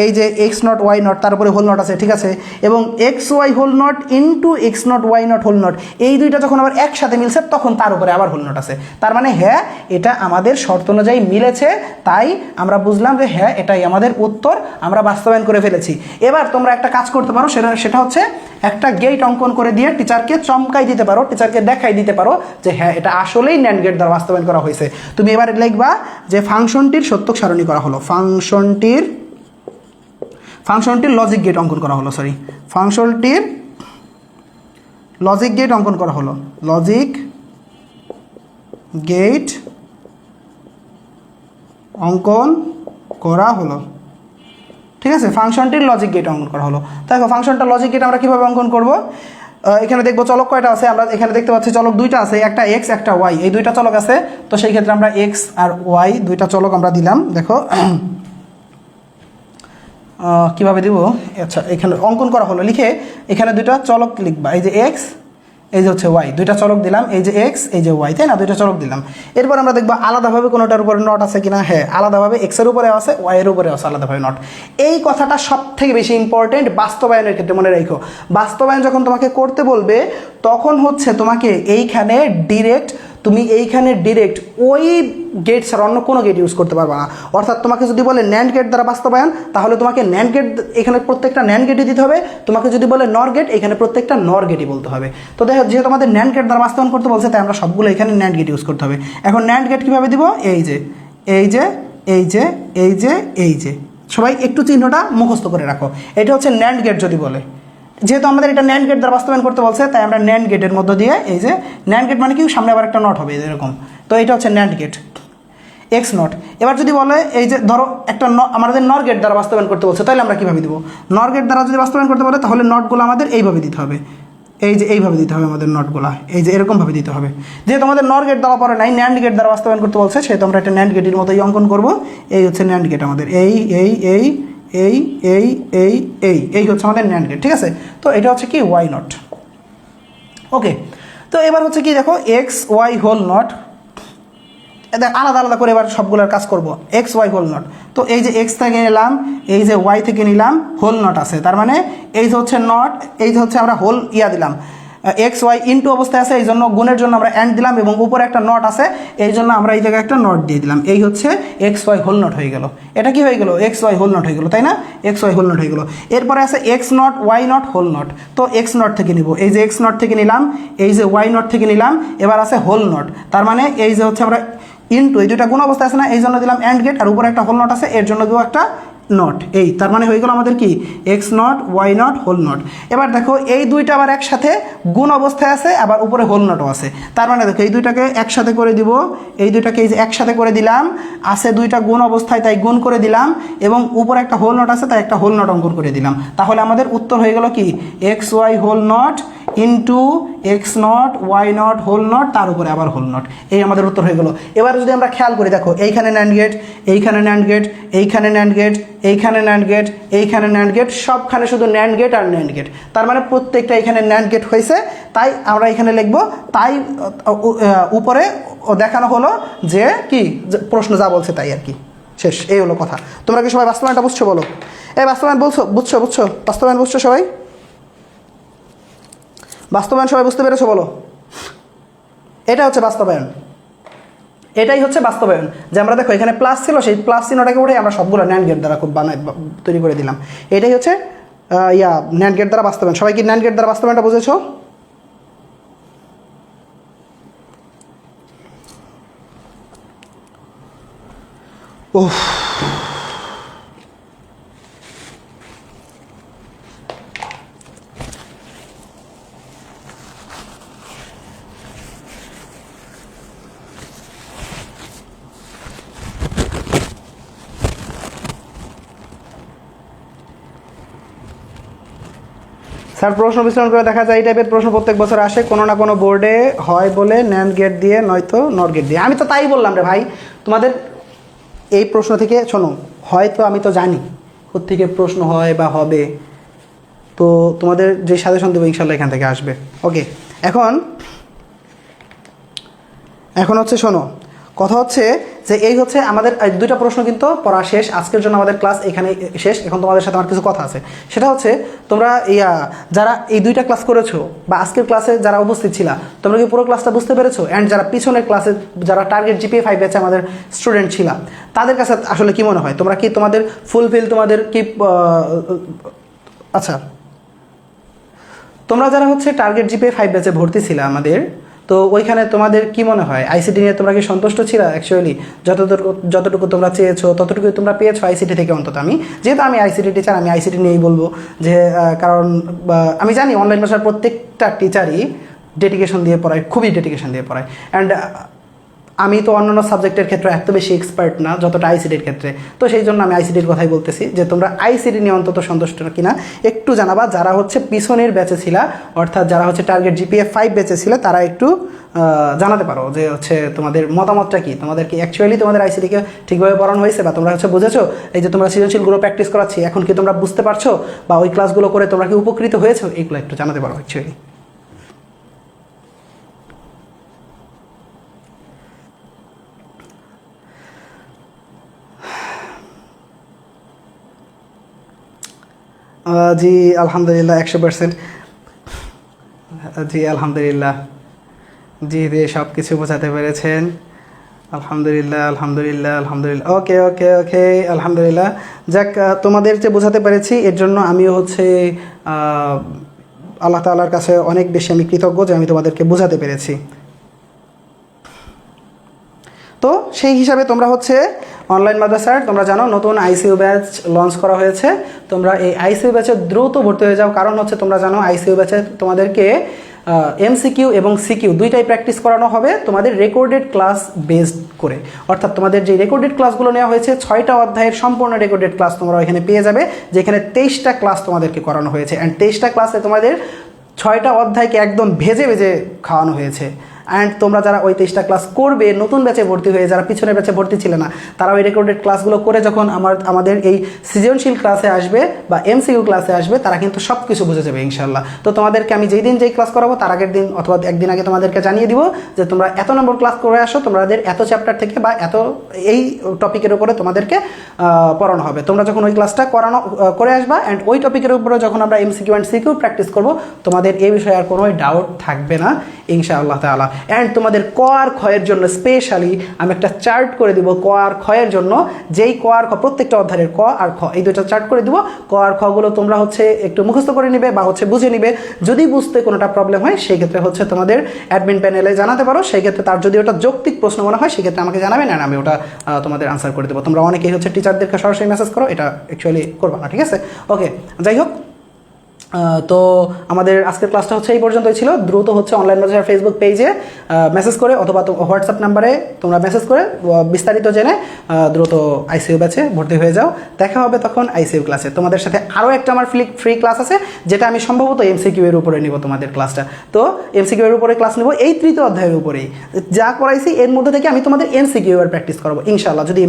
এই যে এক্স নট ওয়াই নট, তার উপরে হোল নট আছে, ঠিক আছে। এবং X Y whole not into X not Y not whole not, এই দুইটা যখন আবার একসাথে মিলছে তখন তার উপরে আবার হোল নট আছে। তার মানে হ্যাঁ, এটা আমাদের শর্ত অনুযায়ী মিলেছে, তাই আমরা বুঝলাম যে হ্যাঁ এটাই আমাদের উত্তর, আমরা বাস্তবায়ন করে ফেলেছি। এবার তোমরা একটা কাজ করতে পারো, সেটা হচ্ছে একটা গেট অঙ্কন করে দিয়ে টিচারকে চমকাই দিতে পারো, টিচারকে দেখাই দিতে পারো যে হ্যাঁ এটা আসলেই ন্যান্ড গেট দ্বারা বাস্তবায়ন করা হয়েছে। তুমি এবার লিখবা যে ফাংশনটির সত্যক সারণী করা হলো, ফাংশনটির লজিক গেট অঙ্কন করা হলো, ফাংশনটির লজিক গেট অঙ্কন করা হলো, লজিক গেট অঙ্কন করা হলো। ঠিক আছে, ফাংশনটির লজিক গেট অঙ্কন করা হলো। দেখো ফাংশনটা লজিক গেট আমরা কীভাবে অঙ্কন করব? এখানে দেখবো চলক কয়টা আছে। আমরা এখানে দেখতে পাচ্ছি চলক দুইটা আছে, একটা এক্স একটা ওয়াই, এই দুইটা চলক আছে। তো সেই ক্ষেত্রে আমরা এক্স আর ওয়াই দুইটা চলক আমরা দিলাম। দেখো কীভাবে দিব, আচ্ছা এখানে অঙ্কন করা হলো, লিখে এখানে দুইটা চলক লিখবা, এই যে এক্স, এই যে হচ্ছে ওয়াই, দুইটা চলক দিলাম, এই যে এক্স, এই যে ওয়াই, তাই না? দুইটা চলক দিলাম। এরপর আমরা দেখবো আলাদাভাবে কোনোটার উপরে নট আছে কিনা। হ্যাঁ, আলাদাভাবে এক্সের উপরে আছে, ওয়াইয়ের উপরে আছে আলাদাভাবে নট। এই কথাটা সব থেকে বেশি ইম্পর্টেন্ট বাস্তবায়নের ক্ষেত্রে, মনে রাখো। বাস্তবায়ন যখন তোমাকে করতে বলবে তখন হচ্ছে তোমাকে এইখানে ডিরেক্ট তুমি এইখানে ডিরেক্ট ওই গেট ছাড়া অন্য কোনো গেট ইউজ করতে পারবে না। অর্থাৎ তোমাকে যদি বলে ন্যান্ড গেট দ্বারা বাস্তবায়ন, তাহলে তোমাকে ন্যান্ড গেট এখানে প্রত্যেকটা ন্যান্ড গেটই দিতে হবে। তোমাকে যদি বলে নর গেট, এখানে প্রত্যেকটা নর গেটই বলতে হবে। তো দেখো, যেহেতু আমাদের ন্যান্ড গেট দ্বারা বাস্তবায়ন করতে বলছে, তাই আমরা সবগুলো এখানে ন্যান্ড গেট ইউজ করতে হবে। এখন ন্যান্ড গেট কীভাবে দিব? এই যে এই যে এই যে এই যে এই যে, সবাই একটু চিহ্নটা মুখস্থ করে রাখো। এটা হচ্ছে ন্যান্ড গেট যদি বলে। যেহেতু আমাদের এটা ন্যান্ড গেট দ্বারা বাস্তবায়ন করতে বলছে, তাই আমরা ন্যান্ড গেটের মধ্য দিয়ে, এই যে ন্যান্ড গেট মানে কি, সামনে আবার একটা নট হবে এরকম। তো এটা হচ্ছে ন্যান্ড গেট এক্স নট। এবার যদি বলে এই যে ধরো একটা আমাদের নর গেট দ্বারা বাস্তবায়ন করতে বলছে, তাহলে আমরা কীভাবে দিব? নর গেট দ্বারা যদি বাস্তবায়ন করতে বলে, তাহলে নটগুলো আমাদের এইভাবে দিতে হবে। এই যে এইভাবে দিতে হবে আমাদের নটগুলো, এই যে এরকমভাবে দিতে হবে। যেহেতু আমাদের নর গেট দেওয়া পরে নাই, ন্যান্ড গেট দ্বারা বাস্তবায়ন করতে বলছে, সেহেতু আমরা একটা ন্যান্ড গেটের মতোই অঙ্কন করব। এই হচ্ছে ন্যান্ড গেট আমাদের, এই এই এই এই এই এই এই এই হচ্ছে আমাদের ন্যান্ড গেট, ঠিক আছে? তো এটা হচ্ছে কি ওয়াই নট। ওকে, তো এবার হচ্ছে কি দেখো, এক্স ওয়াই হোল নট, আলাদা আলাদা করে এবার সবগুলোর কাজ করব। এক্স ওয়াই হোল নট, তো এই যে এক্স থেকে নিলাম, এই যে ওয়াই থেকে নিলাম, হোল নট আছে, তার মানে এই যে হচ্ছে নট, এই যে হচ্ছে আমরা হোল দিলাম, এক্স ওয়াই ইনটু অবস্থায় আছে, এই জন্য গুণের জন্য আমরা অ্যান্ড দিলাম, এবং উপরে একটা নট আছে, এই জন্য আমরা এই জায়গায় একটা নট দিয়ে দিলাম। এই হচ্ছে এক্স ওয়াই হোল নট হয়ে গেল। এটা কি হয়ে গেল? এক্স ওয়াই হোল নট হয়ে গেল, তাই না? এক্স ওয়াই হোল নট হয়ে গেল। এরপরে আছে X not Y not whole not, তো এক্স নট থেকে নিব, এই যে এক্স নট থেকে নিলাম, এই যে ওয়াই নট থেকে নিলাম, এবার আছে হোল নট, তার মানে এই যে হচ্ছে আমরা ইনটু, এই দুইটা গুণ অবস্থায় আছে না, এই জন্য দিলাম অ্যান্ড গেট, আর উপরে একটা হোল নট আছে, এর জন্য দেবো একটা নট। এই তার মানে হয়ে গেল আমাদের কি X not Y not whole not. এবার দেখো, এই দুইটা আবার একসাথে গুণ অবস্থায় আছে, আবার উপরে হোল নটও আছে, তার মানে দেখো এই দুইটাকে একসাথে করে দিব, এই দুইটাকে এই যে একসাথে করে দিলাম, আছে দুইটা গুণ অবস্থায় তাই গুণ করে দিলাম, এবং উপরে একটা হোল নট আছে তাই একটা হোল নট অঙ্কন করে দিলাম। তাহলে আমাদের উত্তর হয়ে গেল কি X Y whole not into X not Y not whole not, তার উপরে আবার হোল নট, এই আমাদের উত্তর হয়ে গেল। এবার যদি আমরা খেয়াল করি, দেখো এইখানে ন্যান্ড গেট, এইখানে ন্যান্ড গেট, এইখানে ন্যান্ড গেট, এইখানে ন্যান্ড গেট, এইখানে ন্যান্ড গেট, সবখানে শুধু ন্যান্ড গেট আর ন্যান্ড গেট, তার মানে প্রত্যেকটা এখানে ন্যান্ড গেট হয়েছে, তাই আমরা এখানে লিখবো, তাই উপরে দেখানো হলো যে কি প্রশ্ন যা বলছে তাই আর কি, শেষ, এই হলো কথা। তোমরা কি সবাই বাস্তবায়নটা বুঝছো? বলো, এই বাস্তবায়ন বলছো, বুঝছো? বুঝছো বাস্তবায়ন? বুঝছো সবাই? বাস্তবায়ন সবাই বুঝতে পেরেছো? বলো, এটা হচ্ছে বাস্তবায়ন, এটাই হচ্ছে বাস্তবায়ন। যে আমরা দেখো এখানে প্লাস ছিল, সেই প্লাস চিহ্নটাকে উঠে আমরা সবগুলো ন্যান্ড গেট দ্বারা খুব তৈরি করে দিলাম। এটাই হচ্ছে ন্যান্ড গেট দ্বারা বাস্তবায়ন। সবাই কি ন্যান্ড গেট দ্বারা বাস্তবায়নটা বুঝেছো? ওহ, স্যার প্রশ্ন বিশ্লেষণ করে দেখা যায় এই টাইপের প্রশ্ন প্রত্যেক বছর আসে, কোনো না কোনো বোর্ডে হয় বলে ন্যান্ড গেট দিয়ে, নয়তো নট গেট দিয়ে। আমি তো তাই বললাম রে ভাই, তোমাদের এই প্রশ্ন থেকে শোনো, হয়তো আমি তো জানি কোত্থেকে প্রশ্ন হয় বা হবে, তো তোমাদের যে সাজেশন দেবো ইনশাল্লাহ এখান থেকে আসবে। ওকে, এখন হচ্ছে শোনো, কথা হচ্ছে যে এই হচ্ছে আমাদের দুইটা প্রশ্ন কিন্তু পড়া শেষ, আজকের জন্য আমাদের ক্লাস এখানে শেষ। এখন তোমাদের সাথে আমার কিছু কথা আছে, সেটা হচ্ছে তোমরা যারা এই দুইটা ক্লাস করেছো বা আজকের ক্লাসে যারা উপস্থিত ছিলা, তোমরা কি পুরো ক্লাসটা বুঝতে পেরেছো? অ্যান্ড যারা পিছনের ক্লাসে যারা টার্গেট জিপিএ 5 ব্যাচে আমাদের স্টুডেন্ট ছিলা, তাদের কাছে আসলে কি মনে হয়, তোমরা কি তোমাদের ফুলফিল, তোমাদের কি আচ্ছা, তোমরা যারা হচ্ছে টার্গেট জিপিএ 5 ব্যাচে ভর্তি ছিলা আমাদের, তো ওইখানে তোমাদের কি মনে হয় আইসিটি নিয়ে তোমরা কি সন্তুষ্ট ছিলা? অ্যাকচুয়ালি যতটুকু তোমরা চেয়েছো ততটুকুই তোমরা পেয়েছো আইসিটি থেকে। অন্তত আমি, যেহেতু আমি আইসিটি টিচার, আমি আইসিটি নিয়েই বলবো যে কারণ আমি জানি অনলাইন ভাষার প্রত্যেকটা টিচারই ডেডিকেশন দিয়ে পড়ায়, খুবই ডেডিকেশন দিয়ে পড়ায়। অ্যান্ড আমি তো অন্যান্য সাবজেক্টের ক্ষেত্রে এত বেশি এক্সপার্ট না যতটা আইসিটির ক্ষেত্রে, তো সেই জন্য আমি আইসিটির কথাই বলতেছি যে তোমরা আইসিটি নিয়ে অন্তত সন্তুষ্ট কিনা একটু জানাবা। যারা হচ্ছে পিছনের ব্যাচে ছিলা, অর্থাৎ যারা হচ্ছে টার্গেট জিপিএ 5 ব্যাচে ছিল, তারা একটু জানাতে পারো যে হচ্ছে তোমাদের মতামতটা কি, তোমাদের কি অ্যাকচুয়ালি তোমাদের আইসিটিকে ঠিকভাবে পড়ানো হয়েছে, বা তোমরা হচ্ছে বুঝেছো? এই যে তোমরা সৃজনশীলগুলো প্র্যাকটিস করাচ্ছি, এখন কি তোমরা বুঝতে পারছো, বা ওই ক্লাসগুলো করে তোমরা কি উপকৃত হয়েছো, এইগুলো একটু জানাতে পারো অ্যাকচুয়ালি। জি আলহামদুলিল্লাহ 100%। জি আলহামদুলিল্লাহ। জি জি, সব কিছু বোঝাতে পেরেছেন। আলহামদুলিল্লাহ আলহামদুলিল্লাহ আলহামদুলিল্লাহ, ওকে ওকে ওকে, আলহামদুলিল্লাহ। যাক, তোমাদের যে বোঝাতে পেরেছি এর জন্য আমিও হচ্ছে আল্লাহ তাআলার কাছে অনেক বেশি আমি কৃতজ্ঞ যে আমি তোমাদেরকে বোঝাতে পেরেছি। তো সেই হিসাবে তোমরা হচ্ছে অনলাইন মাদ্রাসার তোমরা জানো নতুন আইসিইউ ব্যাচ লঞ্চ করা হয়েছে। তোমরা এই আইসিইউ ব্যাচে দ্রুত ভর্তি হয়ে যাও, কারণ হচ্ছে তোমরা জানো আইসিইউ ব্যাচে তোমাদেরকে এমসিকিউ এবং সিকিউ দুইটাই প্র্যাকটিস করানো হবে তোমাদের রেকর্ডেড ক্লাস বেসড করে। অর্থাৎ তোমাদের যে রেকর্ডেড ক্লাসগুলো নেওয়া হয়েছে 6টা অধ্যায়ের সম্পূর্ণ রেকর্ডেড ক্লাস তোমরা এখানে পেয়ে যাবে, যেখানে 23টা ক্লাস তোমাদেরকে করানো হয়েছে। অ্যান্ড 23টা ক্লাসে তোমাদের 6টা অধ্যায়কে একদম ভেজে ভেজে খাওয়ানো হয়েছে। অ্যান্ড তোমরা যারা ওই 23টা ক্লাস করবে, নতুন ব্যাচে ভর্তি হয়ে যারা পিছনের ব্যাচে ভর্তি ছিল না, তারা ওই রেকর্ডেড ক্লাসগুলো করে যখন আমাদের এই সৃজনশীল ক্লাসে আসবে বা এমসিকিউ ক্লাসে আসবে, তারা কিন্তু সব কিছু বুঝে যাবে ইনশাল্লাহ। তো তোমাদেরকে আমি যেই দিন যেই ক্লাস করাবো তার আগের দিন অথবা একদিন আগে তোমাদেরকে জানিয়ে দিব যে তোমরা এত নম্বর ক্লাস করে আসো, তোমাদের এত চ্যাপ্টার থেকে বা এত এই টপিকের উপরে তোমাদেরকে পড়ানো হবে। তোমরা যখন ওই ক্লাসটা করে আসবা অ্যান্ড ওই টপিকের উপরে যখন আমরা এমসিকিউ অ্যান্ড সিকিউ প্র্যাকটিস করবো, তোমাদের এই বিষয়ে আর কোনো ডাউট থাকবে না ইনশাআল্লাহ তাআলা। অ্যান্ড তোমাদের ক আর ক্ষয়ের জন্য স্পেশালি আমি একটা চার্ট করে দিব ক আর ক্ষয়ের জন্য, যেই ক আর খ প্রত্যেকটা অধ্যায়ের ক আর খ এই দুইটা চার্ট করে দিব। ক আর খগুলো তোমরা হচ্ছে একটু মুখস্থ করে নিবে বা হচ্ছে বুঝে নিবে। যদি বুঝতে কোনোটা প্রবলেম হয় সেই ক্ষেত্রে হচ্ছে তোমাদের অ্যাডমিন প্যানেলে জানাতে পারো। সেই ক্ষেত্রে তার যদি ওটা যৌক্তিক প্রশ্ন মনে হয় সেক্ষেত্রে আমাকে জানাবেন আর আমি ওটা তোমাদের আনসার করে দেবো। তোমরা অনেকেই হচ্ছে টিচারদেরকে সরাসরি মেসেজ করো, এটা অ্যাকচুয়ালি করবা না, ঠিক আছে? ওকে, যাই হোক, তো আমাদের আজকের ক্লাসটা হচ্ছে এই পর্যন্তই ছিল। দ্রুত হচ্ছে অনলাইন মাদ্রাসার ফেসবুক পেজে মেসেজ করে অথবা হোয়াটসঅ্যাপ নাম্বারে তোমরা মেসেজ করে বিস্তারিত জেনে দ্রুত আইসিইউ ব্যাচে ভর্তি হয়ে যাও। দেখা হবে তখন আইসিইউ ক্লাসে। তোমাদের সাথে আরও একটা আমার ফ্রি ক্লাস আছে, যেটা আমি সম্ভবত এমসিকিউ এর উপরে নিব তোমাদের ক্লাসটা। তো এমসিকিউ এর উপরে ক্লাস নেব এই 3য় অধ্যায়ের উপরেই। যা করাইছি এর মধ্যে থেকে আমি তোমাদের এমসিকিউ এর প্র্যাকটিস করাবো ইনশাআল্লাহ। যদি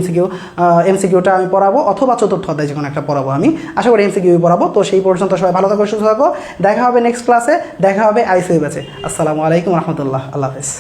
এমসিকিউটা আমি পড়াবো অথবা 4র্থ অধ্যায় যে কোনো একটা পড়াবো, আমি আশা করি এমসিকিউ পড়াবো। তো সেই পর্যন্ত সবাই ভালো থাকো, সুস্থ থাকো। দেখা হবে নেক্সট ক্লাসে, দেখা হবে আইসিইউ ব্যাচে। আসসালামু আলাইকুম রহমতুল্লাহ, আল্লাহ হাফেজ।